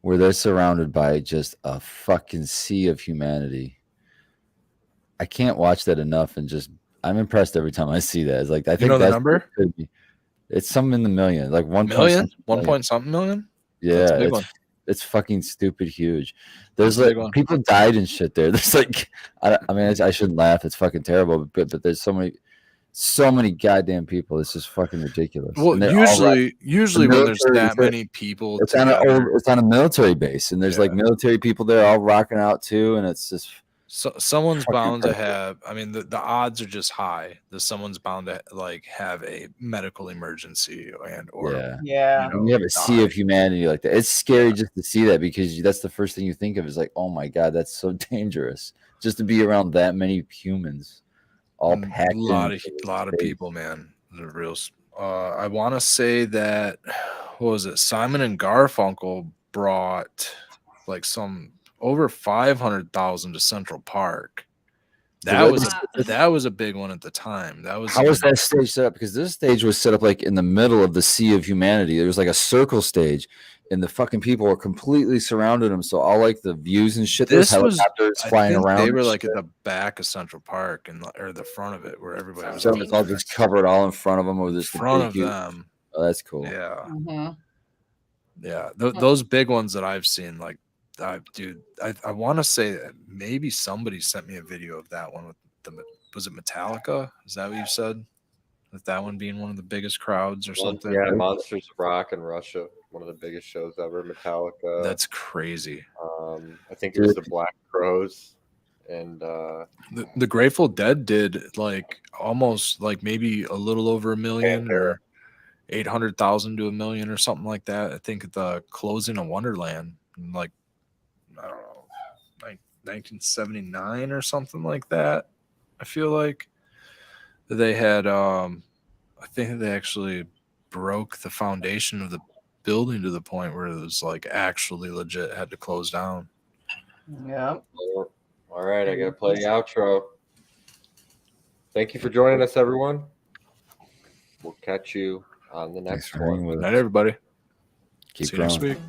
where they're surrounded by just a fucking sea of humanity. I can't watch that enough, and just I'm impressed every time I see that. It's like I think know the that's number? what it could be. It's something in the million, like 1 Million? point 1 point something million? Yeah, That's a big one. it's fucking stupid huge. There's That's a like big one. people died and shit there. There's like I mean I shouldn't laugh. It's fucking terrible. But there's so many goddamn people. It's just fucking ridiculous. Well, And they're all right. usually when there's military- that many people It's on together, it's on a military base, and there's like Yeah. military people there all rocking out too, and it's just someone's fucking bound to perfect. have. I mean, the odds are just high that someone's bound to like have a medical emergency or yeah. Yeah. When you have a sea of humanity like that, it's scary just to see that because that's the first thing you think of is like, oh my god, that's so dangerous. Just to be around that many humans, all packed. a lot in of space. people, man. The real. I want to say that what was it? Simon and Garfunkel brought like some over 500,000 to Central Park That was a big one at the time. That was How was that stage set up? Because this stage was set up like in the middle of the sea of humanity. There was like a circle stage, and the fucking people were completely surrounded them. So all like the views and shit. There's helicopters flying around. They were like at the back of Central Park or the front of it, where everybody was. So it's all just covered all in front of them, or just front of them. Oh, that's cool. Yeah, yeah. Mm-hmm. Those big ones that I've seen, like, dude, I want to say that maybe somebody sent me a video of that one with was it Metallica? Is that what you said? With that one being one of the biggest crowds or something? Yeah, Monsters of Rock in Russia, one of the biggest shows ever. Metallica. That's crazy. I think it was the Black Crowes, and the Grateful Dead did like almost like maybe a little over 1 million or 800,000 to 1 million or something like that. I think at the closing of Wonderland, like, I don't know, like 1979 or something like that. I feel like they had I think they actually broke the foundation of the building to the point where it was like actually legit had to close down. Yeah. All right, I gotta play the outro. Thank you for joining us, everyone. We'll catch you on the next one. Good night, everybody. Keep See you next growing. week.